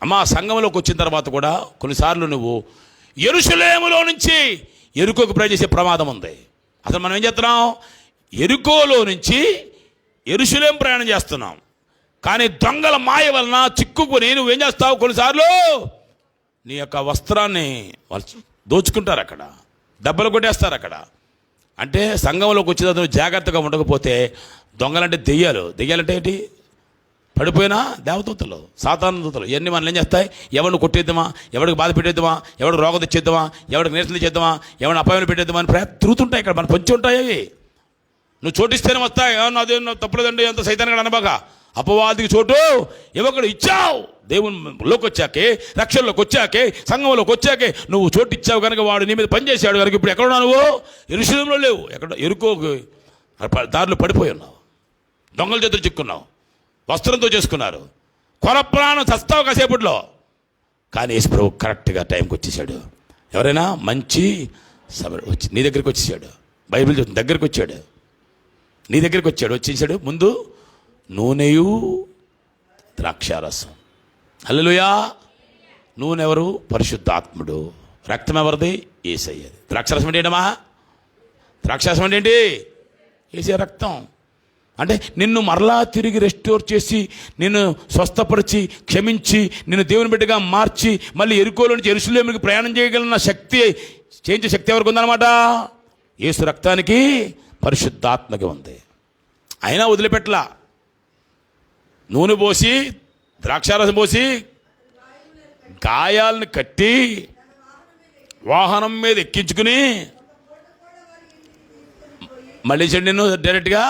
అమ్మా, సంఘంలోకి వచ్చిన తర్వాత కూడా కొన్నిసార్లు నువ్వు యెరూషలేములో నుంచి యెరికోకు ప్రయాణం చేసే ప్రమాదం ఉంది. అసలు మనం ఏం చేస్తున్నాం? యెరికోలో నుంచి యెరూషలేము ప్రయాణం చేస్తున్నాం. కానీ దొంగల మాయ వలన చిక్కుకొని నువ్వేం చేస్తావు? కొన్నిసార్లు నీ యొక్క వస్త్రాన్ని వాళ్ళు దోచుకుంటారు, అక్కడ దెబ్బలు కొట్టేస్తారు అక్కడ. అంటే సంఘంలోకి వచ్చేది నువ్వు జాగ్రత్తగా ఉండకపోతే, దొంగలంటే దెయ్యాలంటే ఏంటి? పడిపోయినా దేవదూతలు, సాతాను దూతలు. ఇవన్నీ మనం ఏం చేస్తాయి? ఎవరిని కొట్టేద్దామా, ఎవరికి బాధ పెట్టేద్దామా, ఎవరికి రోగం తెచ్చేద్దామా, ఎవరికి నీరసం తెచ్చేద్దామా, ఎవరిని అపాయం పెట్టేద్దామా అని తిరుగుతుంటాయి. ఇక్కడ మన పొంచి ఉంటాయి అవి. నువ్వు చోటిస్తేనే వస్తాయి. అదే తప్పలేదండి, ఎంత సైతాన్ని అనబాక. అపవాదికి చోటు ఇవ్వకడు ఇచ్చావు. దేవునిలోకి వచ్చాకే, రక్షణలోకి వచ్చాకే, సంఘంలోకి వచ్చాకే నువ్వు చోటు ఇచ్చావు కనుక వాడు నీ మీద పనిచేశాడు కనుక ఇప్పుడు ఎక్కడున్నావు? నువ్వు యెరూషలేములో లేవు. ఎక్కడ? యెరికోకు దారిలో పడిపోయి ఉన్నావు. దొంగల చేతులు చిక్కున్నావు. వస్త్రంతో చేసుకున్నారు. కొర ప్రాణం చస్తావు కాసేపట్లో. కానీ యేసుప్రభు కరెక్ట్గా టైంకి వచ్చేసాడు. ఎవరైనా మంచి వచ్చి నీ దగ్గరికి వచ్చేసాడు. బైబిల్ దగ్గరికి వచ్చాడు, నీ దగ్గరికి వచ్చాడు. వచ్చేసాడు. ముందు నూనెయు ద్రాక్షారసం. హల్లెలూయా. నూనె ఎవరు? పరిశుద్ధాత్ముడు. రక్తం ఎవరిది? యేసయ్యది. ద్రాక్షారసం అంటే ఏంటమ్మా? ద్రాక్షారసం అంటే ఏంటి? యేసయ్య రక్తం. అంటే నిన్ను మరలా తిరిగి రెస్టోర్ చేసి, నిన్ను స్వస్థపరిచి, క్షమించి, నిన్ను దేవుని బిడ్డగా మార్చి, మళ్ళీ యెరికోలో నుంచి యెరూషలేముకి ప్రయాణం చేయగలిగిన శక్తి, చేయించే శక్తి ఎవరికి ఉందన్నమాట? యేసు రక్తానికి, పరిశుద్ధాత్మకి ఉంది. అయినా వదిలిపెట్టలా. నూనె పోసి, ద్రాక్షారసం పోసి, గాయాలను కట్టి, వాహనం మీద ఎక్కించుకుని మళ్ళీ చెడు నిన్ను డైరెక్ట్గా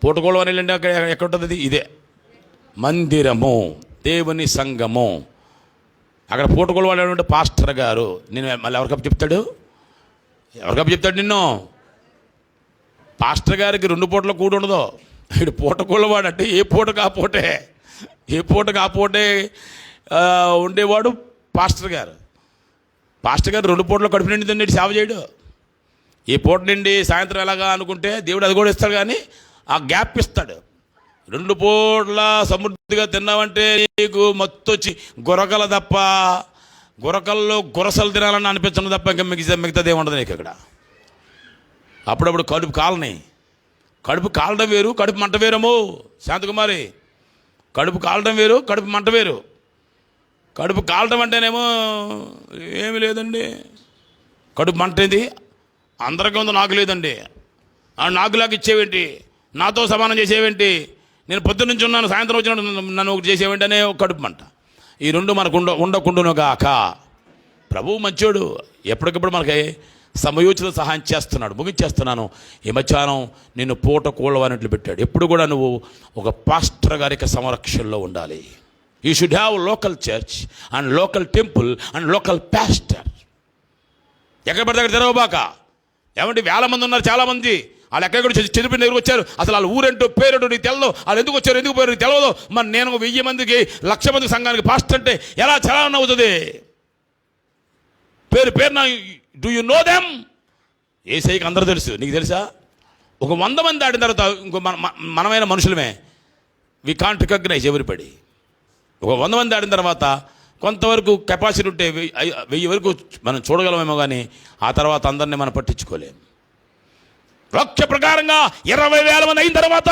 పూటకోళం అని వెళ్ళండి. అక్కడ ఎక్కడ ఉంటుంది? ఇదే మందిరము, దేవుని సంఘము. అక్కడ పూటకోళం వాడు పాస్టర్ గారు. నేను మళ్ళీ ఎవరికప్పు చెప్తాడు? నిన్ను? పాస్టర్ గారికి 2 పూటలు కూడి ఉండదు. ఇటు పూటకోళ్ళ వాడు అంటే ఏ పూటకు ఆ పూటే ఉండేవాడు పాస్టర్ గారు. పాస్టర్ గారు 2 పూటలు కడుపు నిండిందండి సేవ చేయడు. ఈ పూట నిండి సాయంత్రం ఎలాగా అనుకుంటే దేవుడు అది కూడా ఇస్తాడు, కానీ ఆ గ్యాప్ ఇస్తాడు. 2 పూట్ల సమృద్ధిగా తిన్నావంటే నీకు మత్తొచ్చి గురకల తప్ప, గురకల్లో గురసలు తినాలని అనిపించడం తప్ప ఇంకా మిగతాది ఏముండదు నీకు ఇక్కడ. అప్పుడప్పుడు కడుపు కాలడం వేరు, కడుపు మంట వేరేమో శాంతకుమారి. కడుపు కాలడం వేరు, కడుపు మంట వేరు. కడుపు కాలడం అంటేనేమో ఏమీ లేదండి, కడుపు మంట ఏంది, అందరికీ ఉందో నాకు లేదండి, నాకులాగా ఇచ్చేవేంటి, నాతో సమానం చేసేవేంటి, నేను పొద్దున్న నుంచి ఉన్నాను సాయంత్రం వచ్చిన నన్ను ఒకటి చేసేవేంటి అనే ఒక కడుపు మంట. ఈ 2 మనకు ఉండకుండాను గాక. ప్రభువు మంచోడు, ఎప్పటికప్పుడు మనకి సమయోచిత సహాయం చేస్తున్నాడు. ముగించేస్తున్నాను. ఈ మధ్యాహ్నం నిన్ను పూట కూళ్ళవన్నట్లు పెట్టాడు. ఎప్పుడు కూడా నువ్వు ఒక పాస్టర్ గారికి సంరక్షణలో ఉండాలి. You should have local church and local temple and local pastor. ఎక్కడ పడితే అక్కడ తెరవబాక. ఏమంటే 1000 మంది ఉన్నారు, చాలామంది వాళ్ళు ఎక్కడెక్కడ చనిపోయిన దగ్గర వచ్చారు. అసలు వాళ్ళ ఊరేంటో పేరేంటో నీకు తెలదు, వాళ్ళు ఎందుకు వచ్చారు ఎందుకు పోయారు నీకు తెలియదు. మరి నేను 1000 మందికి 1,00,000 మంది సంఘానికి పాస్టర్ అంటే ఎలా చలామణి అవుతుంది? పేరున డూ యు నో దెమ్? ఏసైకి అందరూ తెలుసు, నీకు తెలుసా? ఒక 100 మంది దాటిన తర్వాత ఇంకో మనమైన మనుషులమే, వి కాంట్ రికగ్నైజ్ ఎవ్రీబడి. ఒక 100 మంది దాటిన తర్వాత కొంతవరకు కెపాసిటీ ఉంటే 1000 వరకు మనం చూడగలమేమో, కానీ ఆ తర్వాత అందరినీ మనం పట్టించుకోలేము. వాక్య ప్రకారంగా 20,000 మంది అయిన తర్వాత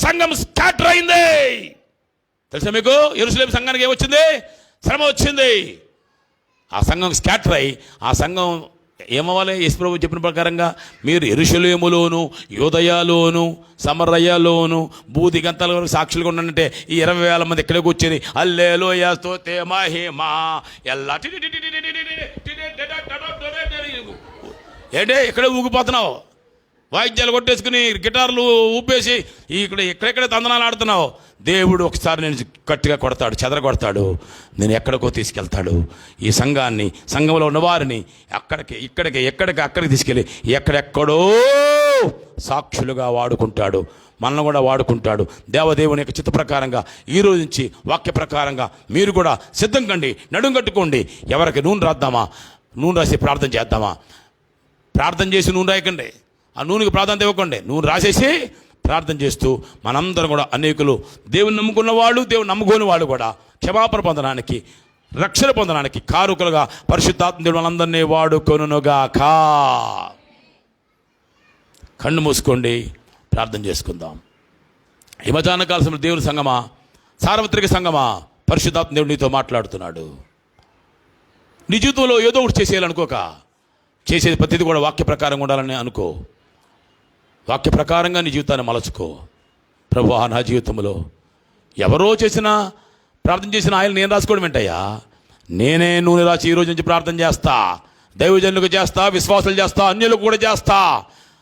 సంఘం స్కాటర్ అయింది. తెలుసా మీకు? యెరూషలేము సంఘానికి ఏమొచ్చింది? శ్రమ వచ్చింది. ఆ సంఘం స్కాటర్ అయ్యి ఆ సంఘం ఏమవ్వాలి? యేసుప్రభువు చెప్పిన ప్రకారంగా మీరు యెరూషలేములోను యూదయలోను సమరయలోను బూది గంతల వరకు సాక్షులుగా ఉండంటే ఈ 20,000 మంది ఎక్కడికి వచ్చేది హల్లెలూయా స్తుతి మహిమ ఎల్లా ఏంటే ఎక్కడే ఊగిపోతున్నావు? వాయిద్యాలు కొట్టేసుకుని గిటార్లు ఊపేసి ఎక్కడెక్కడ తందనాలు ఆడుతున్నావు. దేవుడు ఒకసారి నేను గట్టిగా కొడతాడు, చెదరగొడతాడు, నేను ఎక్కడికో తీసుకెళ్తాడు. ఈ సంఘాన్ని, సంఘంలో ఉన్నవారిని అక్కడికి తీసుకెళ్ళి ఎక్కడెక్కడో సాక్షులుగా వాడుకుంటాడు. మనల్ని కూడా వాడుకుంటాడు. దేవదేవుని యొక్క చిత్త ప్రకారంగా ఈ రోజు నుంచి వాక్య ప్రకారంగా మీరు కూడా సిద్ధం కండి, నడుం కట్టుకోండి. ఎవరికి నూనె రాద్దామా? నూనె రాసి ప్రార్థన చేద్దామా? ప్రార్థన చేసి నూనె రాయకండి, ఆ నూనెకి ప్రాధాన్యత ఇవ్వకండి. నూనె రాసేసి ప్రార్థన చేస్తూ మనందరం కూడా అనేకులు దేవుని నమ్ముకున్న వాళ్ళు, దేవుని నమ్ముకోని వాళ్ళు కూడా క్షమాపణ పొందడానికి, రక్షణ పొందడానికి కారుకులుగా పరిశుద్ధాత్మ దేవుడు మనందరినీ వాడుకొనుగాక. కన్ను మూసుకోండి, ప్రార్థన చేసుకుందాం. ఈ మధ్యాహ్న కాల సమయంలో దేవుని సంగమా, సార్వత్రిక సంగమా, పరిశుద్ధాత్మ దేవుడు నీతో మాట్లాడుతున్నాడు. నీ జీవితంలో ఏదో ఒకటి చేసేయాలనుకోక, చేసేది ప్రతిదీ కూడా వాక్య ప్రకారంగా ఉండాలని అనుకో. వాక్య ప్రకారంగా నీ జీవితాన్ని మలచుకో. ప్రభువా, నా జీవితంలో ఎవరో చేసినా ప్రార్థన చేసిన ఆయన నేను రాసుకోవడం ఏంటయ్యా? నేనే నూనె రాసి ఈ రోజు నుంచి ప్రార్థన చేస్తా, దైవజనులకు చేస్తా, విశ్వాసాలు చేస్తా, అన్యులకు కూడా చేస్తా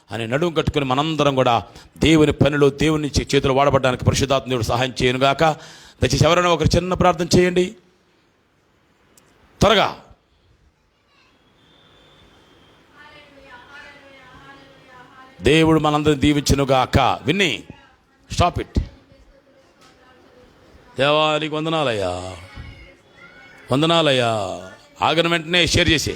అని నడుము కట్టుకుని మనందరం కూడా దేవుని పనిలో దేవుని చేతులు వాడబడడానికి పరిశుద్ధాత్మ దేవుడు సహాయం చేయనుగాక. దయచేసి ఎవరైనా ఒకరు చిన్న ప్రార్థన చేయండి త్వరగా. దేవుడు మనందరిని దీవించునుగాక. విన్ని స్టాప్ ఇట్. దేవానికి వందనాలయ్యా. ఆగిన వెంటనే షేర్ చేసి